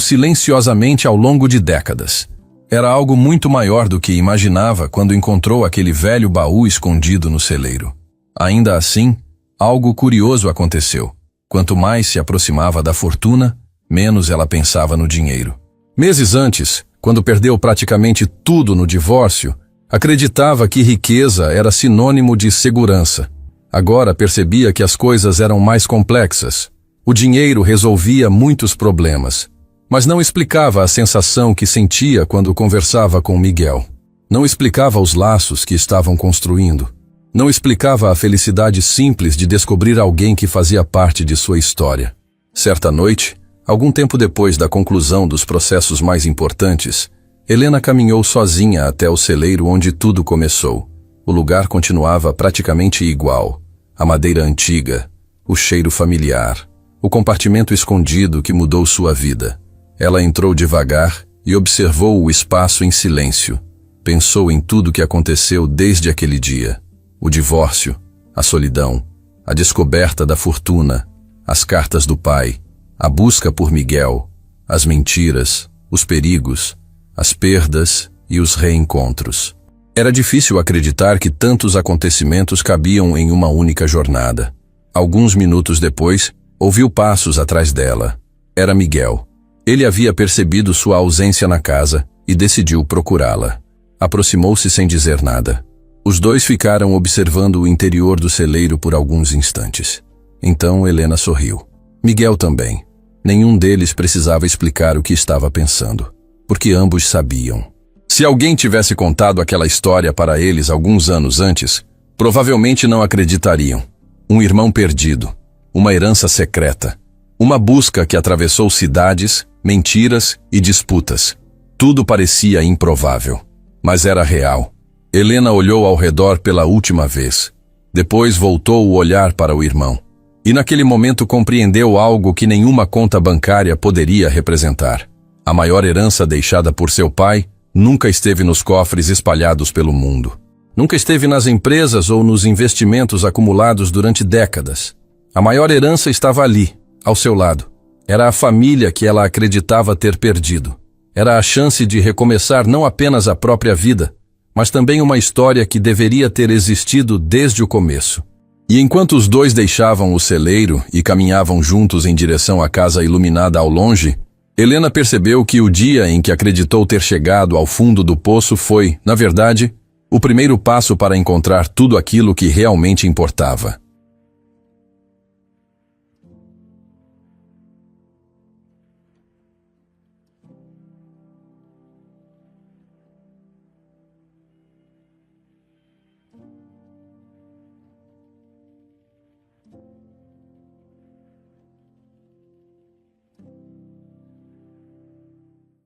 silenciosamente ao longo de décadas. Era algo muito maior do que imaginava quando encontrou aquele velho baú escondido no celeiro. Ainda assim, algo curioso aconteceu. Quanto mais se aproximava da fortuna, menos ela pensava no dinheiro. Meses antes, quando perdeu praticamente tudo no divórcio, acreditava que riqueza era sinônimo de segurança. Agora percebia que as coisas eram mais complexas. O dinheiro resolvia muitos problemas, mas não explicava a sensação que sentia quando conversava com Miguel. Não explicava os laços que estavam construindo. Não explicava a felicidade simples de descobrir alguém que fazia parte de sua história. Certa noite, algum tempo depois da conclusão dos processos mais importantes, Helena caminhou sozinha até o celeiro onde tudo começou. O lugar continuava praticamente igual. A madeira antiga, o cheiro familiar, o compartimento escondido que mudou sua vida. Ela entrou devagar e observou o espaço em silêncio. Pensou em tudo que aconteceu desde aquele dia. O divórcio, a solidão, a descoberta da fortuna, as cartas do pai, a busca por Miguel, as mentiras, os perigos, as perdas e os reencontros. Era difícil acreditar que tantos acontecimentos cabiam em uma única jornada. Alguns minutos depois, ouviu passos atrás dela. Era Miguel. Ele havia percebido sua ausência na casa e decidiu procurá-la. Aproximou-se sem dizer nada. Os dois ficaram observando o interior do celeiro por alguns instantes. Então Helena sorriu. Miguel também. Nenhum deles precisava explicar o que estava pensando, porque ambos sabiam. Se alguém tivesse contado aquela história para eles alguns anos antes, provavelmente não acreditariam. Um irmão perdido, uma herança secreta, uma busca que atravessou cidades, mentiras e disputas. Tudo parecia improvável, mas era real. Helena olhou ao redor pela última vez. Depois voltou o olhar para o irmão. E naquele momento compreendeu algo que nenhuma conta bancária poderia representar. A maior herança deixada por seu pai nunca esteve nos cofres espalhados pelo mundo. Nunca esteve nas empresas ou nos investimentos acumulados durante décadas. A maior herança estava ali, ao seu lado. Era a família que ela acreditava ter perdido. Era a chance de recomeçar não apenas a própria vida, mas também uma história que deveria ter existido desde o começo. E enquanto os dois deixavam o celeiro e caminhavam juntos em direção à casa iluminada ao longe, Helena percebeu que o dia em que acreditou ter chegado ao fundo do poço foi, na verdade, o primeiro passo para encontrar tudo aquilo que realmente importava.